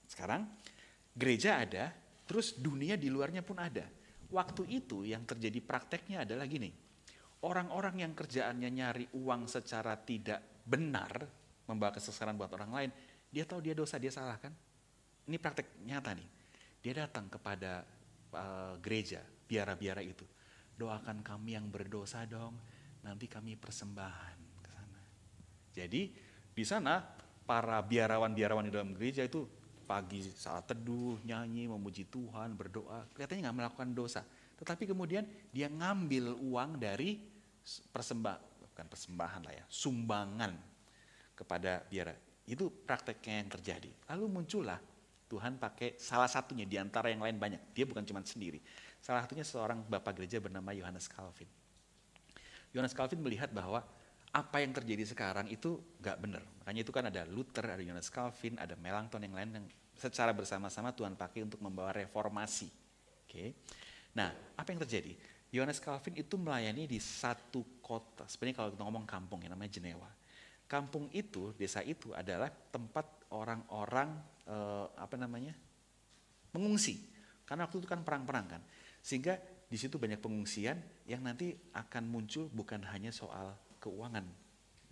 sekarang gereja ada, terus dunia di luarnya pun ada. Waktu itu yang terjadi prakteknya adalah gini, orang-orang yang kerjaannya nyari uang secara tidak benar, membawa kesesaran buat orang lain, dia tahu dia dosa, dia salah kan? Ini praktek nyata nih. Dia datang kepada gereja, biara-biara itu, doakan kami yang berdosa dong, nanti kami persembahan ke sana. Jadi di sana para biarawan-biarawan di dalam gereja itu pagi saat teduh, nyanyi, memuji Tuhan, berdoa, kelihatannya nggak melakukan dosa. Tetapi kemudian dia ngambil uang dari bukan persembahan lah ya, sumbangan kepada biara. Itu prakteknya yang terjadi. Lalu muncullah Tuhan pakai salah satunya di antara yang lain banyak. Dia bukan cuma sendiri. Salah satunya seorang bapak gereja bernama Johannes Calvin. Johannes Calvin melihat bahwa apa yang terjadi sekarang itu nggak benar. Makanya itu kan ada Luther, ada Johannes Calvin, ada Melanchthon yang lain yang secara bersama-sama Tuhan pakai untuk membawa reformasi. Oke. Nah, apa yang terjadi? Johannes Calvin itu melayani di satu kota. Sebenarnya kalau kita ngomong kampung yang namanya Jenewa. Kampung itu, desa itu adalah tempat orang-orang mengungsi. Karena waktu itu kan perang-perang kan. Sehingga di situ banyak pengungsian yang nanti akan muncul bukan hanya soal keuangan,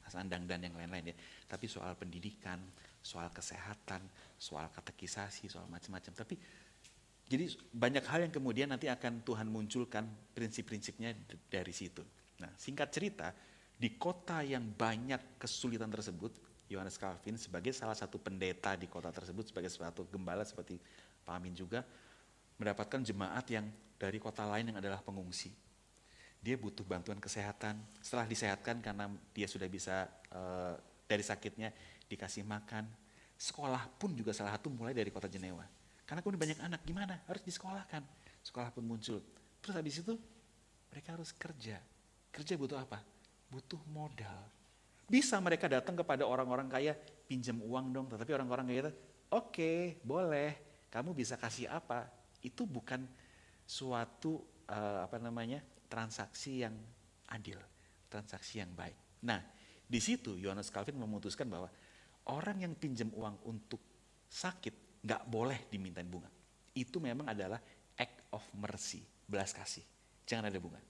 sandang dan yang lain-lain ya, tapi soal pendidikan, soal kesehatan, soal katekisasi, soal macam-macam. Tapi jadi banyak hal yang kemudian nanti akan Tuhan munculkan prinsip-prinsipnya dari situ. Nah, singkat cerita, di kota yang banyak kesulitan tersebut, Johannes Calvin sebagai salah satu pendeta di kota tersebut, sebagai suatu gembala seperti Pak Amin juga, mendapatkan jemaat yang dari kota lain yang adalah pengungsi. Dia butuh bantuan kesehatan. Setelah disehatkan karena dia sudah bisa dari sakitnya dikasih makan. Sekolah pun juga salah satu mulai dari kota Jenewa. Karena kemudian banyak anak, gimana? Harus disekolahkan. Sekolah pun muncul. Terus habis itu mereka harus kerja. Kerja butuh apa? Butuh modal. Bisa mereka datang kepada orang-orang kaya, pinjam uang dong. Tetapi orang-orang kaya itu, oke, boleh. Kamu bisa kasih apa? Itu bukan suatu transaksi yang adil, transaksi yang baik. Nah, di situ Johannes Calvin memutuskan bahwa orang yang pinjam uang untuk sakit nggak boleh dimintain bunga. Itu memang adalah act of mercy, belas kasih. Jangan ada bunga.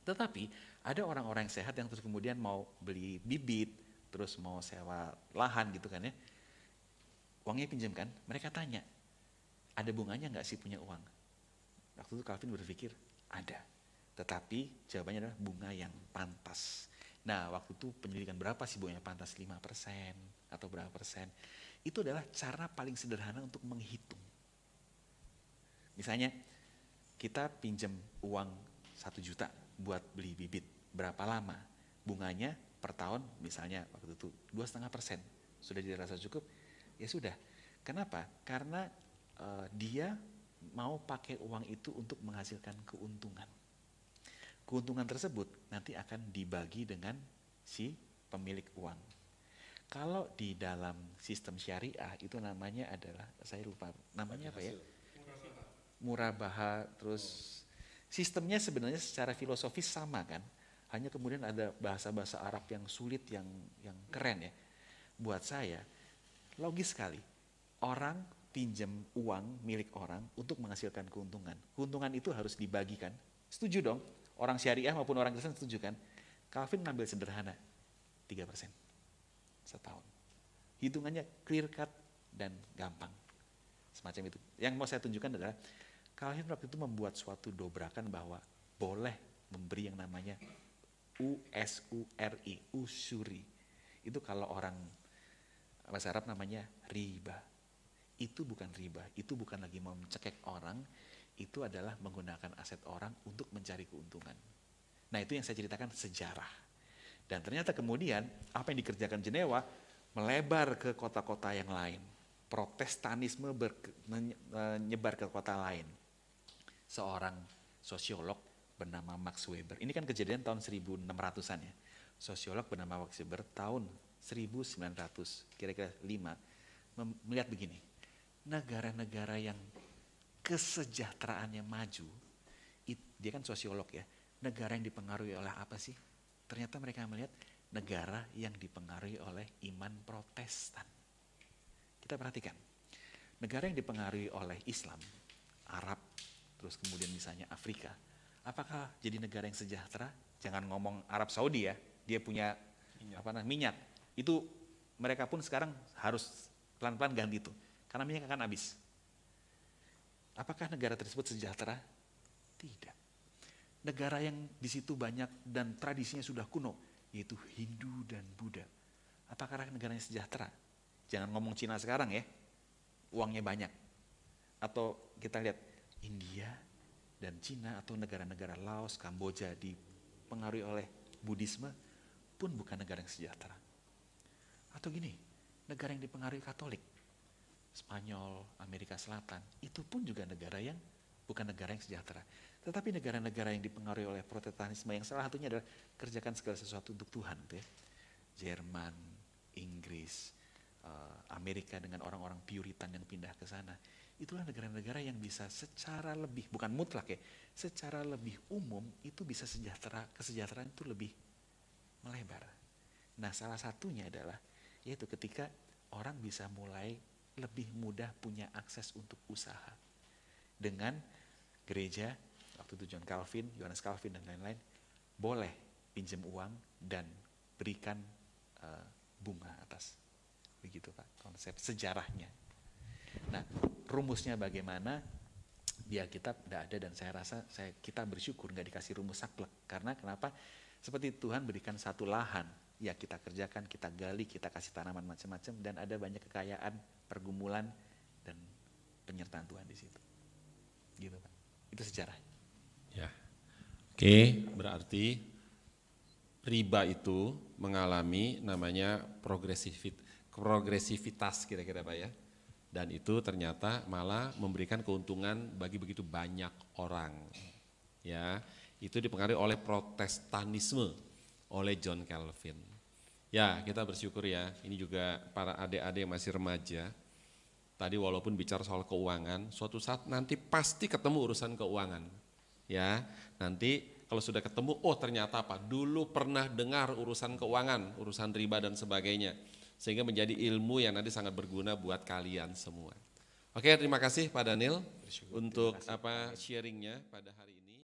Tetapi ada orang-orang yang sehat yang terus kemudian mau beli bibit, terus mau sewa lahan gitu kan ya. Uangnya pinjamkan, mereka tanya, ada bunganya nggak sih punya uang? Waktu itu Calvin berpikir, ada. Tetapi jawabannya adalah bunga yang pantas. Nah, waktu itu penyelidikan berapa sih bunga yang pantas? 5% atau berapa persen? Itu adalah cara paling sederhana untuk menghitung. Misalnya, kita pinjam uang 1 juta buat beli bibit. Berapa lama? Bunganya per tahun misalnya waktu itu 2,5%. Sudah dirasa cukup? Ya sudah. Kenapa? Karena dia mau pakai uang itu untuk menghasilkan keuntungan. Keuntungan tersebut nanti akan dibagi dengan si pemilik uang. Kalau di dalam sistem syariah itu namanya adalah, saya lupa namanya apa ya? Murabaha. Terus sistemnya sebenarnya secara filosofis sama kan? Hanya kemudian ada bahasa-bahasa Arab yang sulit, yang keren ya. Buat saya, logis sekali. Orang pinjam uang milik orang untuk menghasilkan keuntungan. Keuntungan itu harus dibagikan. Setuju dong? Orang syariah maupun orang Kristen setuju kan? Calvin ngambil sederhana, 3% setahun. Hitungannya clear cut dan gampang. Semacam itu. Yang mau saya tunjukkan adalah Calvin waktu itu membuat suatu dobrakan bahwa boleh memberi yang namanya usuri, usuri. Itu kalau orang bahasa Arab namanya riba. Itu bukan riba, itu bukan lagi mau mencekek orang, itu adalah menggunakan aset orang untuk mencari keuntungan. Nah, itu yang saya ceritakan sejarah. Dan ternyata kemudian apa yang dikerjakan Jenewa melebar ke kota-kota yang lain. Protestanisme menyebar ke kota lain. Seorang sosiolog bernama Max Weber. Ini kan kejadian tahun 1600-an ya. Sosiolog bernama Max Weber tahun 1900, kira-kira 5, melihat begini. Negara-negara yang kesejahteraannya maju, dia kan sosiolog ya, negara yang dipengaruhi oleh apa sih? Ternyata mereka melihat negara yang dipengaruhi oleh iman Protestan. Kita perhatikan, negara yang dipengaruhi oleh Islam, Arab, terus kemudian misalnya Afrika, apakah jadi negara yang sejahtera? Jangan ngomong Arab Saudi ya, dia punya minyak. Itu mereka pun sekarang harus pelan-pelan ganti itu, karena minyak akan habis. Apakah negara tersebut sejahtera? Tidak. negara yang di situ banyak dan tradisinya sudah kuno, yaitu Hindu dan Buddha. Apakah negaranya sejahtera? Jangan ngomong Cina sekarang ya, uangnya banyak. Atau kita lihat India dan Cina atau negara-negara Laos, Kamboja dipengaruhi oleh Buddhisme pun bukan negara yang sejahtera. Atau gini, negara yang dipengaruhi Katolik, Spanyol, Amerika Selatan, itu pun juga negara yang bukan negara yang sejahtera. Tetapi negara-negara yang dipengaruhi oleh Protestantisme yang salah satunya adalah kerjakan segala sesuatu untuk Tuhan, gitu ya. Jerman, Inggris, Amerika dengan orang-orang Puritan yang pindah ke sana. Itulah negara-negara yang bisa secara lebih, bukan mutlak ya, secara lebih umum itu bisa kesejahteraan itu lebih melebar. Nah, salah satunya adalah yaitu ketika orang bisa mulai lebih mudah punya akses untuk usaha. Dengan gereja, waktu itu John Calvin, Johannes Calvin dan lain-lain, boleh pinjam uang dan berikan bunga atas. Begitu Pak, konsep sejarahnya. Nah, rumusnya bagaimana? Di Alkitab tidak ada dan saya rasa kita bersyukur nggak dikasih rumus saklek. Karena kenapa? Seperti Tuhan berikan satu lahan, ya kita kerjakan, kita gali, kita kasih tanaman macam-macam dan ada banyak kekayaan, pergumulan dan penyertaan Tuhan di situ. Gitu Pak. Itu sejarah. Ya. Oke, berarti riba itu mengalami namanya progresivitas kira-kira Pak ya. Dan itu ternyata malah memberikan keuntungan bagi begitu banyak orang. Ya, itu dipengaruhi oleh Protestanisme, oleh John Calvin. Ya, kita bersyukur ya, ini juga para adik-adik yang masih remaja. Tadi walaupun bicara soal keuangan, suatu saat nanti pasti ketemu urusan keuangan. Ya, nanti kalau sudah ketemu, oh ternyata apa? Dulu pernah dengar urusan keuangan, urusan riba dan sebagainya. Sehingga menjadi ilmu yang nanti sangat berguna buat kalian semua. Oke, terima kasih Pak Daniel untuk sharingnya pada hari ini.